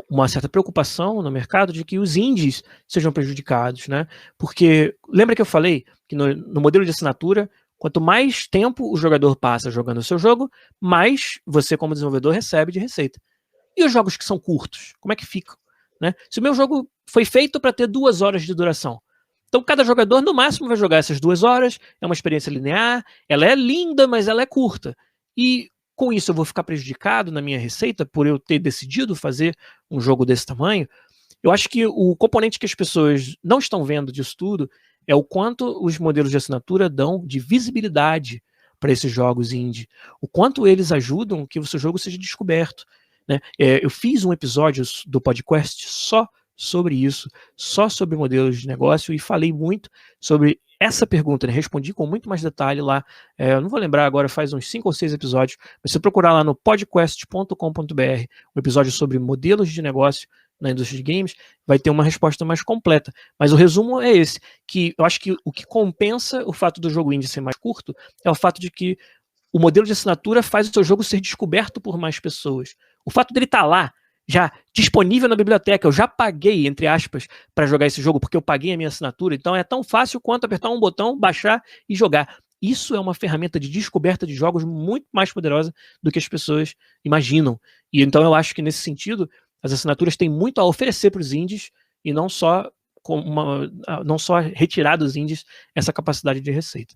Speaker 2: uma certa preocupação no mercado de que os indies sejam prejudicados, né? Porque lembra que eu falei que no modelo de assinatura, quanto mais tempo o jogador passa jogando o seu jogo, mais você, como desenvolvedor, recebe de receita. E os jogos que são curtos, como é que ficam? Né? Se o meu jogo foi feito para ter 2 horas de duração, então cada jogador no máximo vai jogar essas 2 horas, é uma experiência linear, ela é linda, mas ela é curta. E com isso eu vou ficar prejudicado na minha receita por eu ter decidido fazer um jogo desse tamanho. Eu acho que o componente que as pessoas não estão vendo disso tudo é o quanto os modelos de assinatura dão de visibilidade para esses jogos indie, o quanto eles ajudam que o seu jogo seja descoberto. Né? Eu fiz um episódio do podcast só sobre isso, só sobre modelos de negócio e falei muito sobre essa pergunta, né? Respondi com muito mais detalhe lá, eu não vou lembrar agora, faz uns 5 ou 6 episódios, mas se você procurar lá no podcast.com.br, um episódio sobre modelos de negócio na indústria de games, vai ter uma resposta mais completa. Mas o resumo é esse, que eu acho que o que compensa o fato do jogo indie ser mais curto é o fato de que o modelo de assinatura faz o seu jogo ser descoberto por mais pessoas. O fato dele estar lá, já disponível na biblioteca, eu já paguei, entre aspas, para jogar esse jogo, porque eu paguei a minha assinatura, então é tão fácil quanto apertar um botão, baixar e jogar. Isso é uma ferramenta de descoberta de jogos muito mais poderosa do que as pessoas imaginam. E então eu acho que nesse sentido, as assinaturas têm muito a oferecer para os indies e não só retirar dos indies essa capacidade de receita.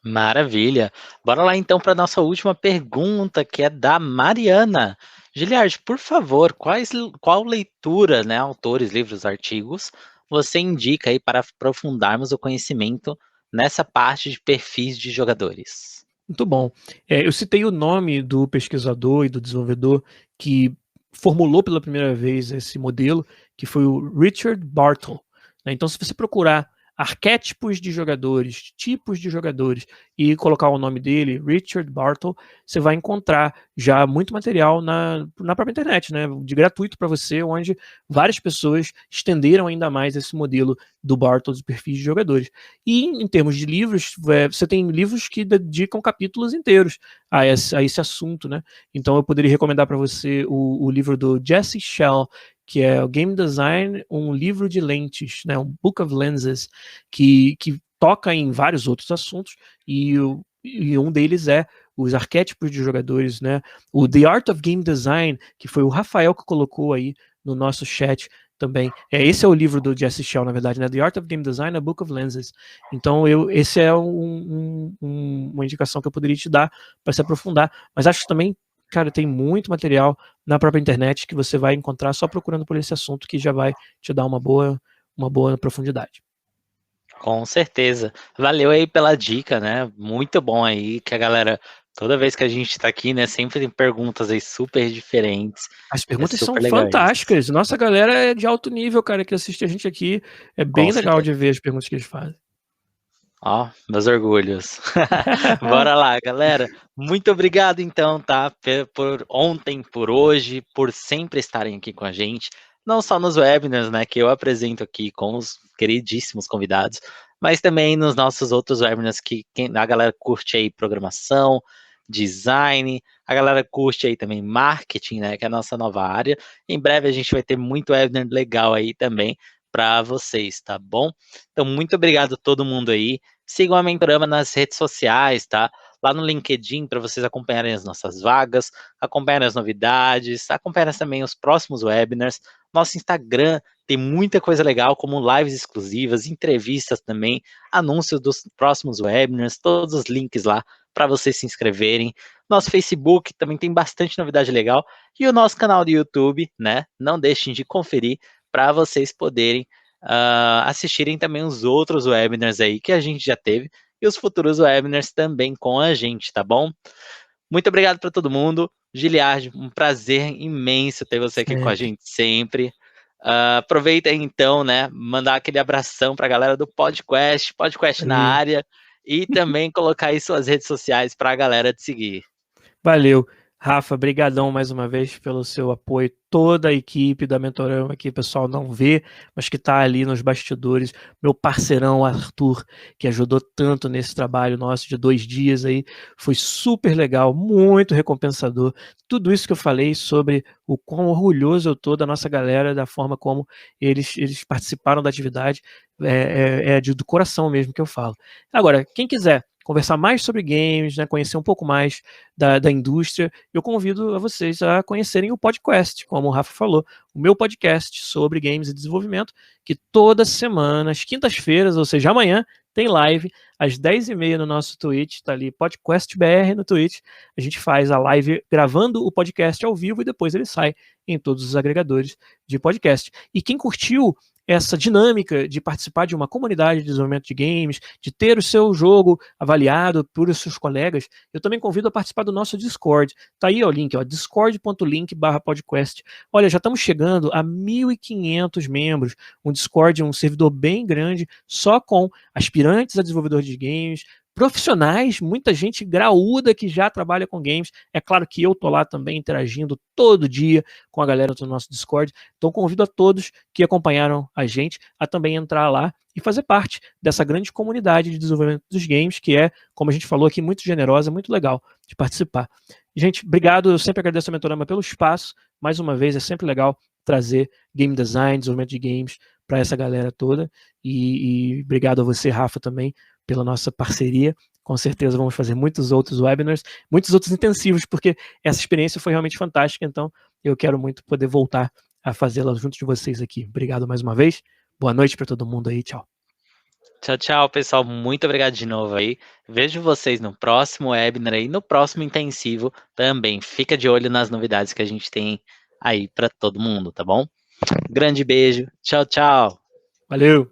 Speaker 1: Maravilha. Bora lá então para nossa última pergunta, que é da Mariana. Giliard, por favor, qual leitura, né, autores, livros, artigos, você indica aí para aprofundarmos o conhecimento nessa parte de perfis de jogadores?
Speaker 2: Muito bom. Eu citei o nome do pesquisador e do desenvolvedor que formulou pela primeira vez esse modelo, que foi o Richard Bartle. Né? Então, se você procurar arquétipos de jogadores, tipos de jogadores, e colocar o nome dele, Richard Bartle, você vai encontrar já muito material na própria internet, né, de gratuito para você, onde várias pessoas estenderam ainda mais esse modelo do Bartle dos perfis de jogadores. E em termos de livros, você tem livros que dedicam capítulos inteiros a esse assunto, né? Então eu poderia recomendar para você o livro do Jesse Shell, que é o Game Design, um livro de lentes, né, um Book of Lenses, que toca em vários outros assuntos, e um deles é os arquétipos de jogadores, né? O The Art of Game Design, que foi o Rafael que colocou aí no nosso chat também. Esse é o livro do Jesse Shell, na verdade, né? The Art of Game Design, a Book of Lenses. Então, esse é uma indicação que eu poderia te dar para se aprofundar. Mas acho que também, cara, tem muito material na própria internet que você vai encontrar só procurando por esse assunto, que já vai te dar uma boa profundidade.
Speaker 1: Com certeza. Valeu aí pela dica, né? Muito bom aí, que a galera, toda vez que a gente tá aqui, né, sempre tem perguntas aí super diferentes.
Speaker 2: As perguntas são
Speaker 1: super legal
Speaker 2: fantásticas. Nossa galera é de alto nível, cara, que assiste a gente aqui. É bem
Speaker 1: Com
Speaker 2: legal
Speaker 1: certeza.
Speaker 2: de ver as perguntas que eles fazem.
Speaker 1: Ó, meus orgulhos. Bora lá, galera. Muito obrigado, então, tá? Por ontem, por hoje, por sempre estarem aqui com a gente. Não só nos webinars, né, que eu apresento aqui com os queridíssimos convidados, mas também nos nossos outros webinars que a galera curte aí programação, design, a galera curte aí também marketing, né, que é a nossa nova área. Em breve a gente vai ter muito webinar legal aí também para vocês, tá bom? Então, muito obrigado a todo mundo aí. Sigam a Mentorama nas redes sociais, tá? lá no LinkedIn para vocês acompanharem as nossas vagas, acompanharem as novidades, acompanharem também os próximos webinars. Nosso Instagram tem muita coisa legal, como lives exclusivas, entrevistas também, anúncios dos próximos webinars, todos os links lá para vocês se inscreverem. Nosso Facebook também tem bastante novidade legal. E o nosso canal do YouTube, né? Não deixem de conferir para vocês poderem assistirem também os outros webinars aí que a gente já teve e os futuros webinars também com a gente, tá bom? Muito obrigado para todo mundo. Giliard, um prazer imenso ter você aqui com a gente sempre. Aproveita aí, então, né, mandar aquele abração para a galera do podcast na área, e também colocar aí suas redes sociais para a galera te seguir.
Speaker 2: Valeu. Rafa, brigadão mais uma vez pelo seu apoio, toda a equipe da Mentorama, que o pessoal não vê, mas que está ali nos bastidores, meu parceirão Arthur, que ajudou tanto nesse trabalho nosso de 2 dias aí, foi super legal, muito recompensador, tudo isso que eu falei sobre o quão orgulhoso eu tô da nossa galera, da forma como eles participaram da atividade, do coração mesmo que eu falo. Agora, quem quiser conversar mais sobre games, né, conhecer um pouco mais da indústria, eu convido a vocês a conhecerem o podcast, como o Rafa falou, o meu podcast sobre games e desenvolvimento, que toda semana, às quintas-feiras, ou seja, amanhã, tem live às 10h30 no nosso Twitch, tá ali, PodquestBR no Twitch, a gente faz a live gravando o podcast ao vivo e depois ele sai em todos os agregadores de podcast. E quem curtiu essa dinâmica de participar de uma comunidade de desenvolvimento de games, de ter o seu jogo avaliado por seus colegas, eu também convido a participar do nosso Discord. Tá aí o link, ó, discord.link/podcast. Olha, já estamos chegando a 1.500 membros, um Discord, um servidor bem grande, só com aspirantes a desenvolvedores de games, profissionais, muita gente graúda que já trabalha com games. É claro que eu tô lá também interagindo todo dia com a galera do nosso Discord. Então convido a todos que acompanharam a gente a também entrar lá e fazer parte dessa grande comunidade de desenvolvimento dos games, que é, como a gente falou aqui, muito generosa, muito legal de participar. Gente, obrigado, eu sempre agradeço a Mentorama pelo espaço. Mais uma vez, é sempre legal trazer game design, desenvolvimento de games para essa galera toda. E obrigado a você, Rafa, também, pela nossa parceria. Com certeza vamos fazer muitos outros webinars, muitos outros intensivos, porque essa experiência foi realmente fantástica, então eu quero muito poder voltar a fazê-la junto de vocês aqui. Obrigado mais uma vez, boa noite para todo mundo aí, tchau.
Speaker 1: Tchau, tchau, pessoal, muito obrigado de novo aí, vejo vocês no próximo webinar aí, no próximo intensivo também, fica de olho nas novidades que a gente tem aí para todo mundo, tá bom? Grande beijo, tchau, tchau.
Speaker 2: Valeu!